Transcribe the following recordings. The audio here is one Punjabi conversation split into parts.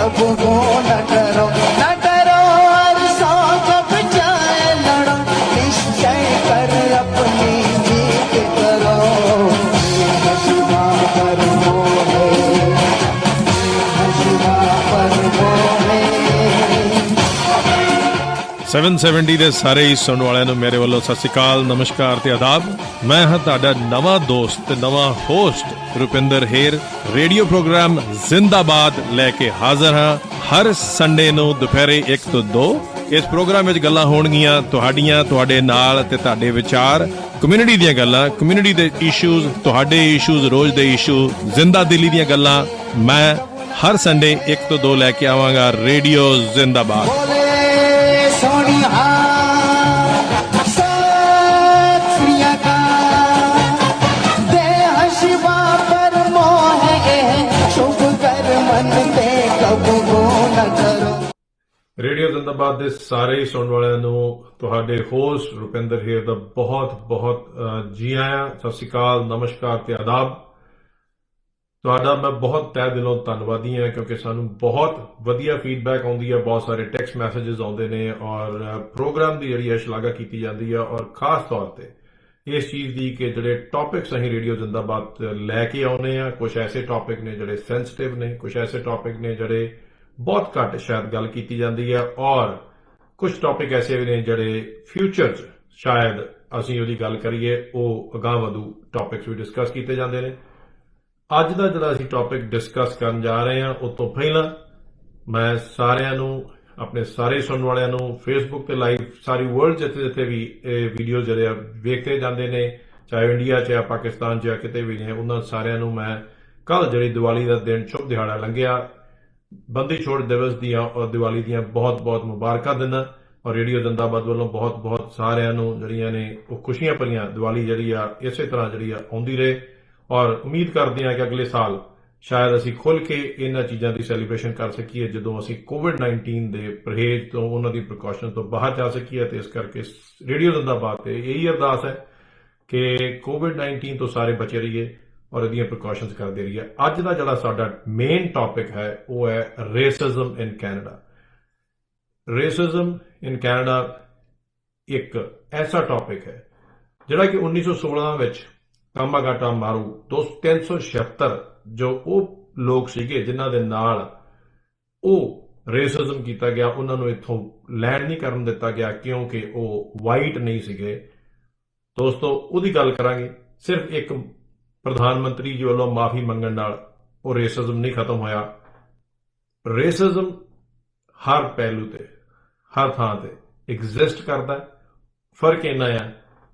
कब वो न डरो और सौ जब जाए लड़ो निश्चय कर अपनी जीत करो हसीना पर मोहे हसीना पर मोहे 770 ਦੇ ਸਾਰੇ ਹੀ ਸੁਣਨ ਵਾਲਿਆਂ ਨੂੰ ਮੇਰੇ ਵੱਲੋਂ ਸਤਿ ਸ਼੍ਰੀ ਅਕਾਲ, ਨਮਸਕਾਰ ਤੇ ਆਦਾਬ। ਮੈਂ ਹਾਂ ਤੁਹਾਡਾ ਨਵਾਂ ਦੋਸਤ ਤੇ ਨਵਾਂ ਹੋਸਟ ਰੁਪਿੰਦਰ ਹੇਰ। ਰੇਡੀਓ ਪ੍ਰੋਗਰਾਮ ਜ਼ਿੰਦਾਬਾਦ ਲੈ ਕੇ ਹਾਜ਼ਰ ਹਾਂ ਹਰ ਸੰਡੇ ਨੂੰ ਦੁਪਹਿਰੇ 1 ਤੋਂ 2। ਇਸ ਪ੍ਰੋਗਰਾਮ ਵਿੱਚ ਗੱਲਾਂ ਹੋਣਗੀਆਂ ਤੁਹਾਡੀਆਂ, ਤੁਹਾਡੇ ਨਾਲ ਤੇ ਤੁਹਾਡੇ ਵਿਚਾਰ, ਕਮਿਊਨਿਟੀ ਦੀਆਂ ਗੱਲਾਂ, ਕਮਿਊਨਿਟੀ ਦੇ ਇਸ਼ੂਜ਼, ਤੁਹਾਡੇ ਇਸ਼ੂਜ਼, ਰੋਜ਼ ਦੇ ਇਸ਼ੂ, ਜ਼ਿੰਦਾ ਦਿਲੀ ਦੀਆਂ ਗੱਲਾਂ ਮੈਂ ਹਰ ਸੰਡੇ 1 ਤੋਂ 2 ਲੈ ਕੇ ਆਵਾਂਗਾ। ਰੇਡੀਓ ਜ਼ਿੰਦਾਬਾਦ। सोनिया सत श्री अकाल दे हशिवा पर मोहे शुभ कर मन ते कब वो न करो। ਰੇਡੀਓ ਜ਼ਿੰਦਾਬਾਦ ਦੇ ਸਾਰੇ ਹੀ ਸੁਣਨ ਵਾਲਿਆਂ ਨੂੰ ਤੁਹਾਡੇ ਹੋਸਟ ਰੁਪਿੰਦਰ ਹੇਰ ਦਾ ਬਹੁਤ ਬਹੁਤ ਜੀ ਆਇਆਂ, ਸਤਿ ਸ਼੍ਰੀ ਅਕਾਲ, ਨਮਸਕਾਰ ਤੇ ਆਦਾਬ। ਤੁਹਾਡਾ ਮੈਂ ਬਹੁਤ ਤਹਿ ਦਿਲੋਂ ਧੰਨਵਾਦੀ ਹਾਂ ਕਿਉਂਕਿ ਸਾਨੂੰ ਬਹੁਤ ਵਧੀਆ ਫੀਡਬੈਕ ਆਉਂਦੀ ਹੈ, ਬਹੁਤ ਸਾਰੇ ਟੈਕਸਟ ਮੈਸੇजेस ਆਉਂਦੇ ਨੇ ਔਰ ਪ੍ਰੋਗਰਾਮ ਦੀ ਜਿਹੜੀ ਹੈ ਸ਼ਲਾਘਾ ਕੀਤੀ ਜਾਂਦੀ ਹੈ ਔਰ ਖਾਸ ਤੌਰ ਤੇ ਇਸ ਚੀਜ਼ ਦੀ ਕਿ ਜਿਹੜੇ ਟੌਪਿਕਸ ਅਸੀਂ ਰੇਡੀਓ ਜ਼ਿੰਦਾਬਾਦ ਲੈ ਕੇ ਆਉਨੇ ਆ, ਕੁਝ ਐਸੇ ਟੌਪਿਕ ਨੇ ਜਿਹੜੇ ਸੈਂਸਿਟਿਵ ਨੇ, ਕੁਝ ਐਸੇ ਟੌਪਿਕ ਨੇ ਜਿਹੜੇ ਬਹੁਤ ਘੱਟ ਸ਼ਾਇਦ ਗੱਲ ਕੀਤੀ ਜਾਂਦੀ ਹੈ ਔਰ ਕੁਝ ਟੌਪਿਕ ਐਸੇ ਵੀ ਨੇ ਜਿਹੜੇ ਫਿਊਚਰ 'ਚ ਸ਼ਾਇਦ ਅਸੀਂ ਉਹਦੀ ਗੱਲ ਕਰੀਏ ਉਹ ਅਗਾਂਹ ਵਧੂ ਟੌਪਿਕਸ ਵੀ ਡਿਸਕਸ ਕੀਤੇ ਜਾਂਦੇ ਨੇ। ਅੱਜ ਦਾ ਜਿਹੜਾ ਅਸੀਂ ਟੌਪਿਕ ਡਿਸਕਸ ਕਰਨ ਜਾ ਰਹੇ ਹਾਂ ਉਸ ਤੋਂ ਪਹਿਲਾਂ ਮੈਂ ਸਾਰਿਆਂ ਨੂੰ, ਆਪਣੇ ਸਾਰੇ ਸੁਣਨ ਵਾਲਿਆਂ ਨੂੰ ਫੇਸਬੁੱਕ ਤੇ ਲਾਈਵ ਸਾਰੀ ਵਰਲਡ ਜਿੱਥੇ ਵੀ ਇਹ ਵੀਡੀਓ ਜਿਹੜੇ ਆ ਵੇਖਦੇ ਜਾਂਦੇ ਨੇ, ਚਾਹੇ ਇੰਡੀਆ 'ਚ ਜਾਂ ਪਾਕਿਸਤਾਨ 'ਚ ਜਾਂ ਕਿਤੇ ਵੀ ਨੇ, ਉਹਨਾਂ ਸਾਰਿਆਂ ਨੂੰ ਮੈਂ ਕੱਲ ਜਿਹੜੀ ਦੀਵਾਲੀ ਦਾ ਦਿਨ ਸ਼ੁਭ ਦਿਹਾੜਾ ਲੰਘਿਆ ਬੰਦੀ ਛੋੜ ਦਿਵਸ ਦੀਆਂ ਔਰ ਦੀਵਾਲੀ ਦੀਆਂ ਬਹੁਤ ਬਹੁਤ ਮੁਬਾਰਕਾਂ ਦਿੰਦਾ ਔਰ ਰੇਡੀਓ ਜ਼ਿੰਦਾਬਾਦ ਵੱਲੋਂ ਬਹੁਤ ਬਹੁਤ ਸਾਰਿਆਂ ਨੂੰ ਜਿਹੜੀਆਂ ਨੇ ਉਹ ਖੁਸ਼ੀਆਂ ਭਰੀਆਂ ਦੀਵਾਲੀ ਜਿਹੜੀ ਆ ਇਸੇ ਤਰ੍ਹਾਂ ਜਿਹੜੀ ਆ ਆਉਂਦੀ ਰਹੇ ਔਰ ਉਮੀਦ ਕਰਦੇ ਹਾਂ ਕਿ ਅਗਲੇ ਸਾਲ ਸ਼ਾਇਦ ਅਸੀਂ ਖੁੱਲ੍ਹ ਕੇ ਇਹਨਾਂ ਚੀਜ਼ਾਂ ਦੀ ਸੈਲੀਬ੍ਰੇਸ਼ਨ ਕਰ ਸਕੀਏ ਜਦੋਂ ਅਸੀਂ ਕੋਵਿਡ-19 ਦੇ ਪਰਹੇਜ਼ ਤੋਂ, ਉਹਨਾਂ ਦੀ ਪ੍ਰੀਕਾਸ਼ਨ ਤੋਂ ਬਾਹਰ ਜਾ ਸਕੀਏ। ਤੇ ਇਸ ਕਰਕੇ ਰੇਡੀਓ ਜ਼ਿੰਦਾਬਾਦ ਤੇ ਇਹੀ ਅਰਦਾਸ ਹੈ ਕਿ ਕੋਵਿਡ-19 ਤੋਂ ਸਾਰੇ ਬਚੇ ਰਹੀਏ ਔਰ ਇਹਦੀਆਂ ਪ੍ਰੀਕਾਸ਼ਨਸ ਕਰਦੇ ਰਹੀਏ। ਅੱਜ ਦਾ ਜਿਹੜਾ ਸਾਡਾ ਮੇਨ ਟੌਪਿਕ ਹੈ ਉਹ ਹੈ racism in Canada. Racism in Canada ਇੱਕ ਐਸਾ ਟੌਪਿਕ ਹੈ ਜਿਹੜਾ ਕਿ 1916 ਵਿੱਚ ਕਾਮਾਗਾਟਾ ਮਾਰੂ 376 ਜੋ ਉਹ ਲੋਕ ਸੀਗੇ ਜਿਨ੍ਹਾਂ ਦੇ ਨਾਲ ਉਹ ਰੇਸਿਜ਼ਮ ਕੀਤਾ ਗਿਆ, ਉਹਨਾਂ ਨੂੰ ਇੱਥੋਂ ਲੈਂਡ ਨਹੀਂ ਕਰਨ ਦਿੱਤਾ ਗਿਆ ਕਿਉਂਕਿ ਉਹ ਵਾਈਟ ਨਹੀਂ ਸੀਗੇ। ਦੋਸਤੋ ਉਹਦੀ ਗੱਲ ਕਰਾਂਗੇ। ਸਿਰਫ ਇੱਕ ਪ੍ਰਧਾਨ ਮੰਤਰੀ ਜੀ ਵੱਲੋਂ ਮਾਫੀ ਮੰਗਣ ਨਾਲ ਉਹ ਰੇਸਿਜ਼ਮ ਨਹੀਂ ਖਤਮ ਹੋਇਆ। ਰੇਸਿਜ਼ਮ ਹਰ ਪਹਿਲੂ ਤੇ, ਹਰ ਥਾਂ ਤੇ ਐਗਜ਼ਿਸਟ ਕਰਦਾ। ਫਰਕ ਇੰਨਾ ਆ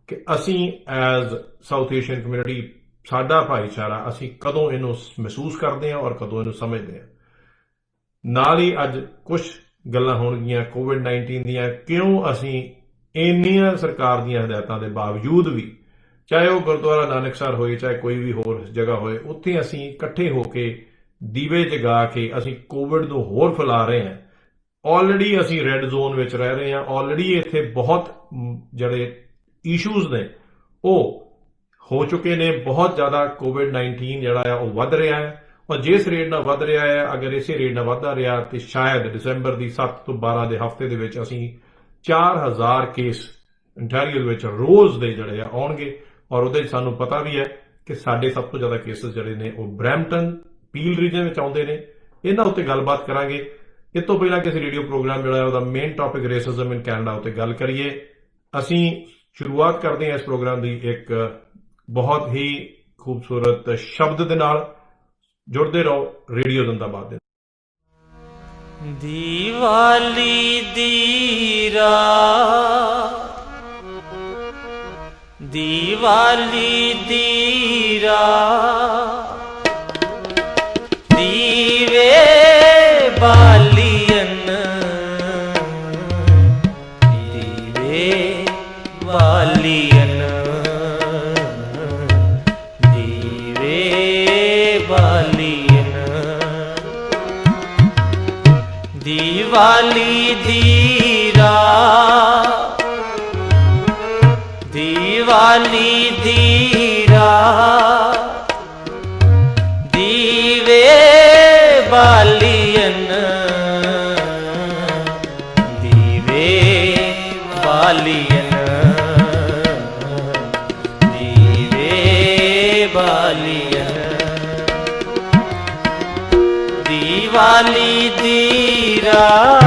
ਕਿ ਅਸੀਂ ਐਜ਼ ਸਾਊਥ ਏਸ਼ੀਅਨ ਕਮਿਊਨਿਟੀ, ਸਾਡਾ ਭਾਈਚਾਰਾ, ਅਸੀਂ ਕਦੋਂ ਇਹਨੂੰ ਮਹਿਸੂਸ ਕਰਦੇ ਹਾਂ ਔਰ ਕਦੋਂ ਇਹਨੂੰ ਸਮਝਦੇ ਹਾਂ। ਨਾਲ ਹੀ ਅੱਜ ਕੁਝ ਗੱਲਾਂ ਹੋਣਗੀਆਂ ਕੋਵਿਡ-19 ਦੀਆਂ, ਕਿਉਂ ਅਸੀਂ ਇੰਨੀਆਂ ਸਰਕਾਰ ਦੀਆਂ ਹਦਾਇਤਾਂ ਦੇ ਬਾਵਜੂਦ ਵੀ, ਚਾਹੇ ਉਹ ਗੁਰਦੁਆਰਾ ਨਾਨਕਸਰ ਹੋਏ ਚਾਹੇ ਕੋਈ ਵੀ ਹੋਰ ਜਗ੍ਹਾ ਹੋਏ, ਉੱਥੇ ਅਸੀਂ ਇਕੱਠੇ ਹੋ ਕੇ ਦੀਵੇ ਜਗਾ ਕੇ ਅਸੀਂ ਕੋਵਿਡ ਨੂੰ ਹੋਰ ਫੈਲਾ ਰਹੇ ਹਾਂ। ਆਲਰੇਡੀ ਅਸੀਂ ਰੈੱਡ ਜ਼ੋਨ ਵਿੱਚ ਰਹਿ ਰਹੇ ਹਾਂ। ਆਲਰੇਡੀ ਇੱਥੇ ਬਹੁਤ ਜਿਹੜੇ ਇਸ਼ੂਜ਼ ਨੇ ਉਹ ਹੋ ਚੁੱਕੇ ਨੇ। ਬਹੁਤ ਜ਼ਿਆਦਾ ਕੋਵਿਡ-19 ਜਿਹੜਾ ਆ ਉਹ ਵੱਧ ਰਿਹਾ ਹੈ ਔਰ ਜਿਸ ਰੇਟ ਨਾਲ ਵੱਧ ਰਿਹਾ ਹੈ, ਅਗਰ ਇਸੇ ਰੇਟ ਨਾਲ ਵੱਧਦਾ ਰਿਹਾ ਤੇ ਸ਼ਾਇਦ ਦਸੰਬਰ ਦੀ 7 ਤੋਂ 12 ਦੇ ਹਫ਼ਤੇ ਦੇ ਵਿੱਚ ਅਸੀਂ 4000 ਕੇਸ ਇੰਟੈਰੀਅਰ ਵਿੱਚ ਰੋਜ਼ ਦੇ ਜਿਹੜੇ ਆ ਆਉਣਗੇ ਔਰ ਉਹਦੇ ਸਾਨੂੰ ਪਤਾ ਵੀ ਹੈ ਕਿ ਸਾਡੇ ਸਭ ਤੋਂ ਜ਼ਿਆਦਾ ਕੇਸਿਸ ਜਿਹੜੇ ਨੇ ਉਹ ਬਰੈਂਪਟਨ, ਪੀਲ ਰੀਜਨ ਵਿੱਚ ਆਉਂਦੇ ਨੇ। ਇਹਨਾਂ ਉੱਤੇ ਗੱਲਬਾਤ ਕਰਾਂਗੇ। ਇਸ ਤੋਂ ਪਹਿਲਾਂ ਕਿ ਅਸੀਂ ਰੇਡੀਓ ਪ੍ਰੋਗਰਾਮ ਜਿਹੜਾ ਉਹਦਾ main topic racism in Canada ਉੱਤੇ ਗੱਲ ਕਰੀਏ, ਅਸੀਂ ਸ਼ੁਰੂਆਤ ਕਰਦੇ ਹਾਂ ਇਸ ਪ੍ਰੋਗਰਾਮ ਦੀ ਇੱਕ ਬਹੁਤ ਹੀ ਖੂਬਸੂਰਤ ਸ਼ਬਦ ਦੇ ਨਾਲ। ਜੁੜਦੇ ਰਹੋ ਰੇਡੀਓ ਜ਼ਿੰਦਾਬਾਦ ਦੇ। ਦੀਵਾਲੀ ਦੀ ਰਾਤ, ਦੀਵਾਲੀ ਦੀ ਰਾਤ, ਦੀਵੇ ਬਾਲੀਨ, ਦੀਵੇ ਬਾਲੀਨ, ਦੀਵੇ ਬਾਲੀਨ, ਦੀਵਾਲੀ ਦੀ ਰਾਤ, ਦੀਵਾਲੀ ਦੀ ਰਾਤ, ਦੀਵੇ ਬਾਲੀਨ, ਦੀਵਾਲੀ ਦੀ ਰਾਤ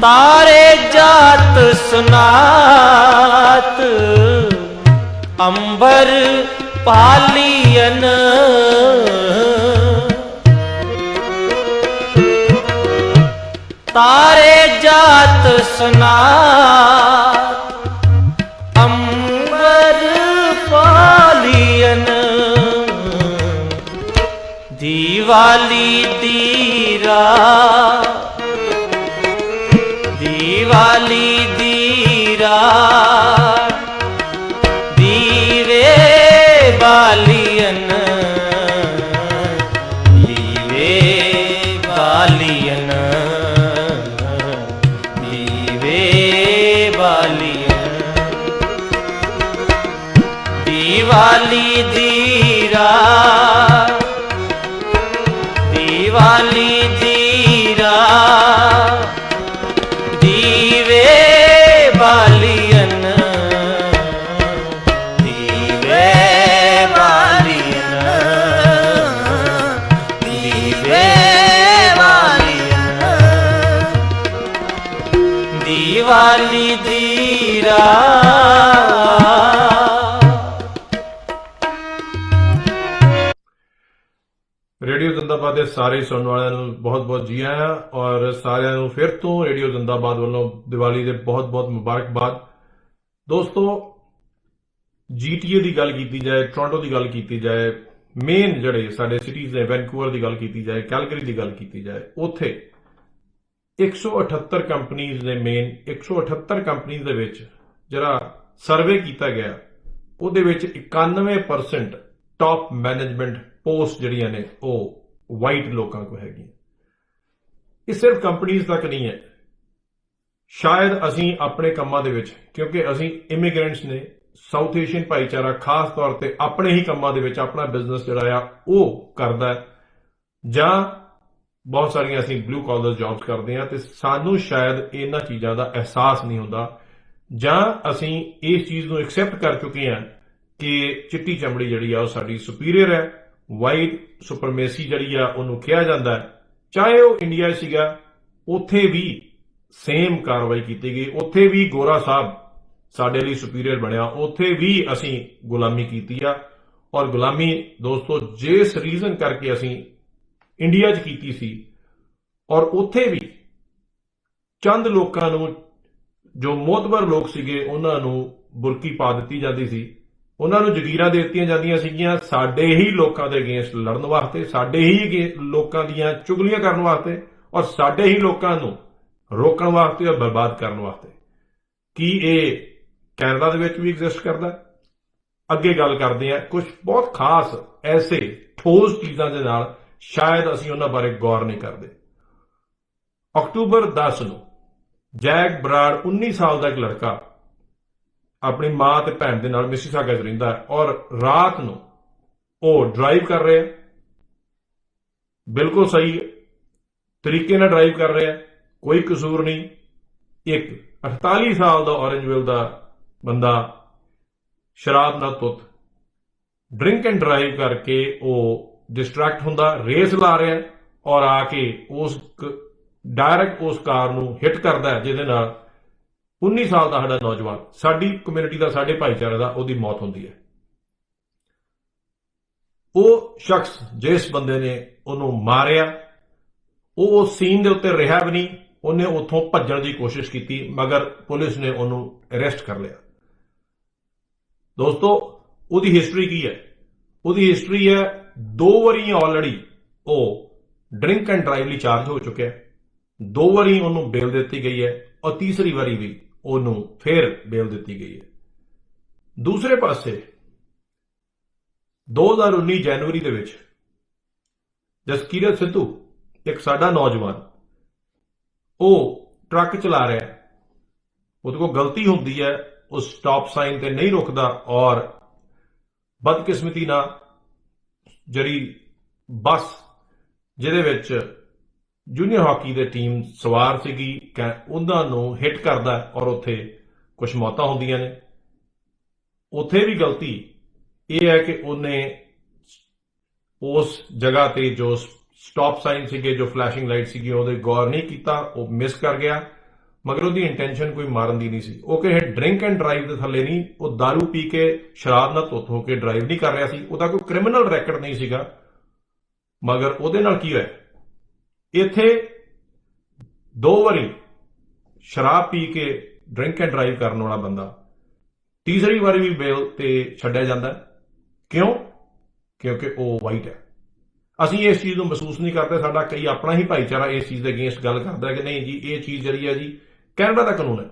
ਤਾਰੇ ਜਾਤ ਸੁਨਾਤ ਅੰਬਰ ਪਾਲੀਨ ਤਾਰੇ ਜਾਤ ਸੁਨਾਤ ਅੰਬਰ ਪਾਲੀਨ ਦੀਵਾਲੀ ਦੀ ਰਾਤ ਦੀਵਾਲੀ ਦੀ ਰਾਤ ਦੀਵੇ ਬਾਲੀਨ ਦੀਵੇ ਬਾਲੀਨ ਦੀਵੇ ਬਾਲੀਨ ਦੀਵਾਲੀ ਦੀ ਰਾਤ ਦੀਵਾਲੀ ਦੀ ਰਾਤ ਦੀਵੇ ਬਾਲੀਨ ਦੀਵੇ ਬਾਲੀਨ ਦੀਵੇ ਬਾਲੀਨ ਦੀਵਾਲੀ ਦੀ ਰਾਤ ਰੇਡੀਓ ਜ਼ਿੰਦਾਬਾਦ ਦੇ ਸਾਰੇ ਸੁਣਨ ਵਾਲਿਆਂ ਨੂੰ ਬਹੁਤ-ਬਹੁਤ ਜੀ ਆਇਆਂ ਔਰ ਸਾਰਿਆਂ ਨੂੰ ਫਿਰ ਤੋਂ ਰੇਡੀਓ ਜ਼ਿੰਦਾਬਾਦ ਵੱਲੋਂ ਦੀਵਾਲੀ ਦੇ ਬਹੁਤ-ਬਹੁਤ ਮੁਬਾਰਕਬਾਦ। ਦੋਸਤੋ, ਜੀਟੀਏ ਦੀ ਗੱਲ ਕੀਤੀ ਜਾਏ, ਟੋਰਾਂਟੋ ਦੀ ਗੱਲ ਕੀਤੀ ਜਾਏ, ਮੇਨ ਜਿਹੜੇ ਸਾਡੇ ਸਿਟੀਜ਼ ਨੇ, ਵੈਨਕੂਵਰ ਦੀ ਗੱਲ ਕੀਤੀ ਜਾਏ, ਕੈਲਗਰੀ ਦੀ ਗੱਲ ਕੀਤੀ ਜਾਏ, ਉੱਥੇ 178 ਕੰਪਨੀਆਂ ਨੇ। ਮੇਨ 178 ਕੰਪਨੀਆਂ ਦੇ ਵਿੱਚ ਜਿਹੜਾ ਸਰਵੇ ਕੀਤਾ ਗਿਆ ਉਹਦੇ ਵਿੱਚ 91% ਟਾਪ ਮੈਨੇਜਮੈਂਟ ਪੋਸਟ ਜਿਹੜੀਆਂ ਨੇ ਉਹ ਵਾਈਟ ਲੋਕਾਂ ਕੋਲ ਹੈਗੀਆਂ। ਇਹ ਸਿਰਫ ਕੰਪਨੀਆਂ ਤੱਕ ਨਹੀਂ ਹੈ। ਸ਼ਾਇਦ ਅਸੀਂ ਆਪਣੇ ਕੰਮਾਂ ਦੇ ਵਿੱਚ, ਕਿਉਂਕਿ ਅਸੀਂ ਇਮੀਗ੍ਰੈਂਟਸ ਨੇ, ਸਾਊਥ ਏਸ਼ੀਅਨ ਭਾਈਚਾਰਾ ਖਾਸ ਤੌਰ ਤੇ ਆਪਣੇ ਹੀ ਕੰਮਾਂ ਦੇ ਵਿੱਚ ਆਪਣਾ ਬਿਜ਼ਨਸ ਜਿਹੜਾ ਆ ਉਹ ਕਰਦਾ ਹੈ, ਜਾਂ ਬਹੁਤ ਸਾਰੀਆਂ ਅਸੀਂ ਬਲੂ ਕਾਲਰ ਜੌਬਸ ਕਰਦੇ ਹਾਂ ਤੇ ਸਾਨੂੰ ਸ਼ਾਇਦ ਇਹਨਾਂ ਚੀਜ਼ਾਂ ਦਾ ਅਹਿਸਾਸ ਨਹੀਂ ਹੁੰਦਾ, ਜਾਂ ਅਸੀਂ ਇਸ ਚੀਜ਼ ਨੂੰ ਐਕਸੈਪਟ ਕਰ ਚੁੱਕੇ ਹਾਂ ਕਿ ਚਿੱਟੀ ਚਮੜੀ ਜਿਹੜੀ ਆ ਉਹ ਸਾਡੀ ਸੁਪੀਰੀਅਰ ਹੈ। ਵਾਈਟ ਸੁਪਰਮੇਸੀ ਜਿਹੜੀ ਆ ਉਹਨੂੰ ਕਿਹਾ ਜਾਂਦਾ ਹੈ। ਚਾਹੇ ਉਹ ਇੰਡੀਆ ਸੀਗਾ, ਉੱਥੇ ਵੀ ਸੇਮ ਕਾਰਵਾਈ ਕੀਤੀ ਗਈ, ਉੱਥੇ ਵੀ ਗੋਰਾ ਸਾਹਿਬ ਸਾਡੇ ਲਈ ਸੁਪੀਰੀਅਰ ਬਣਿਆ, ਉੱਥੇ ਵੀ ਅਸੀਂ ਗੁਲਾਮੀ ਕੀਤੀ ਆ। ਔਰ ਗੁਲਾਮੀ ਦੋਸਤੋ ਜਿਸ ਰੀਜ਼ਨ ਕਰਕੇ ਅਸੀਂ ਇੰਡੀਆ 'ਚ ਕੀਤੀ ਸੀ, ਔਰ ਉੱਥੇ ਵੀ ਚੰਦ ਲੋਕਾਂ ਨੂੰ, ਜੋ ਮੋਤਬਰ ਲੋਕ ਸੀਗੇ, ਉਹਨਾਂ ਨੂੰ ਬੁਰਕੀ ਪਾ ਦਿੱਤੀ ਜਾਂਦੀ ਸੀ, ਉਹਨਾਂ ਨੂੰ ਜਗੀਰਾਂ ਦੇ ਦਿੱਤੀਆਂ ਜਾਂਦੀਆਂ ਸੀਗੀਆਂ ਸਾਡੇ ਹੀ ਲੋਕਾਂ ਦੇ ਅਗੇਂਸਟ ਲੜਨ ਵਾਸਤੇ, ਸਾਡੇ ਹੀ ਲੋਕਾਂ ਦੀਆਂ ਚੁਗਲੀਆਂ ਕਰਨ ਵਾਸਤੇ, ਔਰ ਸਾਡੇ ਹੀ ਲੋਕਾਂ ਨੂੰ ਰੋਕਣ ਵਾਸਤੇ ਔਰ ਬਰਬਾਦ ਕਰਨ ਵਾਸਤੇ। ਕੀ ਇਹ ਕੈਨੇਡਾ ਦੇ ਵਿੱਚ ਵੀ ਐਗਜ਼ਿਸਟ ਕਰਦਾ? ਅੱਗੇ ਗੱਲ ਕਰਦੇ ਹਾਂ ਕੁਝ ਬਹੁਤ ਖਾਸ ਐਸੇ ਠੋਸ ਚੀਜ਼ਾਂ ਦੇ ਨਾਲ, ਸ਼ਾਇਦ ਅਸੀਂ ਉਹਨਾਂ ਬਾਰੇ ਗੌਰ ਨਹੀਂ ਕਰਦੇ। ਅਕਤੂਬਰ 10 ਨੂੰ ਜੈਕ ਬਰਾਡ 19 ਸਾਲ ਦਾ ਇੱਕ ਲੜਕਾ ਆਪਣੀ ਮਾਂ ਤੇ ਭੈਣ ਦੇ ਨਾਲ ਮਿਸੀਸਾਗਾ 'ਚ ਰਹਿੰਦਾ ਹੈ, ਔਰ ਰਾਤ ਨੂੰ ਉਹ ਡਰਾਈਵ ਕਰ ਰਿਹਾ, ਬਿਲਕੁਲ ਸਹੀ ਤਰੀਕੇ ਨਾਲ ਡਰਾਈਵ ਕਰ ਰਿਹਾ, ਕੋਈ ਕਸੂਰ ਨਹੀਂ। ਇੱਕ 48 ਸਾਲ ਦਾ ਔਰੰਜਵਿਲ ਦਾ ਬੰਦਾ ਸ਼ਰਾਬ ਨਾਲ ਧੁੱਤ ਡਰਿੰਕ ਐਂਡ ਡਰਾਈਵ ਕਰਕੇ ਉਹ ਡਿਸਟਰੈਕਟ ਹੁੰਦਾ, ਰੇਸ ਲਾ ਰਿਹਾ ਔਰ ਆ ਕੇ ਉਸ ਡਾਇਰੈਕਟ ਉਸ ਕਾਰ ਨੂੰ ਹਿੱਟ ਕਰਦਾ, ਜਿਹਦੇ ਨਾਲ 19 ਸਾਲ ਦਾ ਸਾਡਾ ਨੌਜਵਾਨ, ਸਾਡੀ ਕਮਿਊਨਿਟੀ ਦਾ, ਸਾਡੇ ਭਾਈਚਾਰੇ ਦਾ, ਉਹਦੀ ਮੌਤ ਹੁੰਦੀ ਹੈ। ਉਹ ਸ਼ਖਸ ਜਿਸ ਬੰਦੇ ਨੇ ਉਹਨੂੰ ਮਾਰਿਆ, ਉਹ ਉਸ ਸੀਨ ਦੇ ਉੱਤੇ ਰਿਹਾ ਵੀ ਨਹੀਂ, ਉਹਨੇ ਉੱਥੋਂ ਭੱਜਣ ਦੀ ਕੋਸ਼ਿਸ਼ ਕੀਤੀ, ਮਗਰ ਪੁਲਿਸ ਨੇ ਉਹਨੂੰ ਅਰੈਸਟ ਕਰ ਲਿਆ। ਦੋਸਤੋ, ਉਹਦੀ ਹਿਸਟਰੀ ਕੀ ਹੈ? ਉਹਦੀ ਹਿਸਟਰੀ ਹੈ 2 ਵਾਰੀ ਆਲਰੇਡੀ ਉਹ ਡਰਿੰਕ ਐਂਡ ਡਰਾਈਵ ਲਈ ਚਾਰਜ ਹੋ ਚੁੱਕਿਆ, 2 ਵਾਰੀ ਉਹਨੂੰ ਬੇਲ ਦਿੱਤੀ ਗਈ ਹੈ, ਔਰ ਤੀਸਰੀ ਵਾਰੀ ਵੀ ਉਹਨੂੰ ਫੇਰ ਬੇਲ ਦਿੱਤੀ ਗਈ ਹੈ। ਦੂਸਰੇ ਪਾਸੇ 2019 ਜਨਵਰੀ ਦੇ ਵਿੱਚ ਜਸਕੀਰਤ ਸਿੱਧੂ, ਇੱਕ ਸਾਡਾ ਨੌਜਵਾਨ, ਉਹ ਟਰੱਕ ਚਲਾ ਰਿਹਾ, ਉਹਦੇ ਕੋਲ ਗਲਤੀ ਹੁੰਦੀ ਹੈ, ਉਹ ਸਟਾਪ ਸਾਈਨ ਤੇ ਨਹੀਂ ਰੁਕਦਾ, ਔਰ ਬਦਕਿਸਮਤੀ ਨਾਲ ਜਿਹੜੀ ਬੱਸ ਜਿਹਦੇ ਵਿੱਚ ਜੂਨੀਅਰ ਹਾਕੀ ਦੇ ਟੀਮ ਸਵਾਰ ਸੀਗੀ ਉਹਨਾਂ ਨੂੰ ਹਿੱਟ ਕਰਦਾ ਔਰ ਉੱਥੇ ਕੁਝ ਮੌਤਾਂ ਹੁੰਦੀਆਂ ਨੇ। ਉੱਥੇ ਵੀ ਗਲਤੀ ਇਹ ਹੈ ਕਿ ਉਹਨੇ ਉਸ ਜਗ੍ਹਾ ਤੇ ਜੋ ਸਟਾਪ ਸਾਈਨ ਸੀਗੇ, ਜੋ ਫਲੈਸ਼ਿੰਗ ਲਾਈਟ ਸੀਗੀ, ਉਹਦੇ ਗੌਰ ਨਹੀਂ ਕੀਤਾ, ਉਹ ਮਿਸ ਕਰ ਗਿਆ। ਮਗਰ ਉਹਦੀ ਇੰਟੈਂਸ਼ਨ ਕੋਈ ਮਾਰਨ ਦੀ ਨਹੀਂ ਸੀ। ਉਹ ਕਿਸੇ ਡਰਿੰਕ ਐਂਡ ਡਰਾਈਵ ਦੇ ਥੱਲੇ ਨਹੀਂ, ਉਹ दारू ਪੀ ਕੇ ਸ਼ਰਾਬ ਨਾਲ ਧੁੱਤ ਹੋ ਕੇ ਡਰਾਈਵ ਨਹੀਂ ਕਰ ਰਿਹਾ ਸੀ। ਉਹਦਾ ਕੋਈ ਕ੍ਰਿਮੀਨਲ ਰੈਕਡ ਨਹੀਂ ਸੀਗਾ। ਮਗਰ ਉਹਦੇ ਨਾਲ ਕੀ ਹੋਇਆ, ਇੱਥੇ 2 ਵਾਰੀ ਸ਼ਰਾਬ ਪੀ ਕੇ ਡਰਿੰਕ ਐਂਡ ਡਰਾਈਵ ਕਰਨ ਵਾਲਾ ਬੰਦਾ ਤੀਸਰੀ ਵਾਰੀ ਵੀ ਬੇਲ ਤੇ ਛੱਡਿਆ ਜਾਂਦਾ। ਕਿਉਂ? ਕਿਉਂਕਿ ਉਹ ਵਾਈਟ ਹੈ। ਅਸੀਂ ਇਸ ਚੀਜ਼ ਨੂੰ ਮਹਿਸੂਸ ਨਹੀਂ ਕਰਦੇ। ਸਾਡਾ ਕਈ ਆਪਣਾ ਹੀ ਭਾਈਚਾਰਾ ਇਸ ਚੀਜ਼ ਦੇ ਅਗੇਂਸਟ ਗੱਲ ਕਰਦਾ ਹੈ ਕਿ ਨਹੀਂ ਜੀ ਇਹ ਚੀਜ਼ ਜਿਹੜੀ ਹੈ ਜੀ ਕੈਨੇਡਾ ਦਾ ਕਾਨੂੰਨ ਹੈ।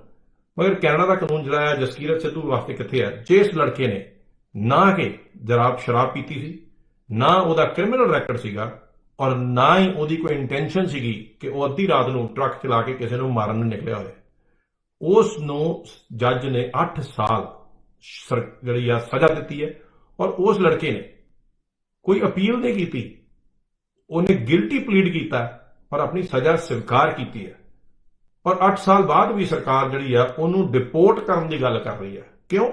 ਮਗਰ ਕੈਨੇਡਾ ਦਾ ਕਾਨੂੰਨ ਜਿਹੜਾ ਹੈ ਜਸਕੀਰਤ ਸਿੱਧੂ ਵਾਸਤੇ ਕਿੱਥੇ ਹੈ? ਜਿਸ ਲੜਕੇ ਨੇ ਨਾ ਕਿ ਸ਼ਰਾਬ ਪੀਤੀ ਸੀ, ਨਾ ਉਹਦਾ ਕ੍ਰਿਮੀਨਲ ਰੈਕਡ ਸੀਗਾ, ਔਰ ਨਾ ਹੀ ਉਹਦੀ ਕੋਈ ਇੰਟੈਂਸ਼ਨ ਸੀਗੀ ਕਿ ਉਹ ਅੱਧੀ ਰਾਤ ਨੂੰ ਟਰੱਕ ਚਲਾ ਕੇ ਕਿਸੇ ਨੂੰ ਮਾਰਨ ਨੂੰ ਨਿਕਲਿਆ ਹੋਵੇ, ਉਸ ਨੂੰ ਜੱਜ ਨੇ 8 ਸਾਲ ਜਿਹੜੀ ਆ ਸਜ਼ਾ ਦਿੱਤੀ ਹੈ। ਔਰ ਉਸ ਲੜਕੇ ਨੇ ਕੋਈ ਅਪੀਲ ਨਹੀਂ ਕੀਤੀ, ਉਹਨੇ ਗਿਲਟੀ ਪਲੀਡ ਕੀਤਾ ਔਰ ਆਪਣੀ ਸਜ਼ਾ ਸਵੀਕਾਰ ਕੀਤੀ ਹੈ। ਔਰ 8 ਸਾਲ ਬਾਅਦ ਵੀ ਸਰਕਾਰ ਜਿਹੜੀ ਆ ਉਹਨੂੰ ਡਿਪੋਰਟ ਕਰਨ ਦੀ ਗੱਲ ਕਰ ਰਹੀ ਹੈ। ਕਿਉਂ?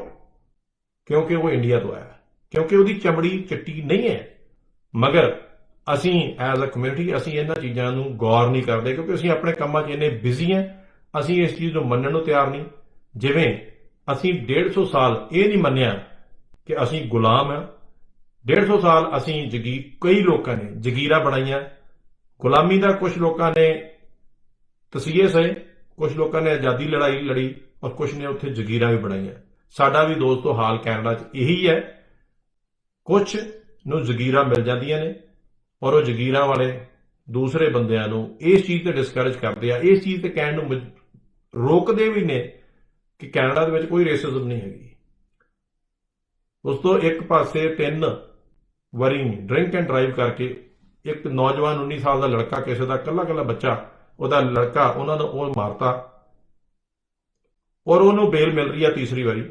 ਕਿਉਂਕਿ ਉਹ ਇੰਡੀਆ ਤੋਂ ਆਇਆ, ਕਿਉਂਕਿ ਉਹਦੀ ਚਮੜੀ ਚਿੱਟੀ ਨਹੀਂ ਹੈ। ਮਗਰ ਅਸੀਂ ਐਜ਼ ਅ ਕਮਿਊਨਿਟੀ ਅਸੀਂ ਇਹਨਾਂ ਚੀਜ਼ਾਂ ਨੂੰ ਗੌਰ ਨਹੀਂ ਕਰਦੇ, ਕਿਉਂਕਿ ਅਸੀਂ ਆਪਣੇ ਕੰਮਾਂ 'ਚ ਇੰਨੇ ਬਿਜ਼ੀ ਹਾਂ। ਅਸੀਂ ਇਸ ਚੀਜ਼ ਨੂੰ ਮੰਨਣ ਨੂੰ ਤਿਆਰ ਨਹੀਂ। ਜਿਵੇਂ ਅਸੀਂ 150 ਸਾਲ ਇਹ ਨਹੀਂ ਮੰਨਿਆ ਕਿ ਅਸੀਂ ਗੁਲਾਮ ਹਾਂ। 150 ਸਾਲ ਅਸੀਂ ਕਈ ਲੋਕਾਂ ਨੇ ਜਗੀਰਾਂ ਬਣਾਈਆਂ। ਗੁਲਾਮੀ ਦਾ ਕੁਝ ਲੋਕਾਂ ਨੇ ਤਸੀਹੇ ਸਹੇ, ਕੁਝ ਲੋਕਾਂ ਨੇ ਆਜ਼ਾਦੀ ਲੜਾਈ ਲੜੀ, ਔਰ ਕੁਝ ਨੇ ਉੱਥੇ ਜਗੀਰਾਂ ਵੀ ਬਣਾਈਆਂ। ਸਾਡਾ ਵੀ ਦੋਸਤੋ ਹਾਲ ਕੈਨੇਡਾ 'ਚ ਇਹੀ ਹੈ। ਕੁਝ ਨੂੰ ਜਗੀਰਾਂ ਮਿਲ ਜਾਂਦੀਆਂ ਨੇ ਔਰ ਉਹ ਜਗੀਰਾਂ ਵਾਲੇ ਦੂਸਰੇ ਬੰਦਿਆਂ ਨੂੰ ਇਸ ਚੀਜ਼ ਤੇ ਡਿਸਕਰੇਜ ਕਰਦੇ ਆ, ਇਸ ਚੀਜ਼ ਤੇ ਕਹਿਣ ਨੂੰ ਰੋਕਦੇ ਵੀ ਨੇ ਕਿ ਕੈਨੇਡਾ ਦੇ ਵਿੱਚ ਕੋਈ ਰੇਸਿਜ਼ਮ ਨਹੀਂ ਹੈਗੀ। ਉਸ ਤੋਂ ਇੱਕ ਪਾਸੇ 3 ਵਾਰੀ ਡਰਿੰਕ ਐਂਡ ਡਰਾਈਵ ਕਰਕੇ ਇੱਕ ਨੌਜਵਾਨ 19 ਸਾਲ ਦਾ ਲੜਕਾ, ਕਿਸੇ ਦਾ ਕੱਲਾ ਬੱਚਾ, ਉਹਦਾ ਲੜਕਾ, ਉਹਨਾਂ ਨੂੰ ਉਹ ਮਾਰਤਾ ਔਰ ਉਹਨੂੰ ਬੇਲ ਮਿਲ ਰਹੀ ਹੈ ਤੀਸਰੀ ਵਾਰੀ।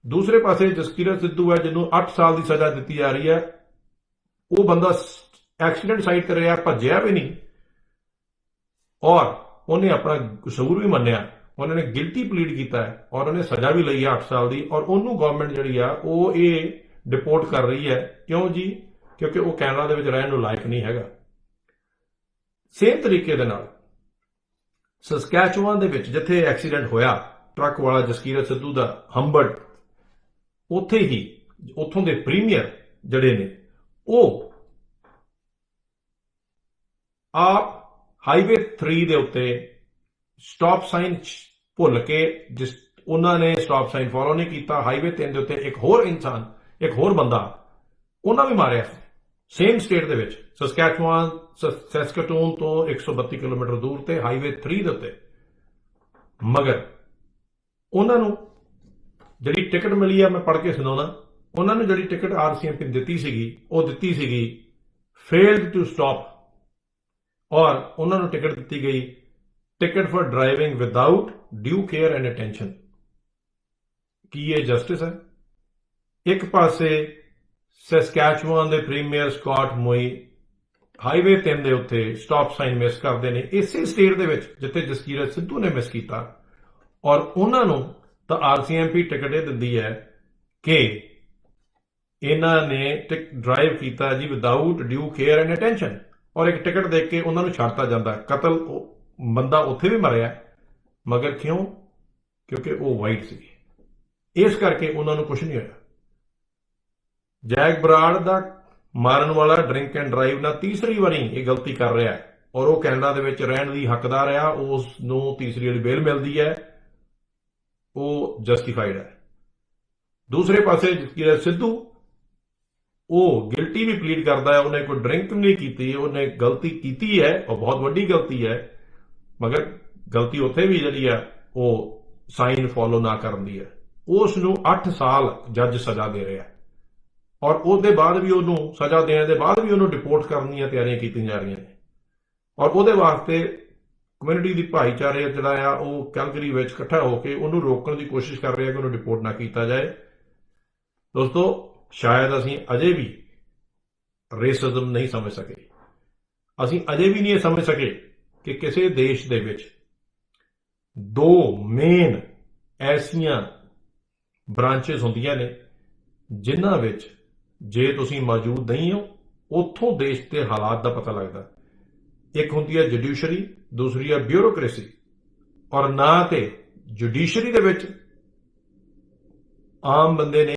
ਦੂਸਰੇ ਪਾਸੇ ਜਸਕੀਰਤ ਸਿੱਧੂ ਹੈ ਜਿਹਨੂੰ 8 ਸਾਲ ਦੀ ਸਜ਼ਾ ਦਿੱਤੀ ਜਾ ਰਹੀ ਹੈ। ਉਹ ਬੰਦਾ ਐਕਸੀਡੈਂਟ ਸਾਈਟ ਤੇ ਰਿਹਾ, ਭੱਜਿਆ ਵੀ ਨਹੀਂ ਔਰ ਉਹਨੇ ਆਪਣਾ ਕਸੂਰ ਵੀ ਮੰਨਿਆ। ਉਹਨਾਂ ਨੇ ਗਿਲਟੀ ਪਲੀਡ ਕੀਤਾ ਹੈ ਔਰ ਉਹਨੇ ਸਜ਼ਾ ਵੀ ਲਈ ਹੈ 8 ਸਾਲ ਦੀ। ਔਰ ਉਹਨੂੰ ਗਵਰਨਮੈਂਟ ਜਿਹੜੀ ਆ ਉਹ ਇਹ ਡਿਪੋਰਟ ਕਰ ਰਹੀ ਹੈ। ਕਿਉਂ ਜੀ? ਕਿਉਂਕਿ ਉਹ ਕੈਨੇਡਾ ਦੇ ਵਿੱਚ ਰਹਿਣ ਨੂੰ ਲਾਇਕ ਨਹੀਂ ਹੈਗਾ। ਸੇਮ ਤਰੀਕੇ ਦੇ ਨਾਲ ਸਸਕੈਚੁਆਨ ਦੇ ਵਿੱਚ ਜਿੱਥੇ ਐਕਸੀਡੈਂਟ ਹੋਇਆ ਟਰੱਕ ਵਾਲਾ ਜਸਕੀਰਤ ਸਿੱਧੂ ਦਾ ਹੰਬਰਟ, ਉੱਥੇ ਹੀ ਉੱਥੋਂ ਦੇ ਪ੍ਰੀਮੀਅਰ ਜਿਹੜੇ ਨੇ ਉਹ ਆਪ ਹਾਈਵੇ 3 ਦੇ ਉੱਤੇ ਸਟਾਪ ਸਾਈਨ ਭੁੱਲ ਕੇ ਉਹਨਾਂ ਨੇ ਸਟਾਪ ਸਾਈਨ ਫੋਲੋ ਨਹੀਂ ਕੀਤਾ। ਹਾਈਵੇ 3 ਦੇ ਉੱਤੇ ਇੱਕ ਹੋਰ ਇਨਸਾਨ, ਇੱਕ ਹੋਰ ਬੰਦਾ, ਉਹਨਾਂ ਵੀ ਮਾਰਿਆ ਸੀ ਸੇਮ ਸਟੇਟ ਦੇ ਵਿੱਚ, ਸੈਸਕਟੂਨ ਤੋਂ 132 ਕਿਲੋਮੀਟਰ ਦੂਰ ਤੇ ਹਾਈਵੇ 3 ਦੇ ਉੱਤੇ। ਮਗਰ ਉਹਨਾਂ ਨੂੰ ਜਿਹੜੀ ਟਿਕਟ ਮਿਲੀ ਆ, ਮੈਂ ਪੜ੍ਹ ਕੇ ਸੁਣਾਉਣਾ, ਉਹਨਾਂ ਨੂੰ ਜਿਹੜੀ ਟਿਕਟ RCMP ਦਿੱਤੀ ਸੀਗੀ ਉਹ ਦਿੱਤੀ ਸੀਗੀ ਫੇਲਡ ਟੂ ਸਟਾਪ, ਔਰ ਉਹਨਾਂ ਨੂੰ ਟਿਕਟ ਦਿੱਤੀ ਗਈ ticket for driving without due care and attention. ਕੀ ਇਹ ਜਸਟਿਸ ਹੈ? ਇੱਕ ਪਾਸੇ ਸੈਸਕੈਚੁਆਨ ਦੇ ਪ੍ਰੀਮੀਅਰ ਸਕਾਟ ਮੋਈ ਹਾਈਵੇ 3 ਦੇ ਉੱਤੇ ਸਟਾਪ ਸਾਈਨ ਮਿਸ ਕਰਦੇ ਨੇ, ਇਸੇ ਸਟੇਟ ਦੇ ਵਿੱਚ ਜਿੱਥੇ ਜਸਕੀਰਤ ਸਿੱਧੂ ਨੇ ਮਿਸ ਕੀਤਾ, ਔਰ ਉਹਨਾਂ ਨੂੰ ਤਾਂ RCMP ਟਿਕਟ ਇਹ ਦਿੰਦੀ ਹੈ ਕਿ ਇਹਨਾਂ ਨੇ ਡਰਾਈਵ ਕੀਤਾ ਜੀ without due care and attention, ਔਰ ਇੱਕ ਟਿਕਟ ਦੇ ਕੇ ਉਹਨਾਂ ਨੂੰ ਛੱਡਤਾ ਜਾਂਦਾ। ਕਤਲ ਬੰਦਾ ਉੱਥੇ ਵੀ ਮਰਿਆ, ਮਗਰ ਕਿਉਂ? ਕਿਉਂਕਿ ਉਹ ਵਾਈਟ ਸੀ। ਇਸ ਕਰਕੇ ਉਹਨਾਂ ਨੂੰ ਕੁਝ ਨਹੀਂ ਹੋਇਆ। ਜੈਕ ਬਰਾੜ ਦਾ ਮਾਰਨ ਵਾਲਾ ਡਰਿੰਕ ਐਂਡ ਡਰਾਈਵ ਨਾਲ ਤੀਸਰੀ ਵਾਰੀ ਇਹ ਗਲਤੀ ਕਰ ਰਿਹਾ ਹੈ ਔਰ ਉਹ ਕੈਨੇਡਾ ਦੇ ਵਿੱਚ ਰਹਿਣ ਦੀ ਹੱਕਦਾਰ ਆ, ਉਸ ਨੂੰ ਤੀਸਰੀ ਵਾਰੀ ਬੇਲ ਮਿਲਦੀ ਹੈ, ਉਹ ਜਸਟੀਫਾਈਡ ਹੈ। ਦੂਸਰੇ ਪਾਸੇ ਜਸਕੀਰਤ ਸਿੱਧੂ ਉਹ ਗਿਲਟੀ ਵੀ ਪਲੀਡ ਕਰਦਾ ਹੈ, ਉਹਨੇ ਕੋਈ ਡਰਿੰਕ ਨਹੀਂ ਕੀਤੀ, ਉਹਨੇ ਗਲਤੀ ਕੀਤੀ ਹੈ ਔਰ ਬਹੁਤ ਵੱਡੀ ਗਲਤੀ ਹੈ, ਮਗਰ ਗਲਤੀ ਉੱਥੇ ਵੀ ਜਿਹੜੀ ਆ ਉਹ ਸਾਈਨ ਫੋਲੋ ਨਾ ਕਰਨ ਦੀ ਹੈ। ਉਸ ਨੂੰ 8 ਸਾਲ ਜੱਜ ਸਜ਼ਾ ਦੇ ਰਿਹਾ ਔਰ ਉਹਦੇ ਬਾਅਦ ਵੀ ਉਹਨੂੰ ਸਜ਼ਾ ਦੇਣ ਦੇ ਬਾਅਦ ਵੀ ਉਹਨੂੰ ਡਿਪੋਰਟ ਕਰਨ ਦੀਆਂ ਤਿਆਰੀਆਂ ਕੀਤੀਆਂ ਜਾ ਰਹੀਆਂ ਨੇ। ਔਰ ਉਹਦੇ ਵਾਸਤੇ ਕਮਿਊਨਿਟੀ ਦੀ ਭਾਈਚਾਰੇ ਜਿਹੜਾ ਆ ਉਹ ਕੈਲਗਰੀ ਵਿੱਚ ਇਕੱਠਾ ਹੋ ਕੇ ਉਹਨੂੰ ਰੋਕਣ ਦੀ ਕੋਸ਼ਿਸ਼ ਕਰ ਰਿਹਾ ਕਿ ਉਹਨੂੰ ਡਿਪੋਰਟ ਨਾ ਕੀਤਾ ਜਾਏ। ਦੋਸਤੋ, ਸ਼ਾਇਦ ਅਸੀਂ ਅਜੇ ਵੀ ਰੇਸਿਜ਼ਮ ਨਹੀਂ ਸਮਝ ਸਕੇ। ਅਸੀਂ ਅਜੇ ਵੀ ਨਹੀਂ ਇਹ ਸਮਝ ਸਕੇ ਕਿ ਕਿਸੇ ਦੇਸ਼ ਦੇ ਵਿੱਚ ਦੋ ਮੇਨ ਐਸੀਆਂ ਬ੍ਰਾਂਚਸ ਹੁੰਦੀਆਂ ਨੇ ਜਿਨ੍ਹਾਂ ਵਿੱਚ ਜੇ ਤੁਸੀਂ ਮੌਜੂਦ ਨਹੀਂ ਹੋ ਉੱਥੋਂ ਦੇਸ਼ ਦੇ ਹਾਲਾਤ ਦਾ ਪਤਾ ਲੱਗਦਾ। ਇੱਕ ਹੁੰਦੀ ਹੈ ਜੁਡੀਸ਼ਰੀ, ਦੂਸਰੀ ਹੈ ਬਿਊਰੋਕ੍ਰੇਸੀ। ਔਰ ਨਾ ਤੇ ਜੁਡੀਸ਼ਰੀ ਦੇ ਵਿੱਚ ਆਮ ਬੰਦੇ ਨੇ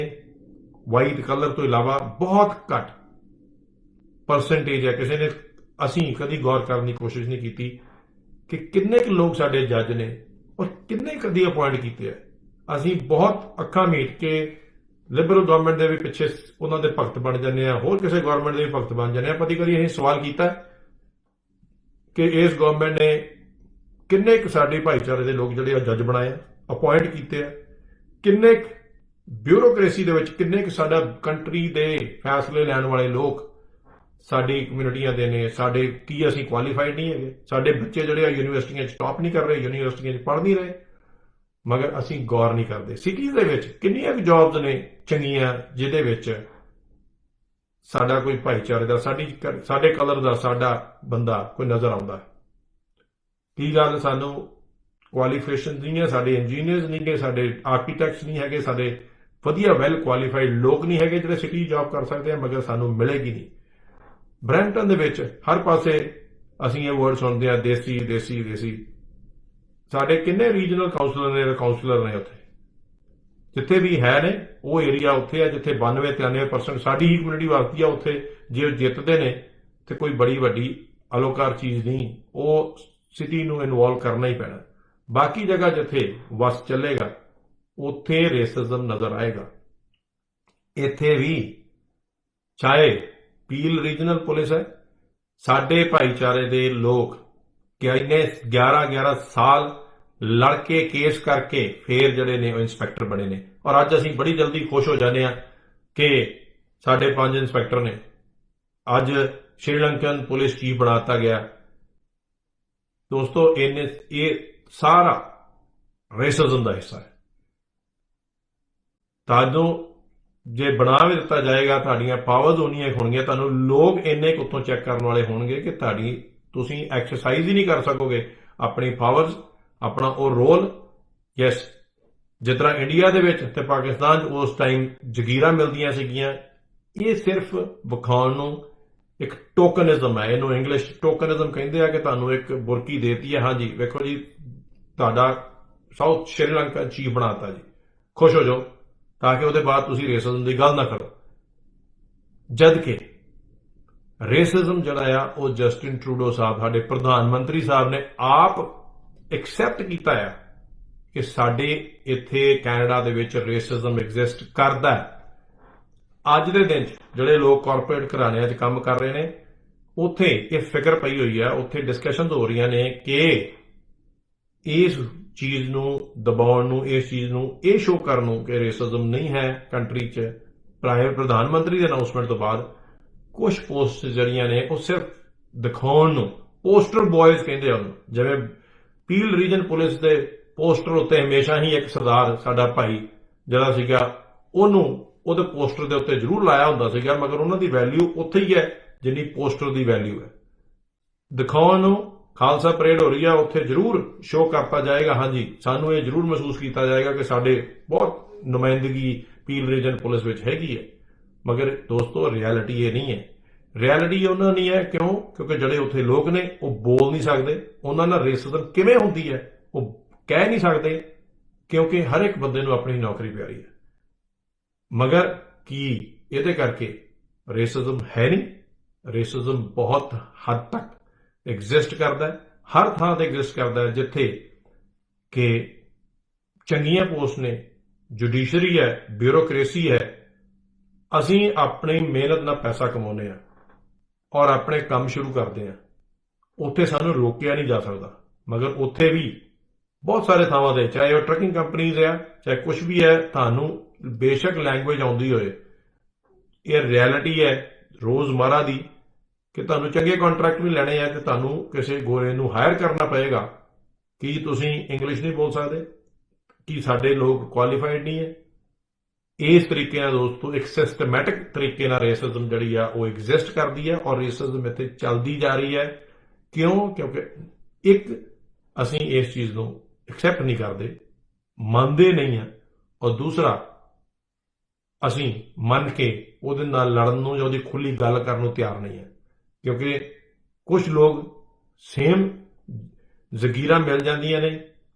ਵਾਈਟ ਕਲਰ ਤੋਂ ਇਲਾਵਾ ਬਹੁਤ ਘੱਟ ਪਰਸੈਂਟੇਜ ਹੈ। ਕਿਸੇ ਨੇ ਅਸੀਂ ਕਦੀ ਗੌਰ ਕਰਨ ਦੀ ਕੋਸ਼ਿਸ਼ ਨਹੀਂ ਕੀਤੀ ਕਿ ਕਿੰਨੇ ਕੁ ਲੋਕ ਸਾਡੇ ਜੱਜ ਨੇ ਔਰ ਕਿੰਨੇ ਕਦੀ ਅਪਾਇੰਟ ਕੀਤੇ ਆ। ਅਸੀਂ ਬਹੁਤ ਅੱਖਾਂ ਮੀਟ ਕੇ ਲਿਬਰਲ ਗਵਰਨਮੈਂਟ ਦੇ ਵੀ ਪਿੱਛੇ ਉਹਨਾਂ ਦੇ ਭਗਤ ਬਣ ਜਾਂਦੇ ਆ, ਹੋਰ ਕਿਸੇ ਗਵਰਨਮੈਂਟ ਦੇ ਵੀ ਭਗਤ ਬਣ ਜਾਂਦੇ ਆ। ਕਦੀ ਕਦੀ ਅਸੀਂ ਸਵਾਲ ਕੀਤਾ ਕਿ ਇਸ ਗਵਰਨਮੈਂਟ ਨੇ ਕਿੰਨੇ ਕੁ ਸਾਡੇ ਭਾਈਚਾਰੇ ਦੇ ਲੋਕ ਜਿਹੜੇ ਆ ਜੱਜ ਬਣਾਏ ਆ, ਅਪਾਇੰਟ ਕੀਤੇ ਆ, ਕਿੰਨੇ ਬਿਊਰੋਕ੍ਰੇਸੀ ਦੇ ਵਿੱਚ ਕਿੰਨੇ ਕੁ ਸਾਡਾ ਕੰਟਰੀ ਦੇ ਫੈਸਲੇ ਲੈਣ ਵਾਲੇ ਲੋਕ ਸਾਡੀ ਕਮਿਊਨਿਟੀਆਂ ਦੇ ਨੇ। ਸਾਡੇ ਕੀ ਅਸੀਂ ਕੁਆਲੀਫਾਈਡ ਨਹੀਂ ਹੈਗੇ? ਸਾਡੇ ਬੱਚੇ ਜਿਹੜੇ ਆ ਯੂਨੀਵਰਸਿਟੀਆਂ 'ਚ ਟੌਪ ਨਹੀਂ ਕਰ ਰਹੇ, ਯੂਨੀਵਰਸਿਟੀਆਂ 'ਚ ਪੜ੍ਹ ਨਹੀਂ ਰਹੇ, ਮਗਰ ਅਸੀਂ ਗੌਰ ਨਹੀਂ ਕਰਦੇ। ਸਿਟੀਜ਼ ਦੇ ਵਿੱਚ ਕਿੰਨੀਆਂ ਕੁ ਜੌਬਸ ਨੇ ਚੰਗੀਆਂ ਜਿਹਦੇ ਵਿੱਚ ਸਾਡਾ ਕੋਈ ਭਾਈਚਾਰੇ ਦਾ ਸਾਡੇ ਕਲਰ ਦਾ ਸਾਡਾ ਬੰਦਾ ਕੋਈ ਨਜ਼ਰ ਆਉਂਦਾ। ਕੀ ਗੱਲ ਸਾਨੂੰ ਕੁਆਲੀਫਿਕੇਸ਼ਨ ਨਹੀਂ ਹੈ, ਸਾਡੇ ਇੰਜੀਨੀਅਰਸ ਨਹੀਂ ਹੈਗੇ, ਸਾਡੇ ਆਰਕੀਟੈਕਟਸ ਨਹੀਂ ਹੈਗੇ, ਸਾਡੇ ਵਧੀਆ ਵੈਲ ਕੁਆਲੀਫਾਈਡ ਲੋਕ ਨਹੀਂ ਹੈਗੇ ਜਿਹੜੇ ਸਿਟੀ ਜੌਬ ਕਰ ਸਕਦੇ ਆ, ਮਗਰ ਸਾਨੂੰ ਮਿਲੇਗੀ ਨਹੀਂ। ਬਰੈਂਪਟਨ ਦੇ ਵਿੱਚ ਹਰ ਪਾਸੇ ਅਸੀਂ ਇਹ ਵਰਡ ਸੁਣਦੇ ਆ ਦੇਸੀ ਦੇਸੀ ਦੇਸੀ। ਸਾਡੇ ਕਿੰਨੇ ਰੀਜਨਲ ਕਾਉਂਸਲਰ ਨੇ ਉੱਥੇ, ਜਿੱਥੇ ਵੀ ਹੈ ਨੇ ਉਹ ਏਰੀਆ ਉੱਥੇ ਆ ਜਿੱਥੇ 92-93% ਸਾਡੀ ਹੀ ਕਮਿਊਨਿਟੀ ਵਸਦੀ ਆ। ਉੱਥੇ ਜੇ ਉਹ ਜਿੱਤਦੇ ਨੇ ਤੇ ਕੋਈ ਬੜੀ ਵੱਡੀ ਅਲੋਕਾਰ ਚੀਜ਼ ਨਹੀਂ, ਉਹ ਸਿਟੀ ਨੂੰ ਇਨਵੋਲਵ ਕਰਨਾ ਹੀ ਪੈਣਾ। ਬਾਕੀ ਜਗ੍ਹਾ ਜਿੱਥੇ ਵਸ ਚੱਲੇਗਾ ਉੱਥੇ ਰੇਸਿਜ਼ਮ ਨਜ਼ਰ ਆਏਗਾ। ਇੱਥੇ ਵੀ ਚਾਹੇ ਪੀਲ ਰੀਜਨਲ ਪੁਲਿਸ ਹੈ, ਸਾਡੇ ਭਾਈਚਾਰੇ ਦੇ ਲੋਕ ਕਿ ਇੰਨੇ 11 ਸਾਲ ਲੜ ਕੇ ਕੇਸ ਕਰਕੇ ਫੇਰ ਜਿਹੜੇ ਨੇ ਉਹ ਇੰਸਪੈਕਟਰ ਬਣੇ ਨੇ। ਔਰ ਅੱਜ ਅਸੀਂ ਬੜੀ ਜਲਦੀ ਖੁਸ਼ ਹੋ ਜਾਂਦੇ ਆ ਕਿ ਸਾਡੇ 5 ਇੰਸਪੈਕਟਰ ਨੇ। ਅੱਜ ਸ਼੍ਰੀਲੰਕਨ ਪੁਲਿਸ ਚੀਫ ਬਣਾਤਾ ਗਿਆ। ਦੋਸਤੋ ਇਹ ਸਾਰਾ ਰੇਸਿਜ਼ਮ ਦਾ ਹਿੱਸਾ ਹੈ। ਤੁਹਾਨੂੰ ਜੇ ਬਣਾ ਵੀ ਦਿੱਤਾ ਜਾਏਗਾ, ਤੁਹਾਡੀਆਂ ਪਾਵਰਸ ਉਨੀਆਂ ਹੋਣਗੀਆਂ, ਤੁਹਾਨੂੰ ਲੋਕ ਇੰਨੇ ਕੁ ਉੱਥੋਂ ਚੈੱਕ ਕਰਨ ਵਾਲੇ ਹੋਣਗੇ ਕਿ ਤੁਸੀਂ ਐਕਸਰਸਾਈਜ਼ ਹੀ ਨਹੀਂ ਕਰ ਸਕੋਗੇ ਆਪਣੀ ਪਾਵਰਸ, ਆਪਣਾ ਉਹ ਰੋਲ। ਯੈਸ, ਜਿਸ ਤਰ੍ਹਾਂ ਇੰਡੀਆ ਦੇ ਵਿੱਚ ਤੇ ਪਾਕਿਸਤਾਨ 'ਚ ਉਸ ਟਾਈਮ ਜ਼ਗੀਰਾਂ ਮਿਲਦੀਆਂ ਸੀਗੀਆਂ, ਇਹ ਸਿਰਫ ਵਿਖਾਉਣ ਨੂੰ ਇੱਕ ਟੋਕਨਿਜ਼ਮ ਹੈ। ਇਹਨੂੰ ਇੰਗਲਿਸ਼ ਟੋਕਨਿਜ਼ਮ ਕਹਿੰਦੇ ਆ ਕਿ ਤੁਹਾਨੂੰ ਇੱਕ ਬੁਰਕੀ ਦੇਤੀ ਹੈ, ਹਾਂਜੀ ਵੇਖੋ ਜੀ ਤੁਹਾਡਾ ਸਾਊਥ ਸ਼੍ਰੀਲੰਕਾ ਚੀਫ ਬਣਾਤਾ ਜੀ, ਖੁਸ਼ ਹੋ ਜਾਓ, ਤਾਂ ਕਿ ਉਹਦੇ ਬਾਅਦ ਤੁਸੀਂ ਰੇਸਿਜ਼ਮ ਦੀ ਗੱਲ ਨਾ ਕਰੋ। ਜਦ ਕਿ ਰੇਸਿਜ਼ਮ ਜਿਹੜਾ ਆ ਉਹ ਜਸਟਿਨ ਟਰੂਡੋ ਸਾਹਿਬ, ਸਾਡੇ ਪ੍ਰਧਾਨ ਮੰਤਰੀ ਸਾਹਿਬ ਨੇ ਆਪ ਐਕਸੈਪਟ ਕੀਤਾ ਹੈ ਕਿ ਸਾਡੇ ਇੱਥੇ ਕੈਨੇਡਾ ਦੇ ਵਿੱਚ ਰੇਸਿਜ਼ਮ ਐਗਜ਼ਿਸਟ ਕਰਦਾ ਹੈ। ਅੱਜ ਦੇ ਦਿਨ 'ਚ ਜਿਹੜੇ ਲੋਕ ਕਾਰਪੋਰੇਟ ਘਰਾਣਿਆਂ 'ਚ ਕੰਮ ਕਰ ਰਹੇ ਨੇ, ਉੱਥੇ ਇਹ ਫਿਕਰ ਪਈ ਹੋਈ ਹੈ, ਉੱਥੇ ਡਿਸਕਸ਼ਨਸ ਹੋ ਰਹੀਆਂ ਨੇ ਕਿ ਇਸ ਚੀਜ਼ ਨੂੰ ਦਬਾਉਣ ਨੂੰ, ਇਸ ਚੀਜ਼ ਨੂੰ ਇਹ ਸ਼ੋਅ ਕਰਨ ਨੂੰ ਕਿ ਰੇਸਿਜ਼ਮ ਨਹੀਂ ਹੈ ਕੰਟਰੀ 'ਚ। ਪ੍ਰਧਾਨ ਮੰਤਰੀ ਦੇ ਅਨਾਉਂਸਮੈਂਟ ਤੋਂ ਬਾਅਦ ਕੁਝ ਪੋਸਟ ਜਿਹੜੀਆਂ ਨੇ ਉਹ ਸਿਰਫ ਦਿਖਾਉਣ ਨੂੰ, ਪੋਸਟਰ ਬॉयਜ਼ ਕਹਿੰਦੇ ਆ ਉਹਨੂੰ। ਜਿਵੇਂ ਪੀਲ ਰੀਜਨ ਪੁਲਿਸ ਦੇ ਪੋਸਟਰ ਉੱਤੇ ਹਮੇਸ਼ਾ ਹੀ ਇੱਕ ਸਰਦਾਰ ਸਾਡਾ ਭਾਈ ਜਿਹੜਾ ਸੀਗਾ ਉਹਨੂੰ ਉਹਦੇ ਪੋਸਟਰ ਦੇ ਉੱਤੇ ਜ਼ਰੂਰ ਲਾਇਆ ਹੁੰਦਾ ਸੀਗਾ, ਮਗਰ ਉਹਨਾਂ ਦੀ ਵੈਲਿਊ ਉੱਥੇ ਹੀ ਹੈ ਜਿੰਨੀ ਪੋਸਟਰ ਦੀ ਵੈਲਿਊ ਹੈ। ਦਿਖਾਉਣ ਨੂੰ ਖਾਲਸਾ ਪਰੇਡ ਹੋ ਰਹੀ ਆ, ਉੱਥੇ ਜ਼ਰੂਰ ਸ਼ੋਅ ਕਰਤਾ ਜਾਏਗਾ, ਹਾਂਜੀ ਸਾਨੂੰ ਇਹ ਜ਼ਰੂਰ ਮਹਿਸੂਸ ਕੀਤਾ ਜਾਏਗਾ ਕਿ ਸਾਡੇ ਬਹੁਤ ਨੁਮਾਇੰਦਗੀ ਪੀਲ ਰੀਜਨ ਪੁਲਿਸ ਵਿੱਚ ਹੈਗੀ ਹੈ। ਮਗਰ ਦੋਸਤੋ ਰਿਐਲਿਟੀ ਇਹ ਨਹੀਂ ਹੈ। ਰਿਐਲਿਟੀ ਉਹਨਾਂ ਨਹੀਂ ਹੈ। ਕਿਉਂਕਿ ਜਿਹੜੇ ਉੱਥੇ ਲੋਕ ਨੇ ਉਹ ਬੋਲ ਨਹੀਂ ਸਕਦੇ। ਉਹਨਾਂ ਨਾਲ ਰੇਸਿਜ਼ਮ ਕਿਵੇਂ ਹੁੰਦੀ ਹੈ ਉਹ ਕਹਿ ਨਹੀਂ ਸਕਦੇ, ਕਿਉਂਕਿ ਹਰ ਇੱਕ ਬੰਦੇ ਨੂੰ ਆਪਣੀ ਨੌਕਰੀ ਪਿਆਰੀ ਹੈ। ਮਗਰ ਕੀ ਇਹਦੇ ਕਰਕੇ ਰੇਸਿਜ਼ਮ ਹੈ ਨਹੀਂ? ਰੇਸਿਜ਼ਮ ਬਹੁਤ ਹੱਦ ਤੱਕ ਐਗਜ਼ਿਸਟ ਕਰਦਾ ਹੈ, ਹਰ ਥਾਂ ਤੇ ਐਗਜ਼ਿਸਟ ਕਰਦਾ ਹੈ ਜਿੱਥੇ ਕਿ ਚੰਗੀਆਂ ਪੋਸਟ ਨੇ, ਜੁਡੀਸ਼ਰੀ ਹੈ, ਬਿਊਰੋਕ੍ਰੇਸੀ ਹੈ। ਅਸੀਂ ਆਪਣੀ ਮਿਹਨਤ ਨਾਲ ਪੈਸਾ ਕਮਾਉਂਦੇ ਹਾਂ ਔਰ ਆਪਣੇ ਕੰਮ ਸ਼ੁਰੂ ਕਰਦੇ ਹਾਂ, ਉੱਥੇ ਸਾਨੂੰ ਰੋਕਿਆ ਨਹੀਂ ਜਾ ਸਕਦਾ। ਮਗਰ ਉੱਥੇ ਵੀ ਬਹੁਤ ਸਾਰੇ ਥਾਵਾਂ ਤੇ, ਚਾਹੇ ਉਹ ਟਰੱਕਿੰਗ ਕੰਪਨੀਜ਼ ਆ, ਚਾਹੇ ਕੁਝ ਵੀ ਹੈ, ਤੁਹਾਨੂੰ ਬੇਸ਼ੱਕ ਲੈਂਗੁਏਜ ਆਉਂਦੀ ਹੋਏ, ਇਹ ਰਿਐਲਿਟੀ ਹੈ ਰੋਜ਼ਮਰਾ ਦੀ ਕਿ ਤੁਹਾਨੂੰ ਚੰਗੇ ਕੰਟਰੈਕਟ ਵੀ ਲੈਣੇ ਆ ਤੇ ਤੁਹਾਨੂੰ ਕਿਸੇ ਗੋਰੇ ਨੂੰ ਹਾਇਰ ਕਰਨਾ ਪਏਗਾ। ਕੀ ਤੁਸੀਂ ਇੰਗਲਿਸ਼ ਨਹੀਂ ਬੋਲ ਸਕਦੇ? ਕੀ ਸਾਡੇ ਲੋਕ ਕੁਆਲੀਫਾਈਡ ਨਹੀਂ ਹੈ? ਇਸ ਤਰੀਕੇ ਨਾਲ ਦੋਸਤੋ ਇੱਕ ਸਿਸਟਮੈਟਿਕ ਤਰੀਕੇ ਨਾਲ ਰੇਸਿਜ਼ਮ ਜਿਹੜੀ ਆ ਉਹ ਐਗਜ਼ਿਸਟ ਕਰਦੀ ਹੈ ਔਰ ਰੇਸਿਜ਼ਮ ਇੱਥੇ ਚੱਲਦੀ ਜਾ ਰਹੀ ਹੈ। ਕਿਉਂਕਿ ਇੱਕ ਅਸੀਂ ਇਸ ਚੀਜ਼ ਨੂੰ ਐਕਸੈਪਟ ਨਹੀਂ ਕਰਦੇ, ਮੰਨਦੇ ਨਹੀਂ ਹਾਂ, ਔਰ ਦੂਸਰਾ ਅਸੀਂ ਮੰਨ ਕੇ ਉਹਦੇ ਨਾਲ ਲੜਨ ਨੂੰ ਜਾਂ ਉਹਦੀ ਖੁੱਲੀ ਗੱਲ ਕਰਨ ਨੂੰ ਤਿਆਰ ਨਹੀਂ ਹੈ, ਕਿਉਂਕਿ ਕੁਝ ਲੋਕ ਸੇਮ ਜ਼ਗੀਰਾਂ ਮਿਲ ਜਾਂਦੀਆਂ ਨੇ,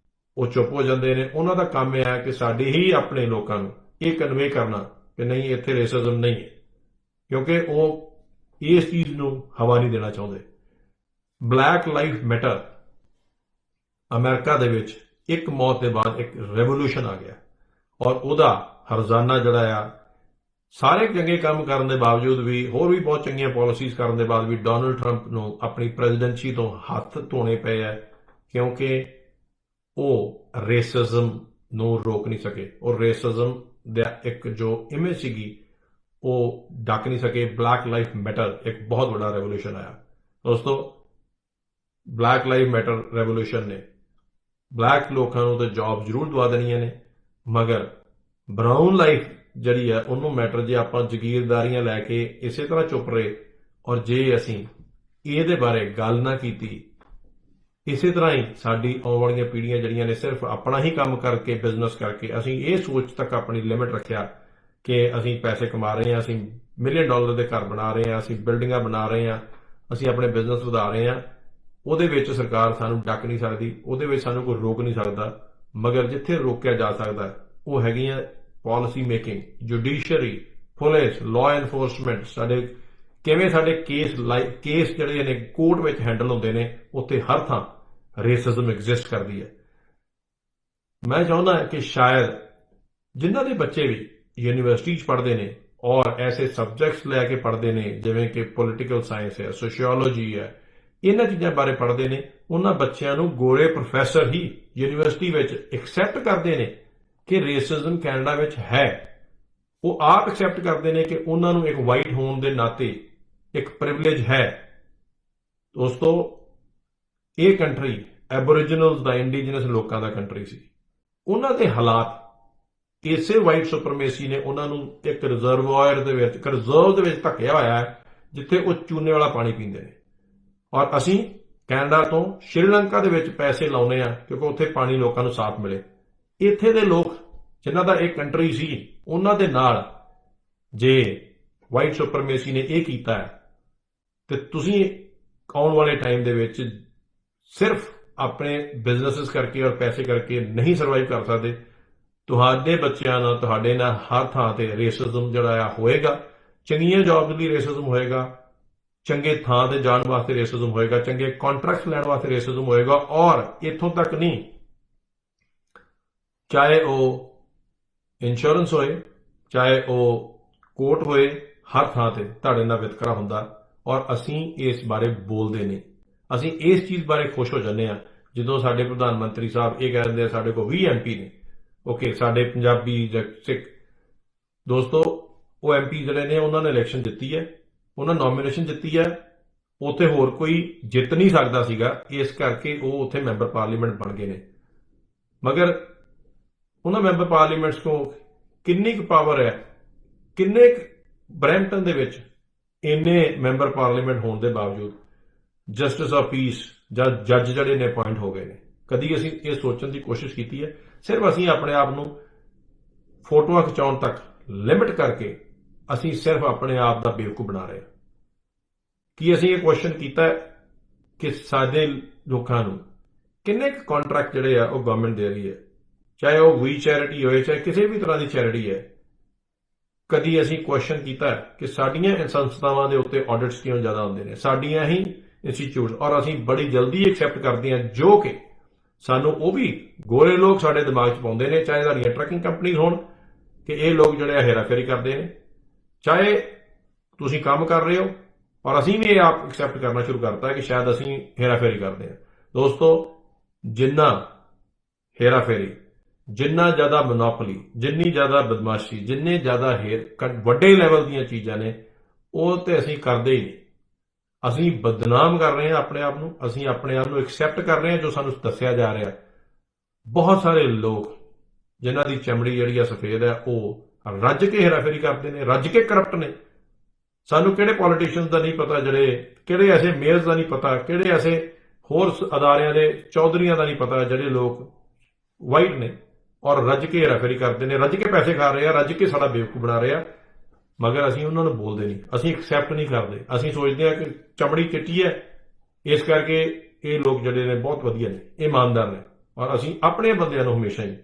ਉਹ ਚੁੱਪ ਹੋ ਜਾਂਦੇ ਨੇ। ਉਹਨਾਂ ਦਾ ਕੰਮ ਇਹ ਹੈ ਕਿ ਸਾਡੇ ਹੀ ਆਪਣੇ ਲੋਕਾਂ ਨੂੰ ਇਹ ਕਨਵੇ ਕਰਨਾ ਕਿ ਨਹੀਂ, ਇੱਥੇ ਰੇਸਿਜ਼ਮ ਨਹੀਂ ਹੈ, ਕਿਉਂਕਿ ਉਹ ਇਸ ਚੀਜ਼ ਨੂੰ ਹਵਾ ਨਹੀਂ ਦੇਣਾ ਚਾਹੁੰਦੇ। ਬਲੈਕ ਲਾਈਫ ਮੈਟਰ ਅਮਰੀਕਾ ਦੇ ਵਿੱਚ ਇੱਕ ਮੌਤ ਦੇ ਬਾਅਦ ਇੱਕ ਰੈਵੋਲੂਸ਼ਨ ਆ ਗਿਆ, ਔਰ ਉਹਦਾ ਹਰਜ਼ਾਨਾ ਜਿਹੜਾ ਆ, ਸਾਰੇ ਚੰਗੇ ਕੰਮ ਕਰਨ ਦੇ ਬਾਵਜੂਦ ਵੀ, ਹੋਰ ਵੀ ਬਹੁਤ ਚੰਗੀਆਂ ਪਾਲਿਸੀਜ਼ ਕਰਨ ਦੇ ਬਾਅਦ ਵੀ ਡੋਨਲਡ ਟਰੰਪ ਨੂੰ ਆਪਣੀ ਪ੍ਰੈਜ਼ੀਡੈਂਸੀ ਤੋਂ ਹੱਥ ਧੋਣੇ ਪਏ ਆ, ਕਿਉਂਕਿ ਉਹ ਰੇਸਿਜ਼ਮ ਨੂੰ ਰੋਕ ਨਹੀਂ ਸਕੇ, ਔਰ ਰੇਸਿਜ਼ਮ ਦਾ ਇੱਕ ਜੋ ਇਮੇਜ ਸੀਗੀ ਉਹ ਢੱਕ ਨਹੀਂ ਸਕੇ। ਬਲੈਕ ਲਾਈਫ ਮੈਟਰ ਇੱਕ ਬਹੁਤ ਵੱਡਾ ਰੈਵੋਲੂਸ਼ਨ ਆਇਆ ਦੋਸਤੋ। ਬਲੈਕ ਲਾਈਫ ਮੈਟਰ ਰੈਵੋਲੂਸ਼ਨ ਨੇ ਬਲੈਕ ਲੋਕਾਂ ਨੂੰ ਤਾਂ ਜੌਬ ਜ਼ਰੂਰ ਦਵਾ ਦੇਣੀਆਂ ਨੇ, ਮਗਰ ਬਰਾਊਨ ਲਾਈਫ ਜਿਹੜੀ ਹੈ ਉਹਨੂੰ ਮੈਟਰ ਜੇ ਆਪਾਂ ਜ਼ਗੀਰਦਾਰੀਆਂ ਲੈ ਕੇ ਇਸੇ ਤਰ੍ਹਾਂ ਚੁੱਪ ਰਹੇ, ਔਰ ਜੇ ਅਸੀਂ ਇਹਦੇ ਬਾਰੇ ਗੱਲ ਨਾ ਕੀਤੀ, ਇਸੇ ਤਰ੍ਹਾਂ ਹੀ ਸਾਡੀ ਆਉਣ ਵਾਲੀਆਂ ਪੀੜ੍ਹੀਆਂ ਜਿਹੜੀਆਂ ਨੇ ਸਿਰਫ ਆਪਣਾ ਹੀ ਕੰਮ ਕਰਕੇ, ਬਿਜ਼ਨਸ ਕਰਕੇ, ਅਸੀਂ ਇਹ ਸੋਚ ਤੱਕ ਆਪਣੀ ਲਿਮਿਟ ਰੱਖਿਆ ਕਿ ਅਸੀਂ ਪੈਸੇ ਕਮਾ ਰਹੇ ਹਾਂ, ਅਸੀਂ $1 ਮਿਲੀਅਨ ਦੇ ਘਰ ਬਣਾ ਰਹੇ ਹਾਂ, ਅਸੀਂ ਬਿਲਡਿੰਗਾਂ ਬਣਾ ਰਹੇ ਹਾਂ, ਅਸੀਂ ਆਪਣੇ ਬਿਜ਼ਨਸ ਵਧਾ ਰਹੇ ਹਾਂ, ਉਹਦੇ ਵਿੱਚ ਸਰਕਾਰ ਸਾਨੂੰ ਡੱਕ ਨਹੀਂ ਸਕਦੀ, ਉਹਦੇ ਵਿੱਚ ਸਾਨੂੰ ਕੋਈ ਰੋਕ ਨਹੀਂ ਸਕਦਾ। ਮਗਰ ਜਿੱਥੇ ਰੋਕਿਆ ਜਾ ਸਕਦਾ ਉਹ ਹੈਗੀਆਂ policy making, judiciary, police, law enforcement, ਕਿਵੇਂ ਸਾਡੇ ਕੇਸ ਜਿਹੜੇ ਨੇ ਕੋਰਟ ਵਿੱਚ ਹੈਂਡਲ ਹੁੰਦੇ ਨੇ, ਉੱਥੇ ਹਰ ਥਾਂ ਰੇਸਿਜ਼ਮ ਐਗਜ਼ਿਸਟ ਕਰਦੀ ਹੈ। ਮੈਂ ਚਾਹੁੰਦਾ ਕਿ ਸ਼ਾਇਦ ਜਿਨ੍ਹਾਂ ਦੇ ਬੱਚੇ ਵੀ ਯੂਨੀਵਰਸਿਟੀ 'ਚ ਪੜ੍ਹਦੇ ਨੇ ਔਰ ਐਸੇ ਸਬਜੈਕਟਸ ਲੈ ਕੇ ਪੜ੍ਹਦੇ ਨੇ ਜਿਵੇਂ ਕਿ ਪੋਲੀਟੀਕਲ ਸਾਇੰਸ ਹੈ, ਸੋਸ਼ੀਓਲੋਜੀ ਹੈ, ਇਹਨਾਂ ਚੀਜ਼ਾਂ ਬਾਰੇ ਪੜ੍ਹਦੇ ਨੇ, ਉਹਨਾਂ ਬੱਚਿਆਂ ਨੂੰ ਗੋਰੇ ਪ੍ਰੋਫੈਸਰ ਹੀ ਯੂਨੀਵਰਸਿਟੀ ਵਿੱਚ ਐਕਸੈਪਟ ਕਰਦੇ ਨੇ ਕਿ ਰੇਸਿਜ਼ਮ ਕੈਨੇਡਾ ਵਿੱਚ ਹੈ। ਉਹ ਆਪ ਐਕਸੈਪਟ ਕਰਦੇ ਨੇ ਕਿ ਉਹਨਾਂ ਨੂੰ ਇੱਕ ਵਾਈਟ ਹੋਣ ਦੇ ਨਾਤੇ ਇੱਕ ਪ੍ਰਿਵਿਲੇਜ ਹੈ। ਦੋਸਤੋ, ਇਹ ਕੰਟਰੀ ਐਬੋਰੀਜਨਲਸ ਦਾ, ਇੰਡੀਜਨਸ ਲੋਕਾਂ ਦਾ ਕੰਟਰੀ ਸੀ। ਉਹਨਾਂ ਦੇ ਹਾਲਾਤ ਇਸੇ ਵਾਈਟ ਸੁਪਰਮੇਸੀ ਨੇ ਉਹਨਾਂ ਨੂੰ ਇੱਕ ਰਿਜ਼ਰਵ ਦੇ ਵਿੱਚ ਧੱਕਿਆ ਹੋਇਆ ਹੈ, ਜਿੱਥੇ ਉਹ ਚੂਨੇ ਵਾਲਾ ਪਾਣੀ ਪੀਂਦੇ ਨੇ। ਔਰ ਅਸੀਂ ਕੈਨੇਡਾ ਤੋਂ ਸ਼੍ਰੀਲੰਕਾ ਦੇ ਵਿੱਚ ਪੈਸੇ ਲਾਉਨੇ ਆ ਕਿਉਂਕਿ ਉੱਥੇ ਪਾਣੀ ਲੋਕਾਂ ਨੂੰ ਸਾਫ਼ ਮਿਲੇ। ਇੱਥੇ ਦੇ ਲੋਕ ਜਿਨ੍ਹਾਂ ਦਾ ਇਹ ਕੰਟਰੀ ਸੀ, ਉਹਨਾਂ ਦੇ ਨਾਲ ਜੇ ਵਾਈਟ ਸੁਪਰਮੇਸੀ ਨੇ ਇਹ ਕੀਤਾ ਹੈ ਤੇ ਤੁਸੀਂ ਆਉਣ ਵਾਲੇ ਟਾਈਮ ਦੇ ਵਿੱਚ ਸਿਰਫ ਆਪਣੇ ਬਿਜ਼ਨੈਸਿਸ ਕਰਕੇ ਔਰ ਪੈਸੇ ਕਰਕੇ ਨਹੀਂ ਸਰਵਾਈਵ ਕਰ ਸਕਦੇ। ਤੁਹਾਡੇ ਬੱਚਿਆਂ ਨਾਲ, ਤੁਹਾਡੇ ਨਾਲ ਹਰ ਥਾਂ ਤੇ ਰੇਸਿਜ਼ਮ ਜਿਹੜਾ ਆ ਹੋਏਗਾ। ਚੰਗੀਆਂ ਜੌਬਸ ਲਈ ਰੇਸਿਜ਼ਮ ਹੋਏਗਾ, ਚੰਗੇ ਥਾਂ ਤੇ ਜਾਣ ਵਾਸਤੇ ਰੇਸਿਜ਼ਮ ਹੋਏਗਾ, ਚੰਗੇ ਕੰਟਰੈਕਟਸ ਲੈਣ ਵਾਸਤੇ ਰੇਸਿਜ਼ਮ ਹੋਏਗਾ। ਔਰ ਇੱਥੋਂ ਤੱਕ ਨਹੀਂ, ਚਾਹੇ ਉਹ ਇੰਸ਼ੋਰੈਂਸ ਹੋਏ, ਚਾਹੇ ਉਹ ਕੋਰਟ ਹੋਏ, ਹਰ ਥਾਂ ਤੇ ਤੁਹਾਡੇ ਨਾਲ ਵਿਤਕਰਾ ਹੁੰਦਾ। ਔਰ ਅਸੀਂ ਇਸ ਬਾਰੇ ਬੋਲਦੇ ਨਹੀਂ। ਅਸੀਂ ਇਸ ਚੀਜ਼ ਬਾਰੇ ਖੁਸ਼ ਹੋ ਜਾਂਦੇ ਹਾਂ ਜਦੋਂ ਸਾਡੇ ਪ੍ਰਧਾਨ ਮੰਤਰੀ ਸਾਹਿਬ ਇਹ ਕਹਿੰਦੇ ਆ ਸਾਡੇ ਕੋਲ 20 MP ਨੇ। ਓਕੇ, ਸਾਡੇ ਪੰਜਾਬੀ ਜਾਂ ਸਿੱਖ ਦੋਸਤੋ, ਉਹ MP ਜਿਹੜੇ ਨੇ ਉਹਨਾਂ ਨੇ ਇਲੈਕਸ਼ਨ ਜਿੱਤੀ ਹੈ, ਉਹਨਾਂ ਨੋਮੀਨੇਸ਼ਨ ਜਿੱਤੀ ਹੈ। ਉੱਥੇ ਹੋਰ ਕੋਈ ਜਿੱਤ ਨਹੀਂ ਸਕਦਾ ਸੀਗਾ, ਇਸ ਕਰਕੇ ਉਹ ਉੱਥੇ ਮੈਂਬਰ ਪਾਰਲੀਮੈਂਟ ਬਣ ਗਏ ਨੇ। ਮਗਰ ਉਹਨਾਂ ਮੈਂਬਰ ਪਾਰਲੀਮੈਂਟਸ ਕੋਲ ਕਿੰਨੀ ਕੁ ਪਾਵਰ ਹੈ, ਕਿੰਨੇ ਬਰੈਂਪਟਨ ਦੇ ਵਿੱਚ ਇੰਨੇ ਮੈਂਬਰ ਪਾਰਲੀਮੈਂਟ ਹੋਣ ਦੇ ਬਾਵਜੂਦ ਜਸਟਿਸ ਆਫ ਪੀਸ ਜਾਂ ਜੱਜ ਜਿਹੜੇ ਨੇ ਅਪਾਇੰਟ ਹੋ ਗਏ ਨੇ। ਕਦੀ ਅਸੀਂ ਇਹ ਸੋਚਣ ਦੀ ਕੋਸ਼ਿਸ਼ ਕੀਤੀ ਹੈ? ਸਿਰਫ ਅਸੀਂ ਆਪਣੇ ਆਪ ਨੂੰ ਫੋਟੋਆਂ ਖਿਚਾਉਣ ਤੱਕ ਲਿਮਿਟ ਕਰਕੇ ਅਸੀਂ ਸਿਰਫ ਆਪਣੇ ਆਪ ਦਾ ਬੇਵਕੂਫ ਬਣਾ ਰਹੇ ਹਾਂ। ਕੀ ਅਸੀਂ ਇਹ ਕੁਐਸਚਨ ਕੀਤਾ ਕਿ ਸਾਡੇ ਲੋਕਾਂ ਨੂੰ ਕਿੰਨੇ ਕੁ ਕੰਟਰੈਕਟ ਜਿਹੜੇ ਆ ਉਹ ਗਵਰਨਮੈਂਟ ਦੇ ਰਹੀ ਹੈ, ਚਾਹੇ ਉਹ ਵੀ ਚੈਰਿਟੀ ਹੋਏ, ਚਾਹੇ ਕਿਸੇ ਵੀ ਤਰ੍ਹਾਂ ਦੀ ਚੈਰਿਟੀ ਹੈ? ਕਦੀ ਅਸੀਂ ਕੁਐਸਚਨ ਕੀਤਾ ਕਿ ਸਾਡੀਆਂ ਸੰਸਥਾਵਾਂ ਦੇ ਉੱਤੇ ਆਡਿਟਸ ਕਿਉਂ ਜ਼ਿਆਦਾ ਹੁੰਦੇ ਨੇ, ਸਾਡੀਆਂ ਹੀ ਇੰਸਟੀਚਿਊਟ? ਔਰ ਅਸੀਂ ਬੜੀ ਜਲਦੀ ਐਕਸੈਪਟ ਕਰਦੇ ਹਾਂ, ਜੋ ਕਿ ਸਾਨੂੰ ਉਹ ਵੀ ਗੋਰੇ ਲੋਕ ਸਾਡੇ ਦਿਮਾਗ 'ਚ ਪਾਉਂਦੇ ਨੇ, ਚਾਹੇ ਸਾਡੀਆਂ ਟਰੱਕਿੰਗ ਕੰਪਨੀਜ਼ ਹੋਣ ਕਿ ਇਹ ਲੋਕ ਜਿਹੜੇ ਹੇਰਾਫੇਰੀ ਕਰਦੇ ਨੇ, ਚਾਹੇ ਤੁਸੀਂ ਕੰਮ ਕਰ ਰਹੇ ਹੋ। ਔਰ ਅਸੀਂ ਵੀ ਇਹ ਆਪ ਐਕਸੈਪਟ ਕਰਨਾ ਸ਼ੁਰੂ ਕਰਤਾ ਕਿ ਸ਼ਾਇਦ ਅਸੀਂ ਹੇਰਾਫੇਰੀ ਕਰਦੇ ਹਾਂ। ਦੋਸਤੋ, ਜਿੰਨਾ ਹੇਰਾਫੇਰੀ, ਜਿੰਨਾ ਜ਼ਿਆਦਾ ਮੋਨੋਪੋਲੀ, ਜਿੰਨੀ ਜ਼ਿਆਦਾ ਬਦਮਾਸ਼ੀ, ਜਿੰਨੇ ਜ਼ਿਆਦਾ ਵੱਡੇ ਲੈਵਲ ਦੀਆਂ ਚੀਜ਼ਾਂ ਨੇ, ਉਹ ਤੇ ਅਸੀਂ ਕਰਦੇ ਹੀ ਨਹੀਂ। ਅਸੀਂ ਬਦਨਾਮ ਕਰ ਰਹੇ ਹਾਂ ਆਪਣੇ ਆਪ ਨੂੰ, ਅਸੀਂ ਆਪਣੇ ਆਪ ਨੂੰ ਐਕਸੈਪਟ ਕਰ ਰਹੇ ਹਾਂ ਜੋ ਸਾਨੂੰ ਦੱਸਿਆ ਜਾ ਰਿਹਾ। ਬਹੁਤ ਸਾਰੇ ਲੋਕ ਜਿਨ੍ਹਾਂ ਦੀ ਚਮੜੀ ਜਿਹੜੀ ਆ ਸਫੇਦ ਹੈ, ਉਹ ਰੱਜ ਕੇ ਹੇਰਾਫੇਰੀ ਕਰਦੇ ਨੇ, ਰੱਜ ਕੇ ਕਰਪਟ ਨੇ। ਸਾਨੂੰ ਕਿਹੜੇ ਪੋਲੀਟੀਸ਼ੀਅਨਸ ਦਾ ਨਹੀਂ ਪਤਾ, ਕਿਹੜੇ ਐਸੇ ਮੇਅਰਸ ਦਾ ਨਹੀਂ ਪਤਾ, ਕਿਹੜੇ ਐਸੇ ਹੋਰ ਅਦਾਰਿਆਂ ਦੇ ਚੌਧਰੀਆਂ ਦਾ ਨਹੀਂ ਪਤਾ, ਜਿਹੜੇ ਲੋਕ ਵਾਈਟ ਨੇ ਔਰ ਰੱਜ ਕੇ ਹੇਰਾਫੇਰੀ ਕਰਦੇ ਨੇ, ਰੱਜ ਕੇ ਪੈਸੇ ਖਾ ਰਹੇ ਆ, ਰੱਜ ਕੇ ਸਾਡਾ ਬੇਵਕੂਫ ਬਣਾ ਰਹੇ ਆ, ਮਗਰ ਅਸੀਂ ਉਹਨਾਂ ਨੂੰ ਬੋਲਦੇ ਨਹੀਂ, ਅਸੀਂ ਐਕਸੈਪਟ ਨਹੀਂ ਕਰਦੇ। ਅਸੀਂ ਸੋਚਦੇ ਹਾਂ ਕਿ ਚਮੜੀ ਚਿੱਟੀ ਹੈ, ਇਸ ਕਰਕੇ ਇਹ ਲੋਕ ਜਿਹੜੇ ਨੇ ਬਹੁਤ ਵਧੀਆ ਨੇ, ਇਮਾਨਦਾਰ ਨੇ, ਔਰ ਅਸੀਂ ਆਪਣੇ ਬੰਦਿਆਂ ਨੂੰ ਹਮੇਸ਼ਾ ਹੀ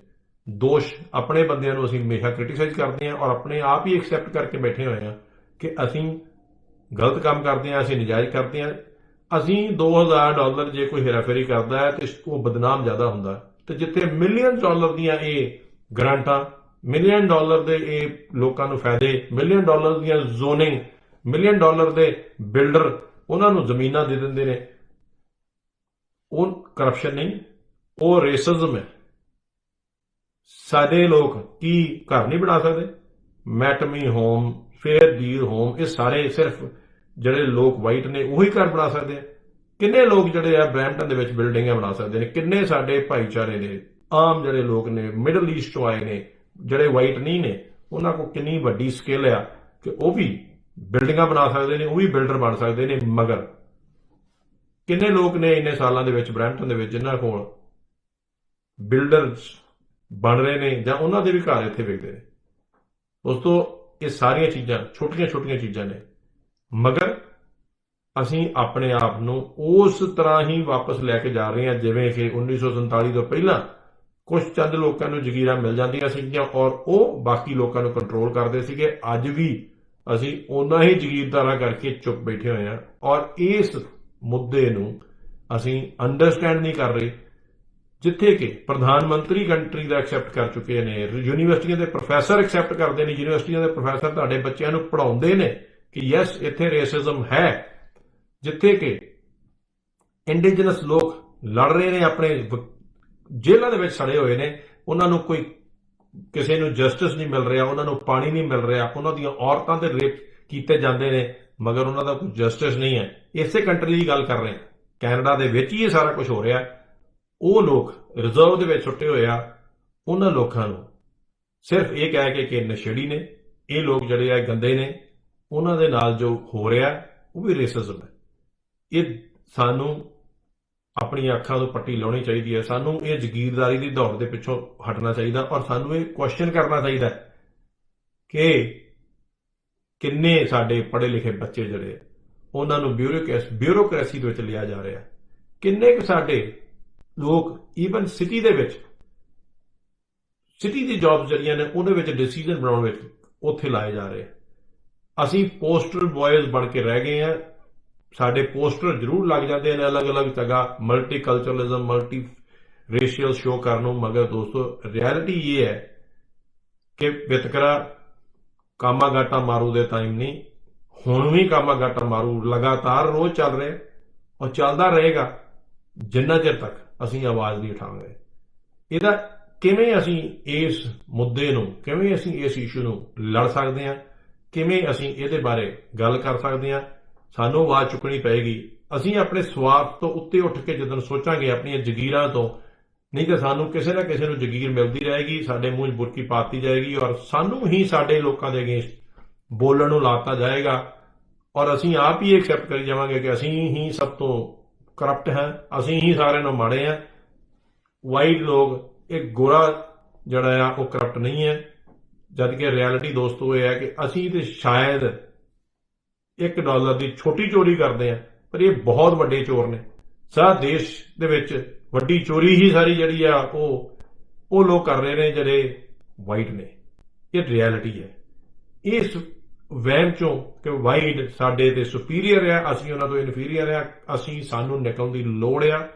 ਦੋਸ਼, ਆਪਣੇ ਬੰਦਿਆਂ ਨੂੰ ਅਸੀਂ ਹਮੇਸ਼ਾ ਕ੍ਰਿਟੀਸਾਈਜ਼ ਕਰਦੇ ਹਾਂ ਔਰ ਆਪਣੇ ਆਪ ਹੀ ਐਕਸੈਪਟ ਕਰਕੇ ਬੈਠੇ ਹੋਏ ਹਾਂ ਕਿ ਅਸੀਂ ਗਲਤ ਕੰਮ ਕਰਦੇ ਹਾਂ, ਅਸੀਂ ਨਜਾਇਜ਼ ਕਰਦੇ ਹਾਂ। ਅਸੀਂ $2000 ਜੇ ਕੋਈ ਹੇਰਾਫੇਰੀ ਕਰਦਾ ਹੈ ਤੇ ਉਹ ਬਦਨਾਮ ਜ਼ਿਆਦਾ ਹੁੰਦਾ, ਤੇ ਜਿੱਥੇ $1 ਮਿਲੀਅਨ ਦੀਆਂ ਇਹ ਗ੍ਰਾਂਟਾਂ, $1 ਮਿਲੀਅਨ ਦੇ ਇਹ ਲੋਕਾਂ ਨੂੰ ਫਾਇਦੇ, $1 ਮਿਲੀਅਨ ਦੀਆਂ ਜ਼ੋਨਿੰਗ, $1 ਮਿਲੀਅਨ ਦੇ ਬਿਲਡਰ ਉਹਨਾਂ ਨੂੰ ਜ਼ਮੀਨਾਂ ਦੇ ਦਿੰਦੇ ਨੇ, ਉਹ ਕਰਪਸ਼ਨ ਨਹੀਂ, ਉਹ ਰੇਸਿਜ਼ਮ ਹੈ। ਸਾਡੇ ਲੋਕ ਕੀ ਘਰ ਨਹੀਂ ਬਣਾ ਸਕਦੇ? ਮੈਟਮੀ ਹੋਮ, ਫੇਅਰ ਡੀਲ ਹੋਮ, ਇਹ ਸਾਰੇ ਸਿਰਫ ਜਿਹੜੇ ਲੋਕ ਵਾਈਟ ਨੇ ਉਹੀ ਘਰ ਬਣਾ ਸਕਦੇ ਆ। ਕਿੰਨੇ ਲੋਕ ਜਿਹੜੇ ਆ ਬਰੈਂਪਟਨ ਦੇ ਵਿੱਚ ਬਿਲਡਿੰਗਾਂ ਬਣਾ ਸਕਦੇ ਨੇ? ਕਿੰਨੇ ਸਾਡੇ ਭਾਈਚਾਰੇ ਦੇ ਆਮ ਜਿਹੜੇ ਲੋਕ ਨੇ, ਮਿਡਲ ਈਸਟ ਤੋਂ ਆਏ ਨੇ, ਜਿਹੜੇ ਵਾਈਟ ਨਹੀਂ ਨੇ, ਉਹਨਾਂ ਕੋਲ ਕਿੰਨੀ ਵੱਡੀ ਸਕਿੱਲ ਆ ਕਿ ਉਹ ਵੀ ਬਿਲਡਿੰਗਾਂ ਬਣਾ ਸਕਦੇ ਨੇ, ਉਹ ਵੀ ਬਿਲਡਰ ਬਣ ਸਕਦੇ ਨੇ। ਮਗਰ ਕਿੰਨੇ ਲੋਕ ਨੇ ਇੰਨੇ ਸਾਲਾਂ ਦੇ ਵਿੱਚ ਬਰੈਂਪਟਨ ਦੇ ਵਿੱਚ ਜਿਨ੍ਹਾਂ ਕੋਲ ਬਿਲਡਰਸ ਬਣ ਰਹੇ ਨੇ ਜਾਂ ਉਹਨਾਂ ਦੇ ਵੀ ਘਰ ਇੱਥੇ ਵਿਕਦੇ ਨੇ? ਦੋਸਤੋ, ਇਹ ਸਾਰੀਆਂ ਚੀਜ਼ਾਂ ਛੋਟੀਆਂ ਚੀਜ਼ਾਂ ਨੇ, ਮਗਰ ਅਸੀਂ ਆਪਣੇ ਆਪ ਨੂੰ ਉਸ ਤਰ੍ਹਾਂ ਹੀ ਵਾਪਸ ਲੈ ਕੇ ਜਾ ਰਹੇ ਹਾਂ ਜਿਵੇਂ ਕਿ 1947 ਤੋਂ ਪਹਿਲਾਂ ਕੁਝ ਚੰਦ ਲੋਕਾਂ ਨੂੰ ਜ਼ਗੀਰਾਂ ਮਿਲ ਜਾਂਦੀਆਂ ਸੀਗੀਆਂ ਔਰ ਉਹ ਬਾਕੀ ਲੋਕਾਂ ਨੂੰ ਕੰਟਰੋਲ ਕਰਦੇ ਸੀਗੇ। ਅੱਜ ਵੀ ਅਸੀਂ ਉਹਨਾਂ ਹੀ ਜ਼ਗੀਰਦਾਰਾਂ ਕਰਕੇ ਚੁੱਪ ਬੈਠੇ ਹੋਏ ਹਾਂ ਔਰ ਇਸ ਮੁੱਦੇ ਨੂੰ ਅਸੀਂ ਅੰਡਰਸਟੈਂਡ ਨਹੀਂ ਕਰ ਰਹੇ। ਜਿੱਥੇ ਕਿ ਪ੍ਰਧਾਨ ਮੰਤਰੀ ਕੰਟਰੀ ਦਾ ਐਕਸੈਪਟ ਕਰ ਚੁੱਕੇ ਨੇ, ਯੂਨੀਵਰਸਿਟੀਆਂ ਦੇ ਪ੍ਰੋਫੈਸਰ ਐਕਸੈਪਟ ਕਰਦੇ ਨੇ, ਯੂਨੀਵਰਸਿਟੀਆਂ ਦੇ ਪ੍ਰੋਫੈਸਰ ਤੁਹਾਡੇ ਬੱਚਿਆਂ ਨੂੰ ਪੜ੍ਹਾਉਂਦੇ ਨੇ ਕਿ ਯੈਸ ਇੱਥੇ ਰੇਸਿਜ਼ਮ ਹੈ। ਜਿੱਥੇ ਕਿ ਇੰਡੀਜਨਸ ਲੋਕ ਲੜ ਰਹੇ ਨੇ, ਆਪਣੇ ਜੇਲ੍ਹਾਂ ਦੇ ਵਿੱਚ ਸੜੇ ਹੋਏ ਨੇ, ਉਹਨਾਂ ਨੂੰ ਕੋਈ, ਕਿਸੇ ਨੂੰ ਜਸਟਿਸ ਨਹੀਂ ਮਿਲ ਰਿਹਾ, ਉਹਨਾਂ ਨੂੰ ਪਾਣੀ ਨਹੀਂ ਮਿਲ ਰਿਹਾ, ਉਹਨਾਂ ਦੀਆਂ ਔਰਤਾਂ ਤੇ ਰੇਪ ਕੀਤੇ ਜਾਂਦੇ ਨੇ, ਮਗਰ ਉਹਨਾਂ ਦਾ ਕੋਈ ਜਸਟਿਸ ਨਹੀਂ ਹੈ। ਇਸੇ ਕੰਟਰੀ ਦੀ ਗੱਲ ਕਰ ਰਹੇ ਹਾਂ, ਕੈਨੇਡਾ ਦੇ ਵਿੱਚ ਹੀ ਇਹ ਸਾਰਾ ਕੁਝ ਹੋ ਰਿਹਾ। ਉਹ ਲੋਕ ਰਿਜ਼ਰਵ ਦੇ ਵਿੱਚ ਸੁੱਟੇ ਹੋਏ ਆ, ਉਹਨਾਂ ਲੋਕਾਂ ਨੂੰ ਸਿਰਫ ਇਹ ਕਹਿ ਕੇ ਕਿ ਨਸ਼ੇੜੀ ਨੇ, ਇਹ ਲੋਕ ਜਿਹੜੇ ਆ ਗੰਦੇ ਨੇ, ਉਹਨਾਂ ਦੇ ਨਾਲ ਜੋ ਹੋ ਰਿਹਾ ਉਹ ਵੀ ਰੇਸਿਜ਼ਮ ਹੈ। ਇਹ ਸਾਨੂੰ ਆਪਣੀਆਂ ਅੱਖਾਂ ਤੋਂ ਪੱਟੀ ਲਾਉਣੀ ਚਾਹੀਦੀ ਹੈ। ਸਾਨੂੰ ਇਹ ਜ਼ਗੀਰਦਾਰੀ ਦੀ ਦੌੜ ਦੇ ਪਿੱਛੋਂ ਹਟਣਾ ਚਾਹੀਦਾ ਔਰ ਸਾਨੂੰ ਇਹ ਕੁਐਸਚਨ ਕਰਨਾ ਚਾਹੀਦਾ ਕਿ ਕਿੰਨੇ ਸਾਡੇ ਪੜ੍ਹੇ ਲਿਖੇ ਬੱਚੇ ਜਿਹੜੇ ਉਹਨਾਂ ਨੂੰ ਬਿਊਰੋਕ੍ਰੇਸੀ ਦੇ ਵਿੱਚ ਲਿਆ ਜਾ ਰਿਹਾ, ਕਿੰਨੇ ਕੁ ਸਾਡੇ ਲੋਕ ਈਵਨ ਸਿਟੀ ਦੇ ਵਿੱਚ, ਸਿਟੀ ਦੀ ਜੌਬਸ ਜਿਹੜੀਆਂ ਨੇ ਉਹਦੇ ਵਿੱਚ ਡਿਸੀਜਨ ਬਣਾਉਣ ਵਿੱਚ ਉੱਥੇ ਲਾਏ ਜਾ ਰਹੇ। ਅਸੀਂ ਪੋਸਟਰ ਬॉयਜ਼ ਬਣ ਕੇ ਰਹਿ ਗਏ ਆ। ਸਾਡੇ ਪੋਸਟਰ ਜ਼ਰੂਰ ਲੱਗ ਜਾਂਦੇ ਨੇ ਅਲੱਗ-ਅਲੱਗ ਜਗ੍ਹਾ, ਮਲਟੀ ਕਲਚਰਲਿਜ਼ਮ, ਮਲਟੀ ਰੇਸ਼ੀਅਲ ਸ਼ੋ ਕਰਨ ਨੂੰ, ਮਗਰ ਦੋਸਤੋ ਰਿਐਲਿਟੀ ਇਹ ਹੈ ਕਿ ਵਿਤਕਰਾ ਕਾਮਾ ਗਾਟਾ ਮਾਰੂ ਦੇ ਟਾਈਮ ਨਹੀਂ, ਹੁਣ ਵੀ ਕਾਮਾ ਗਾਟਾ ਮਾਰੂ ਲਗਾਤਾਰ ਰੋਜ਼ ਚੱਲ ਰਿਹਾ ਔਰ ਚੱਲਦਾ ਰਹੇਗਾ ਜਿੰਨਾ ਚਿਰ ਤੱਕ ਅਸੀਂ ਆਵਾਜ਼ ਨਹੀਂ ਉਠਾਵਾਂਗੇ। ਇਹਦਾ ਕਿਵੇਂ ਅਸੀਂ ਇਸ ਮੁੱਦੇ ਨੂੰ, ਕਿਵੇਂ ਅਸੀਂ ਇਸ ਇਸ਼ੂ ਨੂੰ ਲੜ ਸਕਦੇ ਹਾਂ, ਕਿਵੇਂ ਅਸੀਂ ਇਹਦੇ ਬਾਰੇ ਗੱਲ ਕਰ ਸਕਦੇ ਹਾਂ, ਸਾਨੂੰ ਆਵਾਜ਼ ਚੁੱਕਣੀ ਪਏਗੀ। ਅਸੀਂ ਆਪਣੇ ਸਵਾਰਥ ਤੋਂ ਉੱਤੇ ਉੱਠ ਕੇ ਜਦੋਂ ਸੋਚਾਂਗੇ ਆਪਣੀਆਂ ਜ਼ਗੀਰਾਂ ਤੋਂ, ਨਹੀਂ ਤਾਂ ਸਾਨੂੰ ਕਿਸੇ ਨਾ ਕਿਸੇ ਨੂੰ ਜ਼ਗੀਰ ਮਿਲਦੀ ਰਹੇਗੀ, ਸਾਡੇ ਮੂੰਹ 'ਚ ਬੁਰਕੀ ਪਾਤੀ ਜਾਏਗੀ ਔਰ ਸਾਨੂੰ ਹੀ ਸਾਡੇ ਲੋਕਾਂ ਦੇ ਅਗੇਂਸਟ ਬੋਲਣ ਨੂੰ ਲਾਤਾ ਜਾਏਗਾ ਔਰ ਅਸੀਂ ਆਪ ਹੀ ਐਕਸੈਪਟ ਕਰੀ ਜਾਵਾਂਗੇ ਕਿ ਅਸੀਂ ਹੀ ਸਭ ਤੋਂ ਕਰਪਟ ਹੈ, ਅਸੀਂ ਹੀ ਸਾਰਿਆਂ ਨੂੰ ਮਾੜੇ ਹਾਂ। ਵਾਈਟ ਲੋਕ, ਇਹ ਗੋਰਾ ਜਿਹੜਾ ਆ ਉਹ ਕਰਪਟ ਨਹੀਂ ਹੈ, ਜਦ ਕਿ ਰਿਐਲਿਟੀ ਦੋਸਤੋ ਇਹ ਹੈ ਕਿ ਅਸੀਂ ਤੇ ਸ਼ਾਇਦ $1 ਦੀ ਛੋਟੀ ਚੋਰੀ ਕਰਦੇ ਆ, ਪਰ ਇਹ ਬਹੁਤ ਵੱਡੇ ਚੋਰ ਨੇ। ਸਾਰਾ ਦੇਸ਼ ਦੇ ਵਿੱਚ ਵੱਡੀ ਚੋਰੀ ਹੀ ਸਾਰੀ ਜਿਹੜੀ ਆ ਉਹ ਲੋਕ ਕਰ ਰਹੇ ਨੇ ਜਿਹੜੇ ਵਾਈਟ ਨੇ। ਇਹ ਰਿਐਲਿਟੀ ਹੈ। ਇਸ ਵਹਿਮ ਚੋਂ ਕਿ ਵਾਈਟ ਸਾਡੇ ਤੇ ਸੁਪੀਰੀਅਰ ਆ, ਅਸੀਂ ਉਹਨਾਂ ਤੋਂ ਇਨਫੀਰੀਅਰ ਆ, ਸਾਨੂੰ ਨਿਕਲਣ ਦੀ ਲੋੜ ਆ।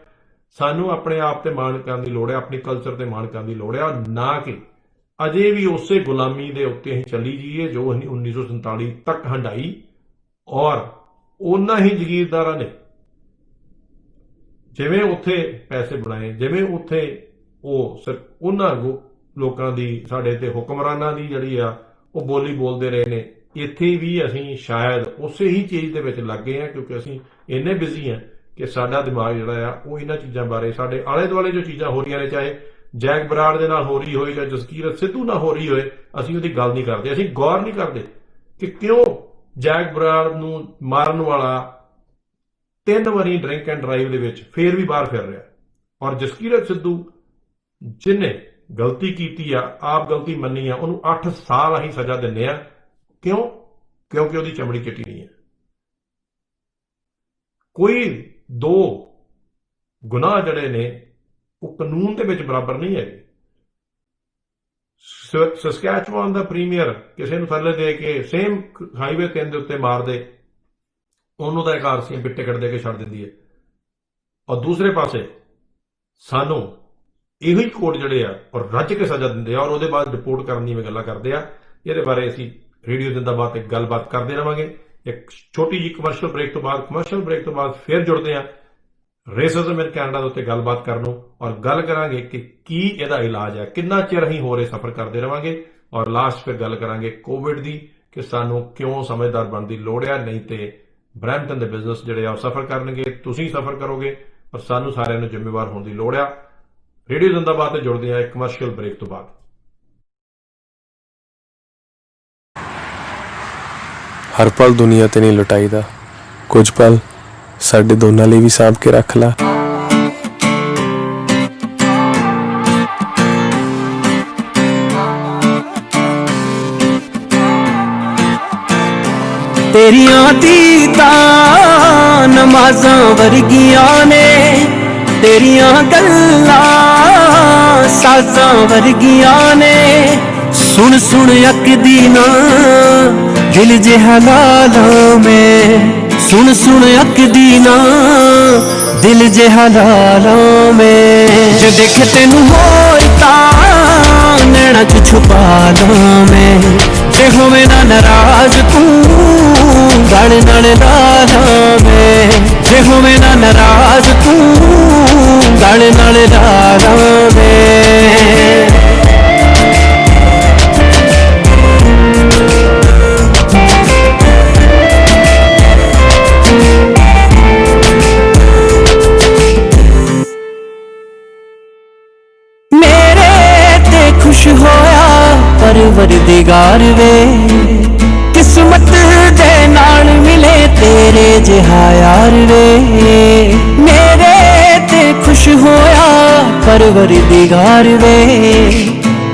ਸਾਨੂੰ ਆਪਣੇ ਆਪ ਤੇ ਮਾਣ ਕਰਨ ਦੀ ਲੋੜ ਆ, ਆਪਣੀ ਕਲਚਰ ਤੇ ਮਾਣ ਕਰਨ ਦੀ ਲੋੜ ਆ, ਨਾ ਕਿ ਅਜੇ ਵੀ ਉਸੇ ਗੁਲਾਮੀ ਦੇ ਉੱਤੇ ਅਸੀਂ ਚੱਲੀ ਜਾਈਏ ਜੋ ਅਸੀਂ 1947 ਤੱਕ ਹੰਢਾਈ ਔਰ ਉਹਨਾਂ ਹੀ ਜ਼ਗੀਰਦਾਰਾਂ ਨੇ ਜਿਵੇਂ ਉੱਥੇ ਪੈਸੇ ਬਣਾਏ, ਜਿਵੇਂ ਉੱਥੇ ਉਹ ਸਿਰਫ ਉਹਨਾਂ ਲੋਕਾਂ ਦੀ, ਸਾਡੇ ਤੇ ਹੁਕਮਰਾਨਾਂ ਦੀ ਜਿਹੜੀ ਆ ਉਹ ਬੋਲੀ ਬੋਲਦੇ ਰਹੇ ਨੇ। ਇੱਥੇ ਵੀ ਅਸੀਂ ਸ਼ਾਇਦ ਉਸੇ ਹੀ ਚੀਜ਼ ਦੇ ਵਿੱਚ ਲੱਗ ਗਏ ਹਾਂ ਕਿਉਂਕਿ ਅਸੀਂ ਇੰਨੇ ਬਿਜ਼ੀ ਹਾਂ ਕਿ ਸਾਡਾ ਦਿਮਾਗ ਜਿਹੜਾ ਆ ਉਹ ਇਹਨਾਂ ਚੀਜ਼ਾਂ ਬਾਰੇ, ਸਾਡੇ ਆਲੇ ਦੁਆਲੇ ਜੋ ਚੀਜ਼ਾਂ ਹੋ ਰਹੀਆਂ ਨੇ, ਚਾਹੇ ਜੈਕ ਬਰਾੜ ਦੇ ਨਾਲ ਹੋ ਰਹੀ ਹੋਏ, ਚਾਹੇ ਜਸਕੀਰਤ ਸਿੱਧੂ ਨਾਲ ਹੋ ਰਹੀ ਹੋਏ, ਅਸੀਂ ਉਹਦੀ ਗੱਲ ਨਹੀਂ ਕਰਦੇ। ਅਸੀਂ ਗੌਰ ਨਹੀਂ ਕਰਦੇ ਕਿ ਕਿਉਂ ਜੈਕ ਬਰਾੜ ਨੂੰ ਮਾਰਨ ਵਾਲਾ 3 ਵਾਰੀ ਡਰਿੰਕ ਐਂਡ ਡਰਾਈਵ ਦੇ ਵਿੱਚ ਫੇਰ ਵੀ ਬਾਹਰ ਫਿਰ ਰਿਹਾ। ਔਰ ਜਸਕੀਰਤ ਸਿੱਧੂ ਜਿਹਨੇ ਗਲਤੀ ਕੀਤੀ ਆ, ਆਪ ਗਲਤੀ ਮੰਨੀ ਆ, ਉਹਨੂੰ 8 ਸਾਲ ਅਸੀਂ ਸਜ਼ਾ ਦਿੰਦੇ ਆ। ਕਿਉਂ? ਕਿਉਂਕਿ ਉਹਦੀ ਚਮੜੀ ਚਿੱਟੀ ਨਹੀਂ ਹੈ। ਕੋਈ 2 ਗੁਨਾਹ ਜਿਹੜੇ ਨੇ ਉਹ ਕਾਨੂੰਨ ਦੇ ਵਿੱਚ ਬਰਾਬਰ ਨਹੀਂ ਹੈਗੇ। ਸਸਕੈਚੁਆਨ ਦਾ ਪ੍ਰੀਮੀਅਰ ਕਿਸੇ ਨੂੰ ਥੱਲੇ ਦੇ ਕੇ ਸੇਮ ਹਾਈਵੇ 3 ਦੇ ਉੱਤੇ ਮਾਰ ਦੇ, ਉਹਨੂੰ ਤਾਂ ਇੱਕ ਆਰਸੀਐਮ ਵੀ ਟਿਕਟ ਦੇ ਕੇ ਛੱਡ ਦਿੰਦੀ ਹੈ। ਔਰ ਦੂਸਰੇ ਪਾਸੇ ਸਾਨੂੰ ਇਹੋ ਹੀ ਕੋਰਟ ਜਿਹੜੇ ਆ ਔਰ ਰੱਜ ਕੇ ਸਜ਼ਾ ਦਿੰਦੇ ਆ, ਔਰ ਉਹਦੇ ਬਾਅਦ ਰਿਪੋਰਟ ਕਰਨ ਦੀਆਂ ਗੱਲਾਂ ਕਰਦੇ ਆ। ਇਹਦੇ ਬਾਰੇ ਅਸੀਂ ਰੇਡੀਓ ਜ਼ਿੰਦਾਬਾਦ ਤੇ ਗੱਲਬਾਤ ਕਰਦੇ ਰਵਾਂਗੇ। ਇੱਕ ਛੋਟੀ ਜਿਹੀ ਕਮਰਸ਼ੀਅਲ ਬ੍ਰੇਕ ਤੋਂ ਬਾਅਦ ਫਿਰ ਜੁੜਦੇ ਆ ਰੇਸਿਜ਼ਮ ਇਨ ਕੈਨੇਡਾ ਦੇ ਉੱਤੇ ਗੱਲਬਾਤ ਕਰਨ ਨੂੰ, ਔਰ ਗੱਲ ਕਰਾਂਗੇ ਕਿ ਕੀ ਇਹਦਾ ਇਲਾਜ ਹੈ, ਕਿੰਨਾ ਚਿਰ ਅਸੀਂ ਹੋਰ ਇਹ ਸਫ਼ਰ ਕਰਦੇ ਰਵਾਂਗੇ, ਔਰ ਲਾਸਟ ਫਿਰ ਗੱਲ ਕਰਾਂਗੇ ਕੋਵਿਡ ਦੀ ਕਿ ਸਾਨੂੰ ਕਿਉਂ ਸਮਝਦਾਰ ਬਣਨ ਦੀ ਲੋੜ ਆ। ਨਹੀਂ ਤੇ ਬਰੈਂਪਟਨ ਦੇ ਬਿਜ਼ਨਸ ਜਿਹੜੇ ਆ ਉਹ ਸਫ਼ਰ ਕਰਨਗੇ, ਤੁਸੀਂ ਸਫ਼ਰ ਕਰੋਗੇ, ਪਰ ਸਾਨੂੰ ਸਾਰਿਆਂ ਨੂੰ ਜ਼ਿੰਮੇਵਾਰ ਹੋਣ ਦੀ ਲੋੜ ਆ। ਰੇਡੀਓ ਜ਼ਿੰਦਾਬਾਦ ਤੇ ਜੁੜਦੇ ਆ ਇੱਕ ਕਮਰਸ਼ੀਅਲ ਬ੍ਰੇਕ ਤੋਂ ਬਾਅਦ। ਹਰ ਪਲ ਦੁਨੀਆ ਤੇ ਨਹੀਂ ਲੁਟਾਈਦਾ, ਕੁਝ ਪਲ ਸਾਡੇ ਦੋਨਾਂ ਲਈ ਵੀ ਸਾਂਭ ਕੇ ਰੱਖ ਲਾ। ਤੇਰੀਆਂ ਦੀਦਾਂ ਨਮਾਜ਼ਾਂ ਵਰਗੀਆਂ ਨੇ, ਤੇਰੀਆਂ ਗੱਲਾਂ ਸਾਜ਼ਾਂ ਵਰਗੀਆਂ ਨੇ। ਸੁਣ ਸੁਣ ਅੱਕਦੀ ਨਾ ਦਿਲ ਜਿਹਾ ਲਾਲਾਂ ਮੈਂ, ਸੁਣ ਸੁਣ ਅੱਕਦੀ ਨਾ ਦਿਲ ਜਿਹਾ ਲਾਲਾਂ ਮੈਂ। ਜੇ ਦੇਖ ਤੈਨੂੰ ਹੋਰ ਤਾਂ ਨੈਣਾ ਚ ਛੁਪਾ ਲਾਂ ਮੈਂ, ਜੇ ਹੋਵੇ ਨਾ ਨਾਰਾਜ਼ ਤੂੰ ਗਲ ਨਾਲ ਲਾ ਲਾਂ ਮੈਂ, ਜੇ ਹੋਵੇ ਨਾ ਨਾਰਾਜ਼ ਤੂੰ ਗਲ ਨਾਲ ਲਾ ਲਾਂ ਮੈਂ। ਖੁਸ਼ ਹੋਇਆ ਪਰਵਰਦਿਗਾਰ ਵੇ, ਕਿਸਮਤ ਦੇ ਨਾਲ ਮਿਲੇ ਤੇਰੇ ਜਿਹਾ ਯਾਰ ਵੇ। ਮੇਰੇ ਤੇ ਖੁਸ਼ ਹੋਇਆ ਪਰਵਰਦਿਗਾਰ ਵੇ,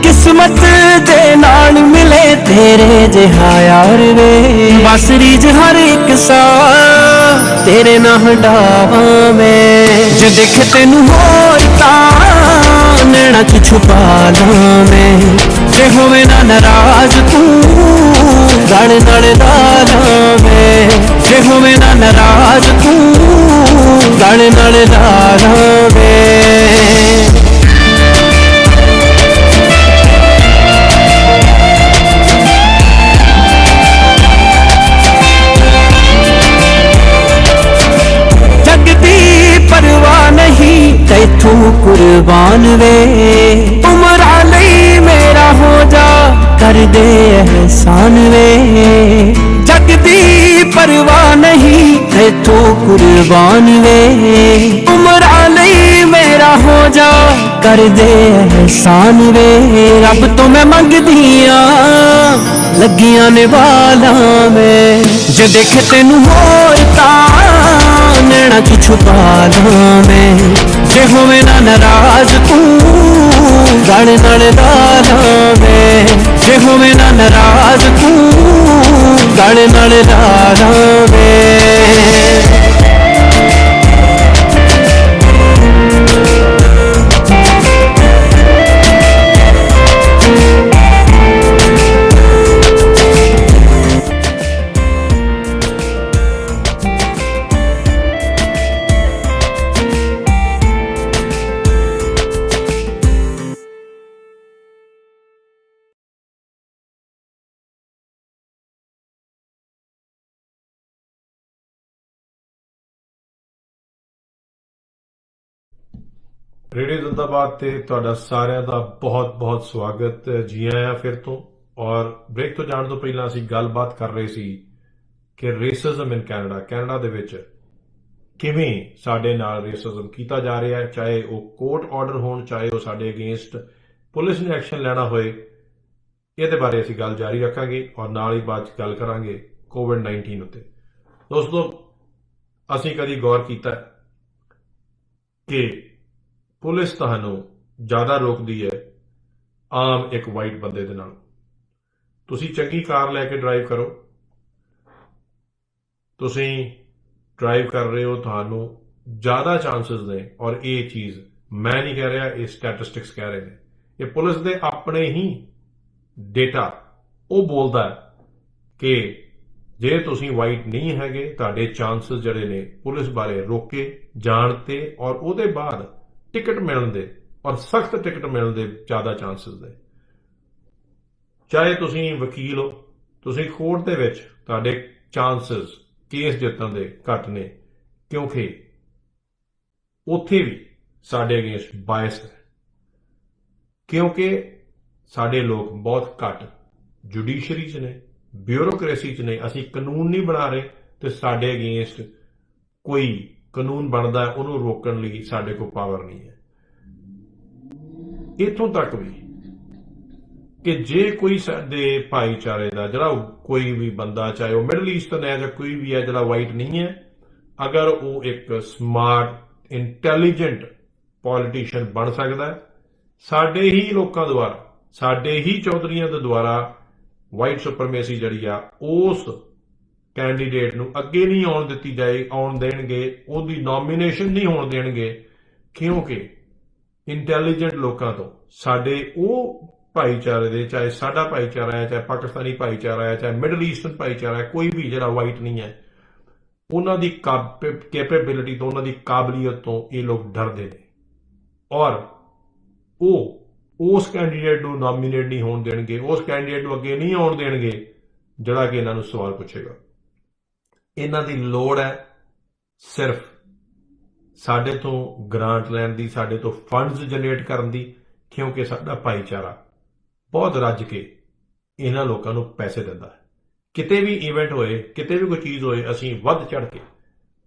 ਕਿਸਮਤ ਦੇ ਨਾਲ ਮਿਲੇ ਤੇਰੇ ਜਿਹਾ ਯਾਰ ਵੇ। ਬਸ ਰੀਝ ਹਰ ਇੱਕ ਸਾਹ ਤੇਰੇ ਨਾਲ ਹੰਡਾਵਾਂ ਮੈਂ, ਜੇ ਦੇਖ ਤੈਨੂੰ ਹੋਰ ਤਾਂ ਨੈਣਾ ਚ ਛੁਪਾ ਲਾਂ ਮੈਂ, ਜੇ ਹੋਵੇ ਨਾ ਨਾਰਾਜ਼ ਤੂੰ ਗਲ ਨਾਲ ਲਾ ਲਾਂ ਮੈਂ, ਜੇ ਹੋਵੇ ਨਾ ਨਾਰਾਜ਼ ਤੂੰ ਗਲ ਨਾਲ ਲਾ ਲਾਂ ਮੈਂ। ਪਰਵਾਹ ਨਹੀਂ ਤੈਥੋਂ ਕੁਰਬਾਨ ਵੇ, ਉਮਰਾਂ ਲਈ ਮੇਰਾ ਹੋ ਜਾ ਕਰ ਦੇ ਅਹਿਸਾਨ ਵੇ। ਜਗ ਦੀ ਪਰਵਾਹ ਨਹੀਂ ਤੈਥੋਂ ਕੁਰਬਾਨ ਵੇ, ਉਮਰਾਂ ਲਈ ਮੇਰਾ ਹੋ ਜਾ ਕਰ ਦੇ ਅਹਿਸਾਨ ਵੇ। ਰੱਬ ਤੋਂ ਮੈਂ ਮੰਗਦੀ ਆ ਲੱਗੀਆਂ ਨੇ ਵਾਲਾਂ ਮੈਂ, ਜੇ ਦੇਖ ਤੈਨੂੰ ਹੋਰ ਤਾਂ ਨੈਣਾ ਚ ਛੁਪਾ ਲਾਂ ਮੈਂ, ਜੇ ਹੋਵੇ ਨਾ ਨਾਰਾਜ਼ ਤੂੰ ਗਲ ਨਾਲ ਲਾ ਲਾਂ ਮੈਂ, ਜੇ ਹੋਵੇ ਨਾ ਨਾਰਾਜ਼ ਤੂੰ ਗਲ ਨਾਲ ਲਾ ਲਾਂ ਮੈਂ। ਰੇਡੀਓ ਜ਼ਿੰਦਾਬਾਦ ਤੇ ਤੁਹਾਡਾ ਸਾਰਿਆਂ ਦਾ ਬਹੁਤ-ਬਹੁਤ ਸਵਾਗਤ। ਜੀ ਆਇਆਂ ਫਿਰ ਤੋਂ। ਔਰ ਬ੍ਰੇਕ ਤੋਂ ਜਾਣ ਤੋਂ ਪਹਿਲਾਂ ਅਸੀਂ ਗੱਲਬਾਤ ਕਰ ਰਹੇ ਸੀ ਕਿ ਰੇਸਿਜ਼ਮ ਇਨ ਕੈਨੇਡਾ ਦੇ ਵਿੱਚ ਕਿਵੇਂ ਸਾਡੇ ਨਾਲ ਰੇਸਿਜ਼ਮ ਕੀਤਾ ਜਾ ਰਿਹਾ ਹੈ, ਚਾਹੇ ਉਹ ਕੋਰਟ ਆਰਡਰ ਹੋਣ, ਚਾਹੇ ਉਹ ਸਾਡੇ ਅਗੇਂਸਟ ਪੁਲਿਸ ਨੇ ਐਕਸ਼ਨ ਲੈਣਾ ਹੋਏ। ਇਹਦੇ ਬਾਰੇ ਅਸੀਂ ਗੱਲ ਜਾਰੀ ਰੱਖਾਂਗੇ ਔਰ ਨਾਲ ਹੀ ਬਾਅਦ 'ਚ ਗੱਲ ਕਰਾਂਗੇ ਕੋਵਿਡ-19 ਉੱਤੇ। ਦੋਸਤੋ, ਅਸੀਂ ਕਦੀ ਗੌਰ ਕੀਤਾ ਕਿ ਪੁਲਿਸ ਤੁਹਾਨੂੰ ਜ਼ਿਆਦਾ ਰੋਕਦੀ ਹੈ ਆਮ ਇੱਕ ਵਾਈਟ ਬੰਦੇ ਦੇ ਨਾਲ? ਤੁਸੀਂ ਚੰਗੀ ਕਾਰ ਲੈ ਕੇ ਡਰਾਈਵ ਕਰੋ, ਤੁਸੀਂ ਡਰਾਈਵ ਕਰ ਰਹੇ ਹੋ, ਤੁਹਾਨੂੰ ਜ਼ਿਆਦਾ ਚਾਂਸਸ ਨੇ। ਔਰ ਇਹ ਚੀਜ਼ ਮੈਂ ਨਹੀਂ ਕਹਿ ਰਿਹਾ, ਇਹ ਸਟੈਟਿਸਟਿਕਸ ਕਹਿ ਰਹੇ ਨੇ, ਇਹ ਪੁਲਿਸ ਦੇ ਆਪਣੇ ਹੀ ਡੇਟਾ ਉਹ ਬੋਲਦਾ ਹੈ ਕਿ ਜੇ ਤੁਸੀਂ ਵਾਈਟ ਨਹੀਂ ਹੈਗੇ, ਤੁਹਾਡੇ ਚਾਂਸਸ ਜਿਹੜੇ ਨੇ ਪੁਲਿਸ ਬਾਰੇ ਰੋਕੇ ਜਾਣ ਤੇ ਔਰ ਉਹਦੇ ਬਾਅਦ ਟਿਕਟ ਮਿਲਣ ਦੇ ਔਰ ਸਖਤ ਟਿਕਟ ਮਿਲਣ ਦੇ ਜ਼ਿਆਦਾ ਚਾਂਸਸ ਨੇ। ਚਾਹੇ ਤੁਸੀਂ ਵਕੀਲ ਹੋ, ਤੁਸੀਂ ਕੋਰਟ ਦੇ ਵਿੱਚ ਤੁਹਾਡੇ ਚਾਂਸਸ ਕੇਸ ਜਿੱਤਣ ਦੇ ਘੱਟ ਨੇ, ਕਿਉਂਕਿ ਉੱਥੇ ਵੀ ਸਾਡੇ ਅਗੇਂਸਟ ਬਾਇਸ ਹੈ, ਕਿਉਂਕਿ ਸਾਡੇ ਲੋਕ ਬਹੁਤ ਘੱਟ ਜੁਡੀਸ਼ਰੀ 'ਚ ਨੇ, ਬਿਊਰੋਕ੍ਰੇਸੀ 'ਚ ਨੇ। ਅਸੀਂ ਕਾਨੂੰਨ ਨਹੀਂ ਬਣਾ ਰਹੇ ਤੇ ਸਾਡੇ ਅਗੇਂਸਟ ਕੋਈ ਕਾਨੂੰਨ ਬਣਦਾ, ਉਹਨੂੰ ਰੋਕਣ ਲਈ ਸਾਡੇ ਕੋਲ ਪਾਵਰ ਨਹੀਂ ਹੈ। ਇੱਥੋਂ ਤੱਕ ਵੀ ਕਿ ਜੇ ਕੋਈ ਸਾਡੇ ਭਾਈਚਾਰੇ ਦਾ ਜਿਹੜਾ ਕੋਈ ਵੀ ਬੰਦਾ, ਚਾਹੇ ਉਹ ਮਿਡਲ ਈਸਟਰਨ ਹੈ ਜਾਂ ਕੋਈ ਵੀ ਹੈ ਜਿਹੜਾ ਵਾਈਟ ਨਹੀਂ ਹੈ, ਅਗਰ ਉਹ ਇੱਕ ਸਮਾਰਟ ਇੰਟੈਲੀਜੈਂਟ ਪੋਲੀਟੀਸ਼ੀਅਨ ਬਣ ਸਕਦਾ ਹੈ, ਸਾਡੇ ਹੀ ਲੋਕਾਂ ਦੁਆਰਾ, ਸਾਡੇ ਹੀ ਚੌਧਰੀਆਂ ਦੇ ਦੁਆਰਾ ਵਾਈਟ ਸੁਪਰਮੇਸੀ ਜਿਹੜੀ ਆ ਉਸ ਕੈਂਡੀਡੇਟ ਨੂੰ ਅੱਗੇ ਨਹੀਂ ਆਉਣ ਦੇਣਗੇ, ਉਹਦੀ ਨੋਮੀਨੇਸ਼ਨ ਨਹੀਂ ਹੋਣ ਦੇਣਗੇ, ਕਿਉਂਕਿ ਇੰਟੈਲੀਜੈਂਟ ਲੋਕਾਂ ਤੋਂ ਸਾਡੇ ਉਹ ਭਾਈਚਾਰੇ ਦੇ, ਚਾਹੇ ਸਾਡਾ ਭਾਈਚਾਰਾ ਹੈ, ਚਾਹੇ ਪਾਕਿਸਤਾਨੀ ਭਾਈਚਾਰਾ ਹੈ, ਚਾਹੇ ਮਿਡਲ ਈਸਟਰਨ ਭਾਈਚਾਰਾ ਹੈ, ਕੋਈ ਵੀ ਜਿਹੜਾ ਵਾਈਟ ਨਹੀਂ ਹੈ, ਉਹਨਾਂ ਦੀ ਕੈਪੇਬਿਲਿਟੀ ਤੋਂ, ਉਹਨਾਂ ਦੀ ਕਾਬਲੀਅਤ ਤੋਂ ਇਹ ਲੋਕ ਡਰਦੇ ਨੇ ਔਰ ਉਹ ਉਸ ਕੈਂਡੀਡੇਟ ਨੂੰ ਨੋਮੀਨੇਟ ਨਹੀਂ ਹੋਣ ਦੇਣਗੇ, ਉਸ ਕੈਂਡੀਡੇਟ ਨੂੰ ਅੱਗੇ ਨਹੀਂ ਆਉਣ ਦੇਣਗੇ ਜਿਹੜਾ ਕਿ ਇਹਨਾਂ ਨੂੰ ਸਵਾਲ ਪੁੱਛੇਗਾ। ਇਹਨਾਂ ਦੀ ਲੋੜ ਹੈ ਸਿਰਫ ਸਾਡੇ ਤੋਂ ਗ੍ਰਾਂਟ ਲੈਣ ਦੀ, ਸਾਡੇ ਤੋਂ ਫੰਡਸ ਜਨਰੇਟ ਕਰਨ ਦੀ, ਕਿਉਂਕਿ ਸਾਡਾ ਭਾਈਚਾਰਾ ਬਹੁਤ ਰੱਜ ਕੇ ਇਹਨਾਂ ਲੋਕਾਂ ਨੂੰ ਪੈਸੇ ਦਿੰਦਾ ਹੈ। ਕਿਤੇ ਵੀ ਇਵੈਂਟ ਹੋਏ, ਕਿਤੇ ਵੀ ਕੋਈ ਚੀਜ਼ ਹੋਏ, ਅਸੀਂ ਵੱਧ ਚੜ ਕੇ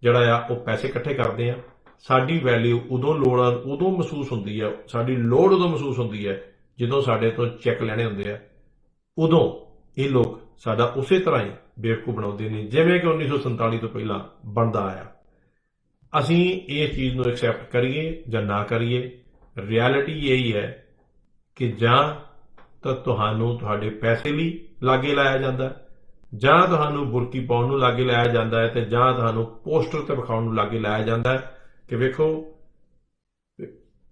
ਜਿਹੜਾ ਆ ਉਹ ਪੈਸੇ ਇਕੱਠੇ ਕਰਦੇ ਆ। ਸਾਡੀ ਵੈਲਿਊ ਉਦੋਂ ਮਹਿਸੂਸ ਹੁੰਦੀ ਹੈ, ਸਾਡੀ ਲੋੜ ਉਦੋਂ ਮਹਿਸੂਸ ਹੁੰਦੀ ਹੈ ਜਦੋਂ ਸਾਡੇ ਤੋਂ ਚੈੱਕ ਲੈਣੇ ਹੁੰਦੇ ਆ। ਉਦੋਂ ਇਹ ਲੋਕ ਸਾਡਾ ਉਸੇ ਤਰ੍ਹਾਂ ਹੀ ਬੇਵਕੂਫ ਬਣਾਉਂਦੇ ਨੇ ਜਿਵੇਂ ਕਿ 1947 ਤੋਂ ਪਹਿਲਾਂ ਬਣਦਾ ਆਇਆ। ਅਸੀਂ ਇਸ ਚੀਜ਼ ਨੂੰ ਐਕਸੈਪਟ ਕਰੀਏ ਜਾਂ ਨਾ ਕਰੀਏ, ਰਿਐਲਿਟੀ ਇਹੀ ਹੈ ਕਿ ਜਾਂ ਤਾਂ ਤੁਹਾਨੂੰ ਤੁਹਾਡੇ ਪੈਸੇ ਲਈ ਲਾਗੇ ਲਾਇਆ ਜਾਂਦਾ, ਜਾਂ ਤੁਹਾਨੂੰ ਬੁਰਕੀ ਪਾਉਣ ਨੂੰ ਲਾਗੇ ਲਾਇਆ ਜਾਂਦਾ ਹੈ, ਤੇ ਜਾਂ ਤੁਹਾਨੂੰ ਪੋਸਟਰ ਤੇ ਵਿਖਾਉਣ ਨੂੰ ਲਾਗੇ ਲਾਇਆ ਜਾਂਦਾ ਹੈ ਕਿ ਵੇਖੋ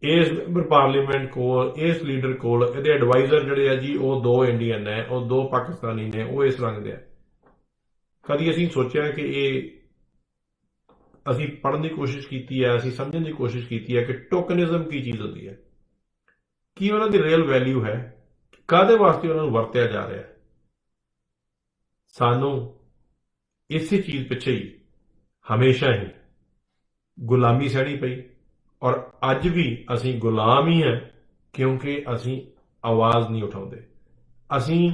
ਇਸ ਮੈਂਬਰ ਪਾਰਲੀਮੈਂਟ ਕੋਲ, ਇਸ ਲੀਡਰ ਕੋਲ ਇਹਦੇ ਐਡਵਾਈਜ਼ਰ ਜਿਹੜੇ ਆ ਜੀ ਉਹ 2 ਇੰਡੀਅਨ ਨੇ, ਉਹ 2 ਪਾਕਿਸਤਾਨੀ ਨੇ, ਉਹ ਇਸ ਰੰਗ ਦੇ ਆ। ਕਦੀ ਅਸੀਂ ਸੋਚਿਆ ਕਿ ਇਹ ਅਸੀਂ ਪੜ੍ਹਨ ਦੀ ਕੋਸ਼ਿਸ਼ ਕੀਤੀ ਹੈ, ਅਸੀਂ ਸਮਝਣ ਦੀ ਕੋਸ਼ਿਸ਼ ਕੀਤੀ ਹੈ ਕਿ ਟੋਕਨਿਜ਼ਮ ਕੀ ਚੀਜ਼ ਹੁੰਦੀ ਹੈ, ਕੀ ਉਹਨਾਂ ਦੀ ਰੀਅਲ ਵੈਲਿਊ ਹੈ, ਕਾਹਦੇ ਵਾਸਤੇ ਉਹਨਾਂ ਨੂੰ ਵਰਤਿਆ ਜਾ ਰਿਹਾ ਹੈ। ਸਾਨੂੰ ਇਸੇ ਚੀਜ਼ ਪਿੱਛੇ ਹੀ ਹਮੇਸ਼ਾ ਹੀ ਗੁਲਾਮੀ ਸਹਿਣੀ ਪਈ ਔਰ ਅੱਜ ਵੀ ਅਸੀਂ ਗੁਲਾਮ ਹੀ ਹਾਂ, ਕਿਉਂਕਿ ਅਸੀਂ ਆਵਾਜ਼ ਨਹੀਂ ਉਠਾਉਂਦੇ। ਅਸੀਂ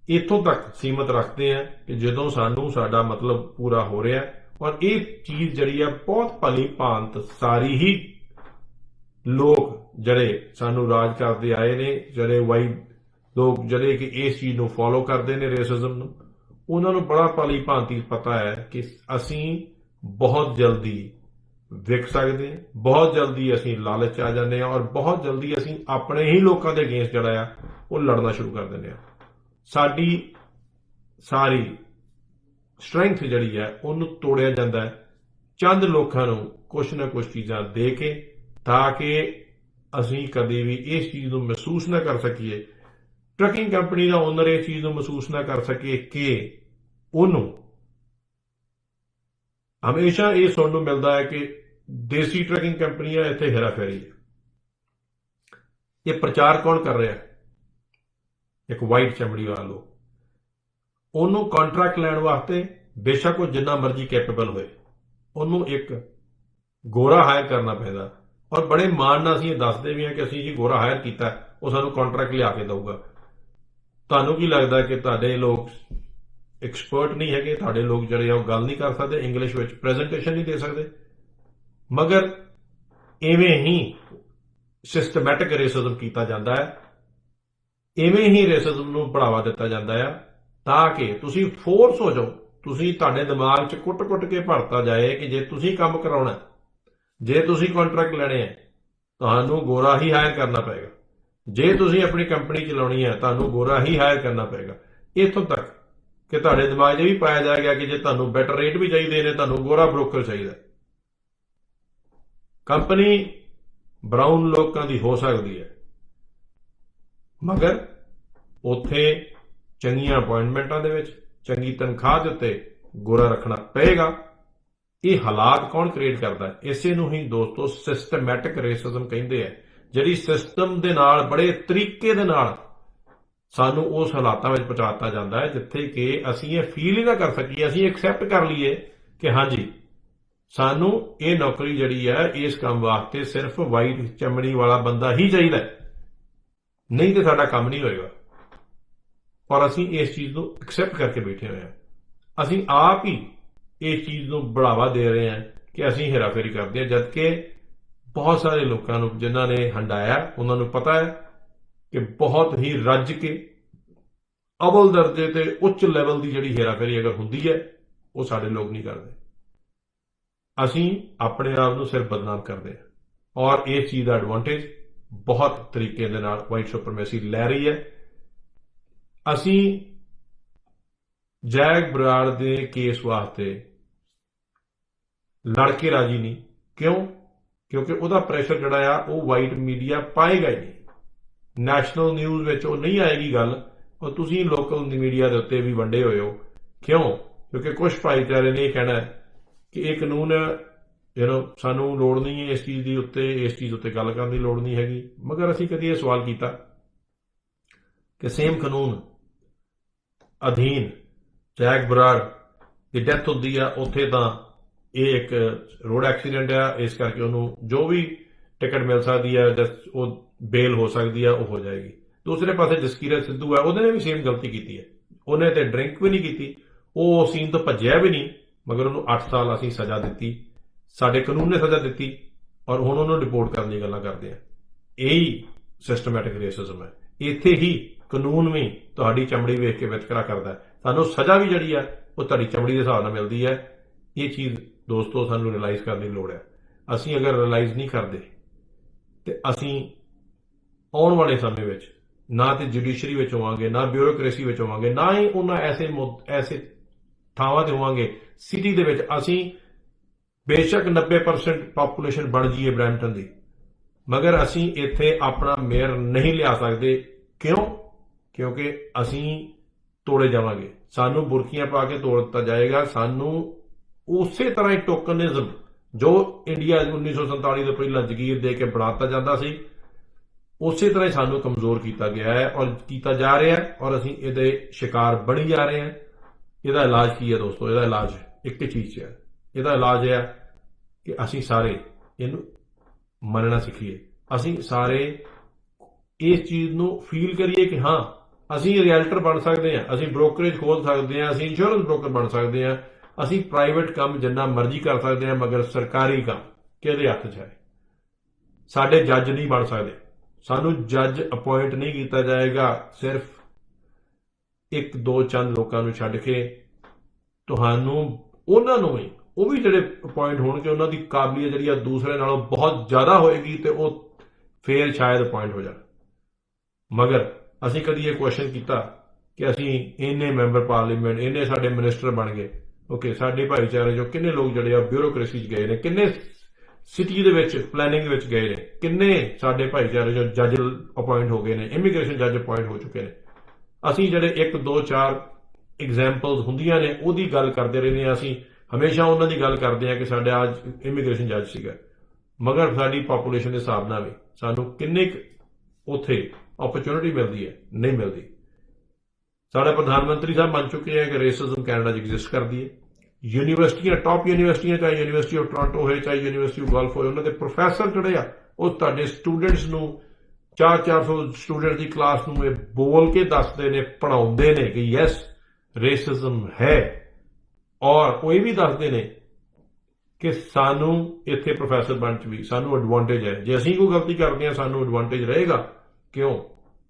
ਇੱਥੋਂ ਤੱਕ ਸੀਮਤ ਰੱਖਦੇ ਹਾਂ ਕਿ ਜਦੋਂ ਸਾਨੂੰ ਸਾਡਾ ਮਤਲਬ ਪੂਰਾ ਹੋ ਰਿਹਾ, ਔਰ ਇਹ ਚੀਜ਼ ਜਿਹੜੀ ਆ ਬਹੁਤ ਭਲੀ ਭਾਂਤ ਸਾਰੀ ਹੀ ਲੋਕ ਜਿਹੜੇ ਸਾਨੂੰ ਰਾਜ ਕਰਦੇ ਆਏ ਨੇ, ਜਿਹੜੇ ਵਾਈਟ ਲੋਕ ਜਿਹੜੇ ਕਿ ਇਸ ਚੀਜ਼ ਨੂੰ ਫੋਲੋ ਕਰਦੇ ਨੇ, ਰੇਸਿਜ਼ਮ ਨੂੰ, ਉਹਨਾਂ ਨੂੰ ਬੜਾ ਭਲੀ ਭਾਂਤੀ ਪਤਾ ਹੈ ਕਿ ਅਸੀਂ ਬਹੁਤ ਜਲਦੀ ਵਿਕ ਸਕਦੇ, ਬਹੁਤ ਜਲਦੀ ਅਸੀਂ ਲਾਲਚ ਆ ਜਾਂਦੇ ਹਾਂ ਔਰ ਬਹੁਤ ਜਲਦੀ ਅਸੀਂ ਆਪਣੇ ਹੀ ਲੋਕਾਂ ਦੇ ਅਗੇਂਸਟ ਜਿਹੜਾ ਆ ਉਹ ਲੜਨਾ ਸ਼ੁਰੂ ਕਰ ਦਿੰਦੇ ਹਾਂ। ਸਾਡੀ ਸਾਰੀ ਸਟਰੈਂਥ ਜਿਹੜੀ ਹੈ ਉਹਨੂੰ ਤੋੜਿਆ ਜਾਂਦਾ ਹੈ ਚੰਦ ਲੋਕਾਂ ਨੂੰ ਕੁਛ ਨਾ ਕੁਛ ਚੀਜ਼ਾਂ ਦੇ ਕੇ, ਤਾਂ ਕਿ ਅਸੀਂ ਕਦੇ ਵੀ ਇਸ ਚੀਜ਼ ਨੂੰ ਮਹਿਸੂਸ ਨਾ ਕਰ ਸਕੀਏ, ਟਰੱਕਿੰਗ ਕੰਪਨੀ ਦਾ ਓਨਰ ਇਸ ਚੀਜ਼ ਨੂੰ ਮਹਿਸੂਸ ਨਾ ਕਰ ਸਕੇ ਕਿ ਉਹਨੂੰ ਹਮੇਸ਼ਾ ਇਹ ਸੁਣਨ ਨੂੰ ਮਿਲਦਾ ਹੈ ਕਿ ਦੇਸੀ ਟਰੱਕਿੰਗ ਕੰਪਨੀਆਂ ਇੱਥੇ ਹੇਰਾਫੇਰੀ ਹੈ। ਇਹ ਪ੍ਰਚਾਰ ਕੌਣ ਕਰ ਰਿਹਾ? ਇੱਕ ਵਾਈਟ ਚਮੜੀ ਵਾਲਾ ਲੋਕ। ਉਹਨੂੰ ਕੰਟਰੈਕਟ ਲੈਣ ਵਾਸਤੇ ਬੇਸ਼ੱਕ ਉਹ ਜਿੰਨਾ ਮਰਜ਼ੀ ਕੈਪੇਬਲ ਹੋਏ, ਉਹਨੂੰ ਇੱਕ ਗੋਰਾ ਹਾਇਰ ਕਰਨਾ ਪੈਂਦਾ ਔਰ ਬੜੇ ਮਾਣ ਨਾਲ ਅਸੀਂ ਇਹ ਦੱਸਦੇ ਵੀ ਹਾਂ ਕਿ ਅਸੀਂ ਜੀ ਗੋਰਾ ਹਾਇਰ ਕੀਤਾ, ਉਹ ਸਾਨੂੰ ਕੰਟਰੈਕਟ ਲਿਆ ਕੇ ਦਊਗਾ। ਤੁਹਾਨੂੰ ਕੀ ਲੱਗਦਾ ਕਿ ਤੁਹਾਡੇ ਲੋਕ ਐਕਸਪਰਟ ਨਹੀਂ ਹੈਗੇ? ਤੁਹਾਡੇ ਲੋਕ ਜਿਹੜੇ ਆ ਉਹ ਗੱਲ ਨਹੀਂ ਕਰ ਸਕਦੇ, ਇੰਗਲਿਸ਼ ਵਿੱਚ ਪ੍ਰੈਜੈਂਟੇਸ਼ਨ ਨਹੀਂ ਦੇ ਸਕਦੇ। ਮਗਰ ਇਵੇਂ ਹੀ ਸਿਸਟਮੈਟਿਕ ਰੇਸਿਜ਼ਮ ਕੀਤਾ ਜਾਂਦਾ ਹੈ, ਇਵੇਂ ਹੀ ਰੇਸਿਜ਼ਮ ਨੂੰ ਬੜਾਵਾ ਦਿੱਤਾ ਜਾਂਦਾ ਹੈ ਤਾਂ ਕਿ ਤੁਸੀਂ ਫੋਰਸ ਹੋ ਜਾਓ ਤੁਸੀਂ ਤੁਹਾਡੇ ਦਿਮਾਗ 'ਚ ਕੁੱਟ-ਕੁੱਟ ਕੇ ਭਰਤਾ ਜਾਏ ਕਿ ਜੇ ਤੁਸੀਂ ਕੰਮ ਕਰਾਉਣਾ, ਜੇ ਤੁਸੀਂ ਕੰਟਰੈਕਟ ਲੈਣੇ ਹੈ, ਤੁਹਾਨੂੰ ਗੋਰਾ ਹੀ ਹਾਇਰ ਕਰਨਾ ਪਏਗਾ। ਜੇ ਤੁਸੀਂ ਆਪਣੀ ਕੰਪਨੀ ਚਲਾਉਣੀ ਹੈ, ਤੁਹਾਨੂੰ ਗੋਰਾ ਹੀ ਹਾਇਰ ਕਰਨਾ ਪਏਗਾ। ਇੱਥੋਂ ਤੱਕ ਕਿ ਤੁਹਾਡੇ ਦਿਮਾਗ 'ਚ ਵੀ ਪਾਇਆ ਜਾਏਗਾ ਕਿ ਜੇ ਤੁਹਾਨੂੰ ਬੈਟਰ ਰੇਟ ਵੀ ਚਾਹੀਦੇ ਨੇ, ਤੁਹਾਨੂੰ ਗੋਰਾ ਬ੍ਰੋਕਰ ਚਾਹੀਦਾ। ਕੰਪਨੀ ਬਰਾਊਨ ਲੋਕਾਂ ਦੀ ਹੋ ਸਕਦੀ ਹੈ, ਮਗਰ ਉੱਥੇ ਚੰਗੀਆਂ ਅਪਾਇੰਟਮੈਂਟਾਂ ਦੇ ਵਿੱਚ, ਚੰਗੀ ਤਨਖਾਹ ਦੇ ਉੱਤੇ ਗੋਰਾ ਰੱਖਣਾ ਪਏਗਾ। ਇਹ ਹਾਲਾਤ ਕੌਣ ਕ੍ਰੀਏਟ ਕਰਦਾ ਹੈ? ਇਸੇ ਨੂੰ ਹੀ ਦੋਸਤੋ ਸਿਸਟਮੈਟਿਕ ਰੇਸਿਜ਼ਮ ਕਹਿੰਦੇ ਆ, ਜਿਹੜੀ ਸਿਸਟਮ ਦੇ ਨਾਲ ਬੜੇ ਤਰੀਕੇ ਦੇ ਨਾਲ ਸਾਨੂੰ ਉਸ ਹਾਲਾਤਾਂ ਵਿੱਚ ਪਹੁੰਚਾਤਾ ਜਾਂਦਾ ਹੈ ਜਿੱਥੇ ਕਿ ਅਸੀਂ ਇਹ ਫੀਲ ਹੀ ਨਾ ਕਰ ਸਕੀਏ, ਅਸੀਂ ਐਕਸੈਪਟ ਕਰ ਲਈਏ ਕਿ ਹਾਂਜੀ ਸਾਨੂੰ ਇਹ ਨੌਕਰੀ ਜਿਹੜੀ ਹੈ, ਇਸ ਕੰਮ ਵਾਸਤੇ ਸਿਰਫ ਵਾਈਟ ਚਮੜੀ ਵਾਲਾ ਬੰਦਾ ਹੀ ਚਾਹੀਦਾ, ਨਹੀਂ ਤੇ ਸਾਡਾ ਕੰਮ ਨਹੀਂ ਹੋਏਗਾ। ਔਰ ਅਸੀਂ ਇਸ ਚੀਜ਼ ਨੂੰ ਐਕਸੈਪਟ ਕਰਕੇ ਬੈਠੇ ਹੋਏ ਹਾਂ। ਅਸੀਂ ਆਪ ਹੀ ਇਸ ਚੀਜ਼ ਨੂੰ ਬੜਾਵਾ ਦੇ ਰਹੇ ਹਾਂ ਕਿ ਅਸੀਂ ਹੇਰਾਫੇਰੀ ਕਰਦੇ ਹਾਂ, ਜਦਕਿ ਬਹੁਤ ਸਾਰੇ ਲੋਕਾਂ ਨੂੰ ਜਿਨ੍ਹਾਂ ਨੇ ਹੰਡਾਇਆ ਉਹਨਾਂ ਨੂੰ ਪਤਾ ਹੈ ਕਿ ਬਹੁਤ ਹੀ ਰੱਜ ਕੇ ਅਵਲ ਦਰਜੇ ਤੇ ਉੱਚ ਲੈਵਲ ਦੀ ਜਿਹੜੀ ਹੇਰਾਫੇਰੀ ਅਗਰ ਹੁੰਦੀ ਹੈ, ਉਹ ਸਾਡੇ ਲੋਕ ਨਹੀਂ ਕਰਦੇ। ਅਸੀਂ ਆਪਣੇ ਆਪ ਨੂੰ ਸਿਰਫ ਬਦਨਾਮ ਕਰਦੇ ਹਾਂ। ਔਰ ਇਸ ਚੀਜ਼ ਦਾ ਐਡਵਾਂਟੇਜ ਬਹੁਤ ਤਰੀਕੇ ਦੇ ਨਾਲ ਵਾਈਟ ਸੁਪਰਮੈਸੀ ਲੈ ਰਹੀ ਹੈ। ਅਸੀਂ ਜੈਕ ਬਰਾੜ ਦੇ ਕੇਸ ਵਾਸਤੇ ਲੜ ਕੇ ਰਾਜੀ ਨਹੀਂ। ਕਿਉਂ? ਕਿਉਂਕਿ ਉਹਦਾ ਪ੍ਰੈਸ਼ਰ ਜਿਹੜਾ ਆ ਉਹ ਵਾਈਟ ਮੀਡੀਆ ਪਾਏਗਾ ਹੀ ਨਹੀਂ। ਨੈਸ਼ਨਲ ਨਿਊਜ਼ ਵਿੱਚ ਉਹ ਨਹੀਂ ਆਏਗੀ ਗੱਲ, ਔਰ ਤੁਸੀਂ ਲੋਕਲ ਮੀਡੀਆ ਦੇ ਉੱਤੇ ਵੀ ਵੰਡੇ ਹੋਏ ਹੋ। ਕਿਉਂ? ਕਿਉਂਕਿ ਕੁਝ ਭਾਈਚਾਰੇ ਨੇ ਇਹ ਕਹਿਣਾ ਕਿ ਇਹ ਕਾਨੂੰਨ ਸਾਨੂੰ ਲੋੜ ਨਹੀਂ ਹੈ ਇਸ ਚੀਜ਼ ਉੱਤੇ ਗੱਲ ਕਰਨ ਦੀ ਲੋੜ ਨਹੀਂ ਹੈਗੀ। ਮਗਰ ਅਸੀਂ ਕਦੀ ਇਹ ਸਵਾਲ ਕੀਤਾ ਕਿ ਸੇਮ ਕਾਨੂੰਨ ਅਧੀਨ ਜੈਕ ਬਰਾੜ ਦੀ ਡੈਥ ਹੁੰਦੀ ਆ, ਉੱਥੇ ਤਾਂ ਇਹ ਇੱਕ ਰੋਡ ਐਕਸੀਡੈਂਟ ਆ, ਇਸ ਕਰਕੇ ਉਹਨੂੰ ਜੋ ਵੀ ਟਿਕਟ ਮਿਲ ਸਕਦੀ ਹੈ, ਉਹ ਬੇਲ ਹੋ ਸਕਦੀ ਆ, ਉਹ ਹੋ ਜਾਏਗੀ। ਦੂਸਰੇ ਪਾਸੇ ਜਸਕੀਰਤ ਸਿੱਧੂ ਹੈ, ਉਹਨੇ ਵੀ ਸੇਮ ਗਲਤੀ ਕੀਤੀ ਹੈ। ਉਹਨੇ ਤੇ ਡਰਿੰਕ ਵੀ ਨਹੀਂ ਕੀਤੀ, ਉਹ ਸੀਨ ਤੋਂ ਭੱਜਿਆ ਵੀ ਨਹੀਂ, ਮਗਰ ਉਹਨੂੰ 8 ਸਾਲ ਅਸੀਂ ਸਜ਼ਾ ਦਿੱਤੀ, ਸਾਡੇ ਕਾਨੂੰਨ ਨੇ ਸਜ਼ਾ ਦਿੱਤੀ, ਔਰ ਹੁਣ ਉਹਨੂੰ ਰਿਪੋਰਟ ਕਰਨ ਦੀ ਗੱਲਾਂ ਕਰਦੇ ਆ। ਇਹੀ ਸਿਸਟਮੈਟਿਕ ਰੇਸਿਜ਼ਮ ਹੈ। ਇੱਥੇ ਹੀ ਕਾਨੂੰਨ ਵੀ ਤੁਹਾਡੀ ਚਮੜੀ ਵੇਖ ਕੇ ਵਿਤਕਰਾ ਕਰਦਾ ਹੈ। ਸਾਨੂੰ ਸਜ਼ਾ ਵੀ ਜਿਹੜੀ ਆ ਉਹ ਤੁਹਾਡੀ ਚਮੜੀ ਦੇ ਹਿਸਾਬ ਨਾਲ ਮਿਲਦੀ ਹੈ। ਇਹ ਚੀਜ਼ ਦੋਸਤੋ ਸਾਨੂੰ ਰਿਅਲਾਈਜ਼ ਕਰਨ ਦੀ ਲੋੜ ਹੈ। ਅਸੀਂ ਅਗਰ ਰਿਅਲਾਈਜ਼ ਨਹੀਂ ਕਰਦੇ ਤੇ ਅਸੀਂ ਆਉਣ ਵਾਲੇ ਸਮੇਂ ਵਿੱਚ ਨਾ ਤੇ ਜੁਡੀਸ਼ਰੀ ਵਿੱਚ ਹੋਵਾਂਗੇ, ਨਾ ਬਿਊਰੋਕ੍ਰੇਸੀ ਵਿੱਚ ਹੋਵਾਂਗੇ, ਨਾ ਹੀ ਉਹਨਾਂ ਐਸੇ ਥਾਵਾਂ ਤੇ ਹੋਵਾਂਗੇ ਸਿਟੀ ਦੇ ਵਿੱਚ। ਅਸੀਂ ਬੇਸ਼ੱਕ 90% ਪਾਪੂਲੇਸ਼ਨ ਬਣ ਜਾਈਏ ਬਰੈਂਪਟਨ ਦੀ, ਮਗਰ ਅਸੀਂ ਇੱਥੇ ਆਪਣਾ ਮੇਅਰ ਨਹੀਂ ਲਿਆ ਸਕਦੇ। ਕਿਉਂ? ਕਿਉਂਕਿ ਅਸੀਂ ਤੋੜੇ ਜਾਵਾਂਗੇ, ਸਾਨੂੰ ਬੁਰਕੀਆਂ ਪਾ ਕੇ ਤੋੜ ਦਿੱਤਾ ਜਾਏਗਾ। ਸਾਨੂੰ ਉਸੇ ਤਰ੍ਹਾਂ ਹੀ ਟੋਕਨਿਜ਼ਮ ਜੋ ਇੰਡੀਆ 1947 ਤੋਂ ਪਹਿਲਾਂ ਜਗੀਰ ਦੇ ਕੇ ਬਣਾਤਾ ਜਾਂਦਾ ਸੀ, ਉਸੇ ਤਰ੍ਹਾਂ ਹੀ ਸਾਨੂੰ ਕਮਜ਼ੋਰ ਕੀਤਾ ਗਿਆ ਹੈ ਔਰ ਕੀਤਾ ਜਾ ਰਿਹਾ ਹੈ, ਔਰ ਅਸੀਂ ਇਹਦੇ ਸ਼ਿਕਾਰ ਬਣੀ ਜਾ ਰਹੇ ਹਾਂ। ਇਹਦਾ ਇਲਾਜ ਕੀ ਹੈ ਦੋਸਤੋ? ਇਹਦਾ ਇਲਾਜ ਇੱਕ ਚੀਜ਼ ਹੈ। ਇਹਦਾ ਇਲਾਜ ਹੈ ਕਿ ਅਸੀਂ ਸਾਰੇ ਇਹਨੂੰ ਮੰਨਣਾ ਸਿੱਖੀਏ। ਅਸੀਂ ਸਾਰੇ ਇਸ ਚੀਜ਼ ਨੂੰ ਫੀਲ ਕਰੀਏ ਕਿ ਹਾਂ ਅਸੀਂ ਰਿਐਲਟਰ ਬਣ ਸਕਦੇ ਹਾਂ, ਅਸੀਂ ਬ੍ਰੋਕਰੇਜ ਖੋਲ ਸਕਦੇ ਹਾਂ, ਅਸੀਂ ਇੰਸ਼ੋਰੈਂਸ ਬ੍ਰੋਕਰ ਬਣ ਸਕਦੇ ਹਾਂ, ਅਸੀਂ ਪ੍ਰਾਈਵੇਟ ਕੰਮ ਜਿੰਨਾ ਮਰਜ਼ੀ ਕਰ ਸਕਦੇ ਹਾਂ, ਮਗਰ ਸਰਕਾਰੀ ਕੰਮ ਕਿਹਦੇ ਹੱਥ 'ਚ ਹੈ? ਸਾਡੇ ਜੱਜ ਨਹੀਂ ਬਣ ਸਕਦੇ, ਸਾਨੂੰ ਜੱਜ ਅਪਾਇੰਟ ਨਹੀਂ ਕੀਤਾ ਜਾਏਗਾ ਸਿਰਫ 1-2 ਚੰਦ ਲੋਕਾਂ ਨੂੰ ਛੱਡ ਕੇ। ਤੁਹਾਨੂੰ ਉਹਨਾਂ ਨੂੰ ਵੀ, ਉਹ ਵੀ ਜਿਹੜੇ ਅਪਾਇੰਟ ਹੋਣਗੇ, ਉਹਨਾਂ ਦੀ ਕਾਬਲੀਅਤ ਜਿਹੜੀ ਆ ਦੂਸਰੇ ਨਾਲੋਂ ਬਹੁਤ ਜ਼ਿਆਦਾ ਹੋਏਗੀ ਤੇ ਉਹ ਫੇਰ ਸ਼ਾਇਦ ਅਪਾਇੰਟ ਹੋ ਜਾਣ। ਮਗਰ ਅਸੀਂ ਕਦੀ ਇਹ ਕੁਐਸਚਨ ਕੀਤਾ ਕਿ ਅਸੀਂ ਇੰਨੇ ਮੈਂਬਰ ਪਾਰਲੀਮੈਂਟ, ਇੰਨੇ ਸਾਡੇ ਮਿਨਿਸਟਰ ਬਣ ਗਏ। ਓਕੇ, ਸਾਡੇ ਭਾਈਚਾਰੇ ਜੋ ਕਿੰਨੇ ਲੋਕ ਜਿਹੜੇ ਆ ਬਿਊਰੋਕ੍ਰੇਸੀ 'ਚ ਗਏ ਨੇ, ਕਿੰਨੇ ਸਿਟੀ ਦੇ ਵਿੱਚ ਪਲੈਨਿੰਗ ਵਿੱਚ ਗਏ ਨੇ, ਕਿੰਨੇ ਸਾਡੇ ਭਾਈਚਾਰੇ ਜੋ ਜੱਜ ਅਪਾਇੰਟ ਹੋ ਗਏ ਨੇ, ਇਮੀਗ੍ਰੇਸ਼ਨ ਜੱਜ ਅਪਾਇੰਟ ਹੋ ਚੁੱਕੇ ਨੇ। ਅਸੀਂ ਜਿਹੜੇ 1-2-4 ਐਗਜ਼ਾਮਪਲਸ ਹੁੰਦੀਆਂ ਨੇ ਉਹਦੀ ਗੱਲ ਕਰਦੇ ਰਹਿੰਦੇ ਹਾਂ। ਅਸੀਂ ਹਮੇਸ਼ਾ ਉਹਨਾਂ ਦੀ ਗੱਲ ਕਰਦੇ ਹਾਂ ਕਿ ਸਾਡਾ ਅੱਜ ਇਮੀਗ੍ਰੇਸ਼ਨ ਜੱਜ ਸੀਗਾ, ਮਗਰ ਸਾਡੀ ਪਾਪੂਲੇਸ਼ਨ ਦੇ ਹਿਸਾਬ ਨਾਲ ਵੀ ਸਾਨੂੰ ਕਿੰਨੇ ਕੁ ਉੱਥੇ ਓਪਰਚੁਨਿਟੀ ਮਿਲਦੀ ਹੈ? ਨਹੀਂ ਮਿਲਦੀ। ਸਾਡਾ ਪ੍ਰਧਾਨ ਮੰਤਰੀ ਸਾਹਿਬ ਮੰਨ ਚੁੱਕੇ ਹੈ ਕਿ ਰੇਸਿਜ਼ਮ ਕੈਨੇਡਾ 'ਚ ਐਗਜ਼ਿਸਟ ਕਰਦੀ ਹੈ। ਯੂਨੀਵਰਸਿਟੀਆਂ, ਟਾਪ ਯੂਨੀਵਰਸਿਟੀਆਂ, ਚਾਹੇ ਯੂਨੀਵਰਸਿਟੀ ਆਫ ਟੋਰਾਂਟੋ ਹੋਏ, ਚਾਹੇ ਯੂਨੀਵਰਸਿਟੀ ਆਫ ਗਲਫ ਹੋਏ, ਉਹਨਾਂ ਦੇ ਪ੍ਰੋਫੈਸਰ ਜਿਹੜੇ ਆ ਉਹ ਤੁਹਾਡੇ ਸਟੂਡੈਂਟਸ ਨੂੰ 400 ਸਟੂਡੈਂਟ ਦੀ ਕਲਾਸ ਨੂੰ ਇਹ ਬੋਲ ਕੇ ਦੱਸਦੇ ਨੇ, ਪੜ੍ਹਾਉਂਦੇ ਨੇ ਕਿ ਯੈਸ ਰੇਸਿਜ਼ਮ ਹੈ। ਔਰ ਉਹ ਇਹ ਵੀ ਦੱਸਦੇ ਨੇ ਕਿ ਸਾਨੂੰ ਇੱਥੇ ਪ੍ਰੋਫੈਸਰ ਬਣ 'ਚ ਵੀ ਸਾਨੂੰ ਐਡਵਾਂਟੇਜ ਹੈ। ਜੇ ਅਸੀਂ ਕੋਈ ਗਲਤੀ ਕਰਦੇ ਹਾਂ ਸਾਨੂੰ ਐਡਵਾਂਟੇਜ ਰਹੇਗਾ। ਕਿਉਂ?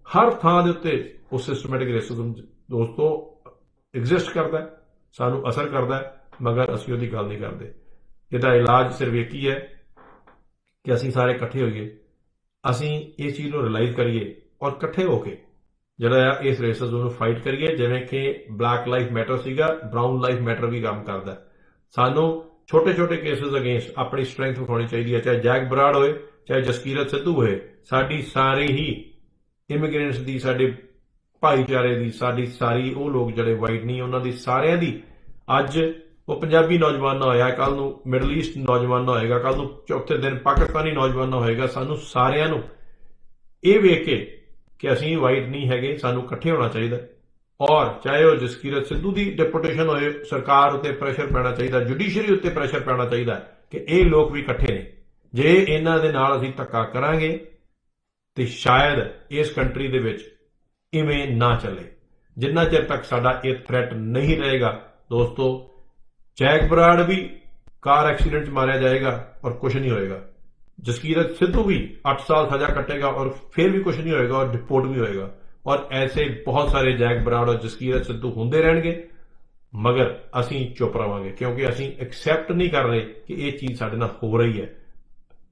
ਹਰ ਥਾਂ ਦੇ ਉੱਤੇ ਉਹ ਸਿਸਟਮੈਟਿਕ ਰੇਸਿਜ਼ਮ ਦੋਸਤੋ ਐਗਜ਼ਿਸਟ ਕਰਦਾ ਹੈ। ਸਾਨੂੰ ਅਸਰ ਕਰਦਾ ਹੈ, ਮਗਰ ਅਸੀਂ ਉਹਦੀ ਗੱਲ ਨਹੀਂ ਕਰਦੇ। ਇਹਦਾ ਇਲਾਜ ਸਿਰਫ ਇੱਕ ਹੀ ਹੈ ਕਿ ਅਸੀਂ ਸਾਰੇ ਇਕੱਠੇ ਹੋਈਏ, ਅਸੀਂ ਇਸ ਚੀਜ਼ ਨੂੰ ਰਿਅਲਾਈਜ਼ ਕਰੀਏ ਔਰ ਇਕੱਠੇ ਹੋ ਕੇ ਜਿਹੜਾ ਆ ਇਸ ਰੇਸਿਜ਼ਮ ਨੂੰ ਫਾਈਟ ਕਰੀਏ। ਜਿਵੇਂ ਕਿ ਬਲੈਕ ਲਾਈਫ ਮੈਟਰ ਸੀਗਾ, ਬਰਾਊਨ ਲਾਈਫ ਮੈਟਰ ਵੀ ਕੰਮ ਕਰਦਾ। ਸਾਨੂੰ ਛੋਟੇ ਛੋਟੇ ਕੇਸਿਸ ਅਗੇਂਸਟ ਆਪਣੀ ਸਟਰੈਂਥ ਵਿਖਾਉਣੀ ਚਾਹੀਦੀ ਹੈ, ਚਾਹੇ ਜੈਕ ਬਰਾੜ ਹੋਏ, ਚਾਹੇ ਜਸਕੀਰਤ ਸਿੱਧੂ ਹੋਏ। ਸਾਡੀ ਸਾਰੀ ਹੀ ਇਮੀਗ੍ਰੈਂਟਸ ਦੀ, ਸਾਡੇ ਭਾਈਚਾਰੇ ਦੀ, ਸਾਡੀ ਸਾਰੀ ਉਹ ਲੋਕ ਜਿਹੜੇ ਵਾਈਟ ਨਹੀਂ, ਉਹਨਾਂ ਦੀ ਸਾਰਿਆਂ ਦੀ ਅੱਜ ਉਹ ਪੰਜਾਬੀ ਨੌਜਵਾਨਾਂ ਹੋਇਆ, ਕੱਲ ਨੂੰ ਮਿਡਲ ਈਸਟ ਨੌਜਵਾਨਾਂ ਹੋਏਗਾ, ਕੱਲ ਨੂੰ ਚੌਥੇ ਦਿਨ ਪਾਕਿਸਤਾਨੀ ਨੌਜਵਾਨਾਂ ਹੋਏਗਾ। ਸਾਨੂੰ ਸਾਰਿਆਂ ਨੂੰ ਇਹ ਵੇਖ ਕੇ ਕਿ ਅਸੀਂ ਵਾਈਟ ਨਹੀਂ ਹੈਗੇ, ਸਾਨੂੰ ਇਕੱਠੇ ਹੋਣਾ ਚਾਹੀਦਾ। ਔਰ ਚਾਹੇ ਉਹ ਜਸਕੀਰਤ ਸਿੱਧੂ ਦੀ ਡਿਪੂਟੇਸ਼ਨ ਹੋਏ, ਸਰਕਾਰ ਉੱਤੇ ਪ੍ਰੈਸ਼ਰ ਪੈਣਾ ਚਾਹੀਦਾ, ਜੁਡੀਸ਼ਰੀ ਉੱਤੇ ਪ੍ਰੈਸ਼ਰ ਪੈਣਾ ਚਾਹੀਦਾ ਕਿ ਇਹ ਲੋਕ ਵੀ ਇਕੱਠੇ ਨੇ। ਜੇ ਇਹਨਾਂ ਦੇ ਨਾਲ ਅਸੀਂ ਧੱਕਾ ਕਰਾਂਗੇ ਤੇ ਸ਼ਾਇਦ ਇਸ ਕੰਟਰੀ ਦੇ ਵਿੱਚ ਇਵੇਂ ਨਾ ਚੱਲੇ। ਜਿੰਨਾ ਚਿਰ ਤੱਕ ਸਾਡਾ ਇਹ ਥ੍ਰੈਟ ਨਹੀਂ ਰਹੇਗਾ ਦੋਸਤੋ, ਜੈਕ ਬਰਾੜ ਵੀ ਕਾਰ ਐਕਸੀਡੈਂਟ 'ਚ ਮਾਰਿਆ ਜਾਏਗਾ ਔਰ ਕੁਝ ਨਹੀਂ ਹੋਏਗਾ। जसकीरत सिद्धू भी 8 साल सजा कटेगा और फिर भी कुछ नहीं होएगा और डिपोर्ट भी होएगा। और ऐसे बहुत सारे जैक बराड़ और जसकीरत सिद्धू होंदे रहणगे, मगर असीं चुप रहांगे क्योंकि असीं एक्सैप्ट नहीं कर रहे कि ये चीज़ साडे नाल हो रही है।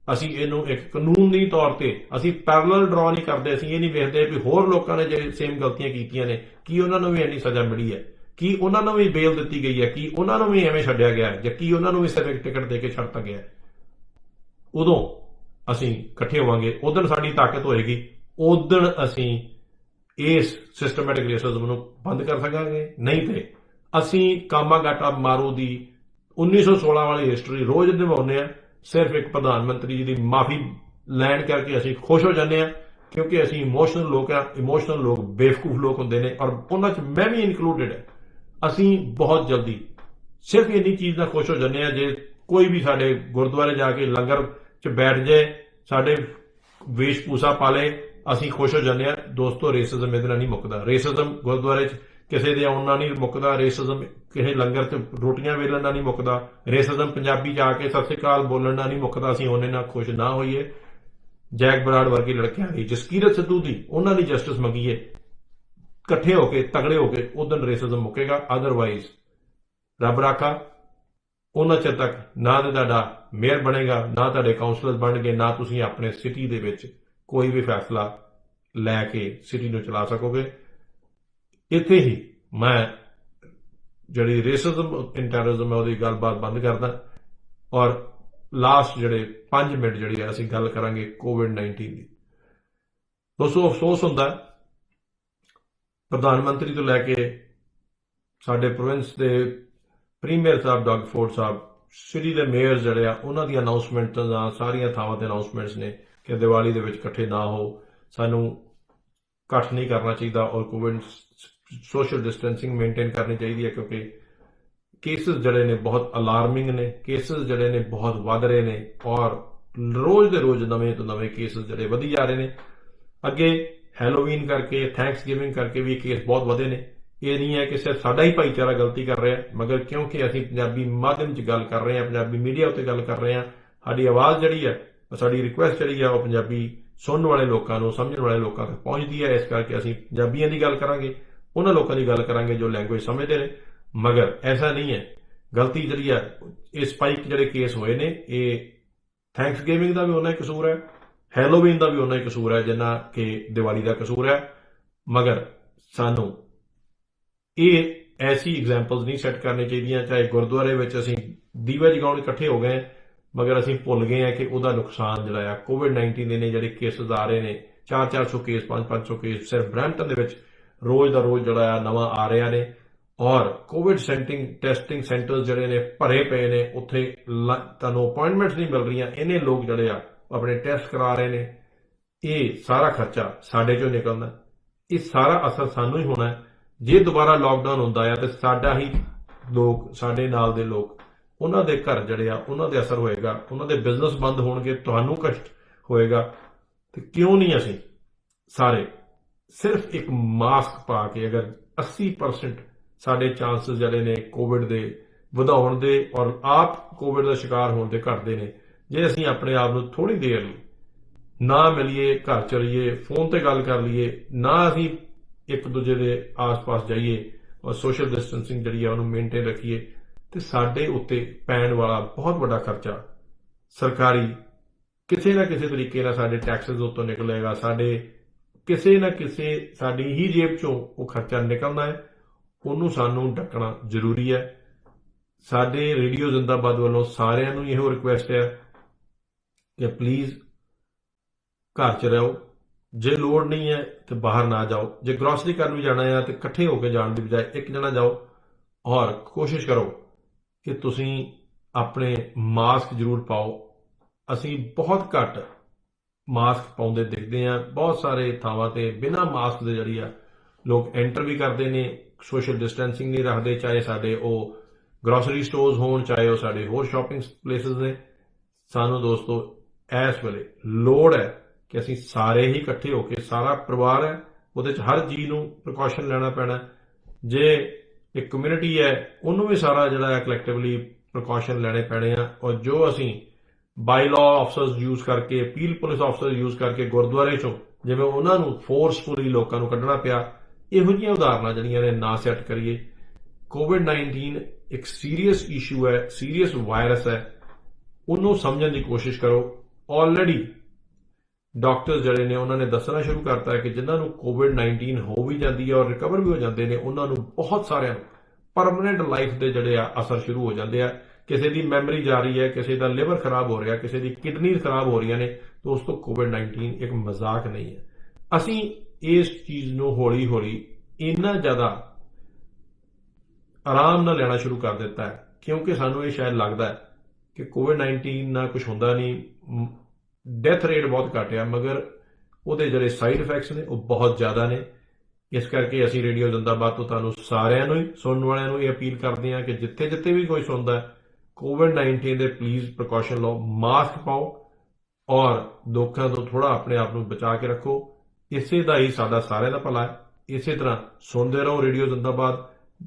असीं इहनूं एक कानूनी तौर ते असीं पैरेलल ड्रॉ नहीं करते। असीं ये नहीं वेखदे भी होर लोकां ने जे सेम गलतियां कीतियां ने कि उन्हां नूं भी इन्नी सज़ा मिली है, कि उन्हां नूं भी बेल दित्ती गई है, कि उन्हां नूं भी एवें छड्डिया गया है, जां कि उन्हां नूं भी सिर्फ एक टिकट दे के छड्डता गया है। उदों ਅਸੀਂ ਇਕੱਠੇ ਹੋਵਾਂਗੇ, ਉਦੋਂ ਸਾਡੀ ਤਾਕਤ ਹੋਏਗੀ, ਉਦੋਂ ਅਸੀਂ ਇਸ ਸਿਸਟਮੈਟਿਕ ਰੇਸਿਜ਼ਮ ਨੂੰ ਬੰਦ ਕਰ ਸਕਾਂਗੇ। ਨਹੀਂ ਤੇ ਅਸੀਂ ਕਾਮਾਗਾਟਾ ਮਾਰੂ ਦੀ 1916 ਵਾਲੀ ਹਿਸਟਰੀ ਰੋਜ਼ ਨਿਭਾਉਂਦੇ ਆ, ਸਿਰਫ ਇੱਕ ਪ੍ਰਧਾਨ ਮੰਤਰੀ ਜੀ ਦੀ ਮਾਫੀ ਲੈਣ ਕਰਕੇ ਅਸੀਂ ਖੁਸ਼ ਹੋ ਜਾਂਦੇ ਆ, ਕਿਉਂਕਿ ਅਸੀਂ ਇਮੋਸ਼ਨਲ ਲੋਕ ਆ। ਇਮੋਸ਼ਨਲ ਲੋਕ ਬੇਵਕੂਫ ਲੋਕ ਹੁੰਦੇ ਨੇ ਔਰ ਉਹਨਾਂ 'ਚ ਮੈਂ ਵੀ ਇਨਕਲੂਡਡ ਹੈ। ਅਸੀਂ ਬਹੁਤ ਜਲਦੀ ਸਿਰਫ ਇੰਨੀ ਚੀਜ਼ ਨਾਲ ਖੁਸ਼ ਹੋ ਜਾਂਦੇ ਆ, ਜੇ ਕੋਈ ਵੀ ਸਾਡੇ ਗੁਰਦੁਆਰੇ ਜਾ ਕੇ ਲੰਗਰ 'ਚ ਬੈਠ ਜਾਏ, ਸਾਡੇ ਵੇਸ਼ ਭੂਸਾ ਪਾ ਲਏ, ਅਸੀਂ ਖੁਸ਼ ਹੋ ਜਾਂਦੇ ਆ। ਦੋਸਤੋ ਰੇਸਿਜ਼ਮ ਇਹਦੇ ਨਾਲ ਨਹੀਂ ਮੁੱਕਦਾ। ਰੇਸਿਜ਼ਮ ਗੁਰਦੁਆਰੇ 'ਚ ਕਿਸੇ ਦੇ ਆਉਣ ਨਾਲ ਨਹੀਂ ਮੁੱਕਦਾ। ਰੇਸਿਜ਼ਮ ਕਿਸੇ ਲੰਗਰ 'ਚ ਰੋਟੀਆਂ ਵੇਲਣ ਨਾਲ ਨਹੀਂ ਮੁੱਕਦਾ। ਰੇਸਿਜ਼ਮ ਪੰਜਾਬੀ ਜਾ ਕੇ ਸਤਿ ਸ਼੍ਰੀ ਅਕਾਲ ਬੋਲਣ ਨਾਲ ਨਹੀਂ ਮੁੱਕਦਾ। ਅਸੀਂ ਉਹਨੇ ਨਾਲ ਖੁਸ਼ ਨਾ ਹੋਈਏ। ਜੈਕ ਬਰਾੜ ਵਰਗੇ ਲੜਕਿਆਂ ਦੀ, ਜਸਕੀਰਤ ਸਿੱਧੂ ਦੀ, ਉਹਨਾਂ ਦੀ ਜਸਟਿਸ ਮੰਗੀਏ, ਇਕੱਠੇ ਹੋ ਕੇ ਤਗੜੇ ਹੋ ਕੇ, ਉਦੋਂ ਰੇਸਿਜ਼ਮ ਮੁੱਕੇਗਾ। ਅਦਰਵਾਈਜ਼ ਰੱਬ ਰਾਖਾ, ਉਹਨਾਂ ਚਿਰ ਤੱਕ ਨਾ ਤੇ ਤੁਹਾਡਾ ਮੇਅਰ ਬਣੇਗਾ, ਨਾ ਤੁਹਾਡੇ ਕਾਉਂਸਲਰ ਬਣਨਗੇ, ਨਾ ਤੁਸੀਂ ਆਪਣੇ ਸਿਟੀ ਦੇ ਵਿੱਚ ਕੋਈ ਵੀ ਫੈਸਲਾ ਲੈ ਕੇ ਸਿਟੀ ਨੂੰ ਚਲਾ ਸਕੋਗੇ। ਇੱਥੇ ਹੀ ਮੈਂ ਜਿਹੜੀ ਰੇਸਿਜ਼ਮ ਇਨ ਟੈਰਰਿਜ਼ਮ ਹੈ ਉਹਦੀ ਗੱਲਬਾਤ ਬੰਦ ਕਰਦਾ ਔਰ ਲਾਸਟ ਜਿਹੜੇ 5 ਮਿੰਟ ਜਿਹੜੀ ਹੈ ਅਸੀਂ ਗੱਲ ਕਰਾਂਗੇ ਕੋਵਿਡ-19 ਦੀ। ਦੋਸਤੋ ਅਫਸੋਸ ਹੁੰਦਾ ਪ੍ਰਧਾਨ ਮੰਤਰੀ ਤੋਂ ਲੈ ਕੇ ਸਾਡੇ ਪ੍ਰੋਵਿੰਸ ਦੇ ਪ੍ਰੀਮੀਅਰ ਸਾਹਿਬ ਡੌਗ ਫੋਰਡ ਸਾਹਿਬ, ਸਿਟੀ ਦੇ ਮੇਅਰ ਜਿਹੜੇ ਆ, ਉਹਨਾਂ ਦੀ ਅਨਾਉਂਸਮੈਂਟ ਜਾਂ ਸਾਰੀਆਂ ਥਾਵਾਂ ਤੇ ਅਨਾਉਂਸਮੈਂਟਸ ਨੇ ਕਿ ਦੀਵਾਲੀ ਦੇ ਵਿੱਚ ਇਕੱਠੇ ਨਾ ਹੋ, ਸਾਨੂੰ ਇਕੱਠ ਨਹੀਂ ਕਰਨਾ ਚਾਹੀਦਾ ਔਰ ਕੋਵਿਡ ਸੋਸ਼ਲ ਡਿਸਟੈਂਸਿੰਗ ਮੇਨਟੇਨ ਕਰਨੀ ਚਾਹੀਦੀ ਹੈ, ਕਿਉਂਕਿ ਕੇਸਿਸ ਜਿਹੜੇ ਨੇ ਬਹੁਤ ਅਲਾਰਮਿੰਗ ਨੇ, ਕੇਸਿਸ ਜਿਹੜੇ ਨੇ ਬਹੁਤ ਵੱਧ ਰਹੇ ਨੇ ਔਰ ਰੋਜ਼ ਦੇ ਰੋਜ਼ ਨਵੇਂ ਤੋਂ ਨਵੇਂ ਕੇਸਿਸ ਜਿਹੜੇ ਵਧੀ ਜਾ ਰਹੇ ਨੇ। ਅੱਗੇ ਹੈਲੋਵੀਨ ਕਰਕੇ, ਥੈਂਕਸ ਗਿਵਿੰਗ ਕਰਕੇ ਵੀ ਕੇਸ ਬਹੁਤ ਵਧੇ ਨੇ। ਇਹ ਨਹੀਂ ਹੈ ਕਿ ਸਿਰਫ ਸਾਡਾ ਹੀ ਭਾਈਚਾਰਾ ਗਲਤੀ ਕਰ ਰਿਹਾ, ਮਗਰ ਕਿਉਂਕਿ ਅਸੀਂ ਪੰਜਾਬੀ ਮਾਧਿਅਮ 'ਚ ਗੱਲ ਕਰ ਰਹੇ ਹਾਂ, ਪੰਜਾਬੀ ਮੀਡੀਆ ਉੱਤੇ ਗੱਲ ਕਰ ਰਹੇ ਹਾਂ, ਸਾਡੀ ਆਵਾਜ਼ ਜਿਹੜੀ ਹੈ, ਸਾਡੀ ਰਿਕੁਐਸਟ ਜਿਹੜੀ ਹੈ ਉਹ ਪੰਜਾਬੀ ਸੁਣਨ ਵਾਲੇ ਲੋਕਾਂ ਨੂੰ, ਸਮਝਣ ਵਾਲੇ ਲੋਕਾਂ ਤੱਕ ਪਹੁੰਚਦੀ ਹੈ। ਇਸ ਕਰਕੇ ਅਸੀਂ ਪੰਜਾਬੀਆਂ ਦੀ ਗੱਲ ਕਰਾਂਗੇ, ਉਹਨਾਂ ਲੋਕਾਂ ਦੀ ਗੱਲ ਕਰਾਂਗੇ ਜੋ ਲੈਂਗੁਏਜ ਸਮਝਦੇ ਨੇ। ਮਗਰ ਐਸਾ ਨਹੀਂ ਹੈ, ਗਲਤੀ ਜਿਹੜੀ ਹੈ, ਇਹ ਸਪਾਈਕ ਜਿਹੜੇ ਕੇਸ ਹੋਏ ਨੇ, ਇਹ ਥੈਂਕਸ ਗਿਵਿੰਗ ਦਾ ਵੀ ਉਹਨਾਂ ਹੀ ਕਸੂਰ ਹੈ, ਹੈਲੋਵੀਨ ਦਾ ਵੀ ਉਹਨਾਂ ਹੀ ਕਸੂਰ ਹੈ ਜਿੰਨਾ ਕਿ ਦੀਵਾਲੀ ਦਾ ਕਸੂਰ ਹੈ। ਮਗਰ ਸਾਨੂੰ ਇਹ ਐਸੀ ਐਗਜ਼ਾਮਪਲਸ ਨਹੀਂ ਸੈੱਟ ਕਰਨੀ ਚਾਹੀਦੀਆਂ। ਚਾਹੇ ਗੁਰਦੁਆਰੇ ਵਿੱਚ ਅਸੀਂ ਦੀਵੇ ਜਗਾਉਣ ਇਕੱਠੇ ਹੋ ਗਏ, ਮਗਰ ਅਸੀਂ ਭੁੱਲ ਗਏ ਹਾਂ ਕਿ ਉਹਦਾ ਨੁਕਸਾਨ ਜਿਹੜਾ ਆ ਕੋਵਿਡ-19 ਦੇ ਨੇ ਜਿਹੜੇ ਕੇਸਿਸ ਆ ਰਹੇ ਨੇ, 400 ਕੇਸ, 500 ਕੇਸ ਸਿਰਫ ਬਰੈਂਪਟਨ ਦੇ ਵਿੱਚ ਰੋਜ਼ ਦਾ ਰੋਜ਼ ਜਿਹੜਾ ਆ ਨਵਾਂ ਆ ਰਿਹਾ ਨੇ ਔਰ ਕੋਵਿਡ ਟੈਸਟਿੰਗ ਸੈਂਟਰਸ ਜਿਹੜੇ ਨੇ ਭਰੇ ਪਏ ਨੇ, ਉੱਥੇ ਤੁਹਾਨੂੰ ਅਪਾਇੰਟਮੈਂਟਸ ਨਹੀਂ ਮਿਲ ਰਹੀਆਂ। ਇਹਨੇ ਲੋਕ ਜਿਹੜੇ ਆ ਆਪਣੇ ਟੈਸਟ ਕਰਾ ਰਹੇ ਨੇ। ਇਹ ਸਾਰਾ ਖਰਚਾ ਸਾਡੇ 'ਚੋਂ ਨਿਕਲਦਾ, ਇਹ ਸਾਰਾ ਅਸਰ ਸਾਨੂੰ ਹੀ ਹੋਣਾ। ਜੇ ਦੁਬਾਰਾ ਲਾਕਡਾਊਨ ਹੁੰਦਾ ਆ ਤੇ ਸਾਡਾ ਹੀ ਲੋਕ, ਸਾਡੇ ਨਾਲ ਦੇ ਲੋਕ, ਉਹਨਾਂ ਦੇ ਘਰ ਜਿਹੜੇ ਆ ਉਹਨਾਂ ਦੇ ਅਸਰ ਹੋਏਗਾ, ਉਹਨਾਂ ਦੇ ਬਿਜ਼ਨਸ ਬੰਦ ਹੋਣਗੇ, ਤੁਹਾਨੂੰ ਕਸ਼ਟ ਹੋਏਗਾ। ਤੇ ਕਿਉਂ ਨਹੀਂ ਅਸੀਂ ਸਾਰੇ ਸਿਰਫ ਇੱਕ ਮਾਸਕ ਪਾ ਕੇ, ਅਗਰ 80% ਸਾਡੇ ਚਾਂਸਸ ਜਿਹੜੇ ਨੇ ਕੋਵਿਡ ਦੇ ਵਧਾਉਣ ਦੇ ਔਰ ਆਪ ਕੋਵਿਡ ਦਾ ਸ਼ਿਕਾਰ ਹੋਣ ਦੇ ਘਟਦੇ ਨੇ, ਜੇ ਅਸੀਂ ਆਪਣੇ ਆਪ ਨੂੰ ਥੋੜੀ ਦੇਰ ਲਈ ਨਾ ਮਿਲੀਏ, ਘਰ ਚਲੀਏ, ਫੋਨ ਤੇ ਗੱਲ ਕਰ ਲਈਏ, ਨਾ ਅਸੀਂ ਇੱਕ ਦੂਜੇ ਦੇ ਆਸ-ਪਾਸ ਜਾਈਏ, ਔਰ ਸੋਸ਼ਲ ਡਿਸਟੈਂਸਿੰਗ ਜਿਹੜੀ ਆ ਉਹਨੂੰ ਮੇਨਟੇਨ ਰੱਖੀਏ ਤੇ ਸਾਡੇ ਉੱਤੇ ਪੈਣ ਵਾਲਾ ਬਹੁਤ ਵੱਡਾ ਖਰਚਾ ਸਰਕਾਰੀ ਕਿਸੇ ਨਾ ਕਿਸੇ ਤਰੀਕੇ ਨਾਲ ਸਾਡੇ ਟੈਕਸਸ ਉੱਤੋਂ ਨਿਕਲੇਗਾ, ਸਾਡੇ ਕਿਸੇ ਨਾ ਕਿਸੇ ਸਾਡੀ ਹੀ ਜੇਬ ਚੋਂ ਉਹ ਖਰਚਾ ਨਿਕਲਣਾ ਹੈ, ਉਹਨੂੰ ਸਾਨੂੰ ਡੱਕਣਾ ਜ਼ਰੂਰੀ ਹੈ। ਸਾਡੇ ਰੇਡੀਓ ਜ਼ਿੰਦਾਬਾਦ ਵੱਲੋਂ ਸਾਰਿਆਂ ਨੂੰ ਇਹੋ ਰਿਕੁਐਸਟ ਹੈ ਕਿ ਪਲੀਜ਼ ਘਰ 'ਚ ਰਹੋ, ਜੇ ਲੋੜ ਨਹੀਂ ਹੈ ਤੇ ਬਾਹਰ ਨਾ ਜਾਓ, ਜੇ ਗਰੋਸਰੀ ਕਰਨ ਵੀ ਜਾਣਾ ਹੈ ਤੇ ਇਕੱਠੇ ਹੋ ਕੇ ਜਾਣ ਦੀ ਬਜਾਏ ਇੱਕ ਜਣਾ ਜਾਓ, ਔਰ ਕੋਸ਼ਿਸ਼ ਕਰੋ ਕਿ ਤੁਸੀਂ ਆਪਣੇ ਮਾਸਕ ਜ਼ਰੂਰ ਪਾਓ। ਅਸੀਂ ਬਹੁਤ ਘੱਟ ਮਾਸਕ ਪਾਉਂਦੇ ਦਿਖਦੇ ਆ, ਬਹੁਤ ਸਾਰੇ ਥਾਵਾਂ ਤੇ ਬਿਨਾਂ ਮਾਸਕ ਦੇ ਜਿਹੜੀ ਆ ਲੋਕ ਐਂਟਰ ਵੀ ਕਰਦੇ ਨੇ, ਸੋਸ਼ਲ ਡਿਸਟੈਂਸਿੰਗ ਨਹੀਂ ਰੱਖਦੇ, ਚਾਹੇ ਸਾਡੇ ਉਹ ਗਰੋਸਰੀ ਸਟੋਰਸ ਹੋਣ, ਚਾਹੇ ਉਹ ਸਾਡੇ ਹੋਰ ਸ਼ਾਪਿੰਗ ਪਲੇਸਿਸ ਨੇ। ਸਾਨੂੰ ਦੋਸਤੋ ਇਸ ਵੇਲੇ ਲੋੜ ਹੈ ਕਿ ਅਸੀਂ ਸਾਰੇ ਹੀ ਇਕੱਠੇ ਹੋ ਕੇ, ਸਾਰਾ ਪਰਿਵਾਰ ਹੈ ਉਹਦੇ 'ਚ ਹਰ ਚੀਜ਼ ਨੂੰ ਪ੍ਰੀਕਾਸ਼ਨ ਲੈਣਾ ਪੈਣਾ। ਜੇ ਇੱਕ ਕਮਿਊਨਿਟੀ ਹੈ ਉਹਨੂੰ ਵੀ ਸਾਰਾ ਜਿਹੜਾ ਹੈ ਕਲੈਕਟਿਵਲੀ ਪ੍ਰੀਕਾਸ਼ਨ ਲੈਣੇ ਪੈਣੇ ਆ। ਔਰ ਜੋ ਅਸੀਂ ਬਾਈ ਲਾਅ ਆਫਸਰਸ ਯੂਜ਼ ਕਰਕੇ, ਅਪੀਲ ਪੁਲਿਸ ਆਫਸਰ ਯੂਜ਼ ਕਰਕੇ ਗੁਰਦੁਆਰੇ 'ਚੋਂ ਜਿਵੇਂ ਉਹਨਾਂ ਨੂੰ ਫੋਰਸਫੁਲੀ ਲੋਕਾਂ ਨੂੰ ਕੱਢਣਾ ਪਿਆ, ਇਹੋ ਜਿਹੀਆਂ ਉਦਾਹਰਨਾਂ ਜਿਹੜੀਆਂ ਨੇ ਨਾ ਸੈੱਟ ਕਰੀਏ। ਕੋਵਿਡ-19 ਇੱਕ ਸੀਰੀਅਸ ਇਸ਼ੂ ਹੈ, ਸੀਰੀਅਸ ਵਾਇਰਸ ਹੈ, ਉਹਨੂੰ ਸਮਝਣ ਦੀ ਕੋਸ਼ਿਸ਼ ਕਰੋ। ਆਲਰੇਡੀ ਡਾਕਟਰਸ ਜਿਹੜੇ ਨੇ ਉਹਨਾਂ ਨੇ ਦੱਸਣਾ ਸ਼ੁਰੂ ਕਰਤਾ ਹੈ ਕਿ ਜਿਨ੍ਹਾਂ ਨੂੰ ਕੋਵਿਡ-19 ਹੋ ਵੀ ਜਾਂਦੀ ਹੈ ਔਰ ਰਿਕਵਰ ਵੀ ਹੋ ਜਾਂਦੇ ਨੇ, ਉਹਨਾਂ ਨੂੰ ਬਹੁਤ ਸਾਰਿਆਂ ਨੂੰ ਪਰਮਨੈਂਟ ਲਾਈਫ ਦੇ ਜਿਹੜੇ ਆ ਅਸਰ ਸ਼ੁਰੂ ਹੋ ਜਾਂਦੇ ਆ। ਕਿਸੇ ਦੀ ਮੈਮਰੀ ਜਾ ਰਹੀ ਹੈ, ਕਿਸੇ ਦਾ ਲਿਵਰ ਖਰਾਬ ਹੋ ਰਿਹਾ, ਕਿਸੇ ਦੀ ਕਿਡਨੀ ਖਰਾਬ ਹੋ ਰਹੀਆਂ ਨੇ। ਦੋਸਤੋ ਕੋਵਿਡ-19 ਇੱਕ ਮਜ਼ਾਕ ਨਹੀਂ ਹੈ। ਅਸੀਂ ਇਸ ਚੀਜ਼ ਨੂੰ ਹੌਲੀ ਹੌਲੀ ਇੰਨਾ ਜ਼ਿਆਦਾ ਆਰਾਮ ਨਾਲ ਲੈਣਾ ਸ਼ੁਰੂ ਕਰ ਦਿੱਤਾ ਹੈ ਕਿਉਂਕਿ ਸਾਨੂੰ ਇਹ ਸ਼ਾਇਦ ਲੱਗਦਾ ਹੈ ਕਿ ਕੋਵਿਡ-19 ਨਾਲ ਕੁਝ ਹੁੰਦਾ ਨਹੀਂ, ਡੈਥ ਰੇਟ ਬਹੁਤ ਘੱਟ ਆ, ਮਗਰ ਉਹਦੇ ਜਿਹੜੇ ਸਾਈਡ ਇਫੈਕਟਸ ਨੇ ਉਹ ਬਹੁਤ ਜ਼ਿਆਦਾ ਨੇ। ਇਸ ਕਰਕੇ ਅਸੀਂ ਰੇਡੀਓ ਜ਼ਿੰਦਾਬਾਦ ਤੋਂ ਤੁਹਾਨੂੰ ਸਾਰਿਆਂ ਨੂੰ ਹੀ, ਸੁਣਨ ਵਾਲਿਆਂ ਨੂੰ ਇਹ ਅਪੀਲ ਕਰਦੇ ਹਾਂ ਕਿ ਜਿੱਥੇ ਜਿੱਥੇ ਵੀ ਕੋਈ ਸੁਣਦਾ ਕੋਵਿਡ-19 ਦੇ ਪਲੀਜ਼ ਪ੍ਰੀਕਾਸ਼ਨ ਲਓ, ਮਾਸਕ ਪਾਓ ਔਰ ਲੋਕਾਂ ਤੋਂ ਥੋੜਾ ਆਪਣੇ ਆਪ ਨੂੰ ਬਚਾ ਕੇ ਰੱਖੋ। ਇਸੇ ਦਾ ਹੀ ਸਾਡਾ ਸਾਰਿਆਂ ਦਾ ਭਲਾ ਹੈ। ਇਸੇ ਤਰ੍ਹਾਂ ਸੁਣਦੇ ਰਹੋ ਰੇਡੀਓ ਜ਼ਿੰਦਾਬਾਦ।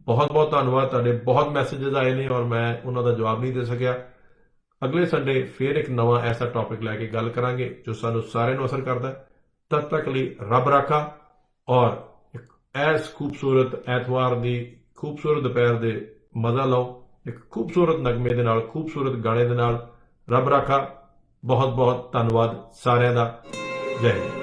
ਬਹੁਤ ਬਹੁਤ ਧੰਨਵਾਦ, ਤੁਹਾਡੇ ਬਹੁਤ ਮੈਸੇजेस ਆਏ ਨੇ ਔਰ ਮੈਂ ਉਹਨਾਂ ਦਾ ਜਵਾਬ ਨਹੀਂ ਦੇ ਸਕਿਆ। ਅਗਲੇ ਸੰਡੇ ਫਿਰ ਇੱਕ ਨਵਾਂ ਐਸਾ ਟੌਪਿਕ ਲੈ ਕੇ ਗੱਲ ਕਰਾਂਗੇ ਜੋ ਸਾਨੂੰ ਸਾਰਿਆਂ ਨੂੰ ਅਸਰ ਕਰਦਾ ਹੈ। ਤਦ ਤੱਕ ਲਈ ਰੱਬ ਰਾਖਾ ਔਰ ਇੱਕ ਐਸ ਖੂਬਸੂਰਤ ਐਤਵਾਰ ਦੀ ਖੂਬਸੂਰਤ ਦੁਪਹਿਰ ਦੇ ਮਜ਼ਾ ਲਓ, ਇੱਕ ਖੂਬਸੂਰਤ ਨਗਮੇ ਦੇ ਨਾਲ, ਖੂਬਸੂਰਤ ਗਾਣੇ ਦੇ ਨਾਲ। ਰੱਬ ਰਾਖਾ। ਬਹੁਤ ਬਹੁਤ ਧੰਨਵਾਦ ਸਾਰਿਆਂ ਦਾ। ਜੈ ਹਿੰਦ।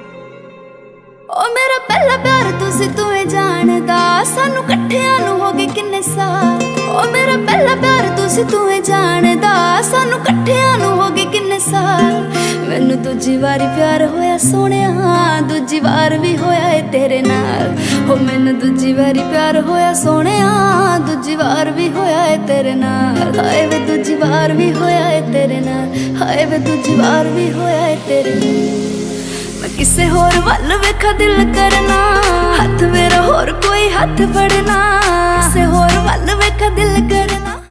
ਓ ਮੇਰਾ ਪਹਿਲਾ ਪਿਆਰ ਤੁਸੀਂ ਤੂੰ ਹੀ ਜਾਣਦਾ, ਸਾਨੂੰ ਇਕੱਠਿਆਂ ਨੂੰ ਹੋ ਗਏ ਕਿੰਨੇ ਸਾਲ। ਓ ਮੇਰਾ ਪਹਿਲਾ ਪਿਆਰ ਤੁਸੀਂ ਤੂੰ ਹੀ ਜਾਣਦਾ, ਸਾਨੂੰ ਇਕੱਠਿਆਂ ਨੂੰ ਹੋ ਗਏ ਕਿੰਨੇ ਸਾਲ। ਮੈਨੂੰ ਦੂਜੀ ਵਾਰੀ ਪਿਆਰ ਹੋਇਆ ਸੋਹਣਿਆ, ਦੂਜੀ ਵਾਰ ਵੀ ਹੋਇਆ ਏ ਤੇਰੇ ਨਾਲ। ਹੋ ਮੈਨੂੰ ਦੂਜੀ ਵਾਰੀ ਪਿਆਰ ਹੋਇਆ ਸੋਹਣਿਆ, ਦੂਜੀ ਵਾਰ ਵੀ ਹੋਇਆ ਏ ਤੇਰੇ ਨਾਲ। ਹਾਏ ਵੇ ਦੂਜੀ ਵਾਰ ਵੀ ਹੋਇਆ ਏ ਤੇਰੇ ਨਾਲ, ਹਾਏ ਵੇ ਦੂਜੀ ਵਾਰ ਵੀ ਹੋਇਆ ਏ ਤੇਰੇ ਨਾਲ। ਮੈਂ ਕਿਸੇ ਹੋਰ ਵੱਲ ਵੇਖਾ ਦਿਲ ਕਰਨਾ, ਹੱਥ ਮੇਰਾ ਹੋਰ ਕੋਈ ਹੱਥ ਫੜਨਾ।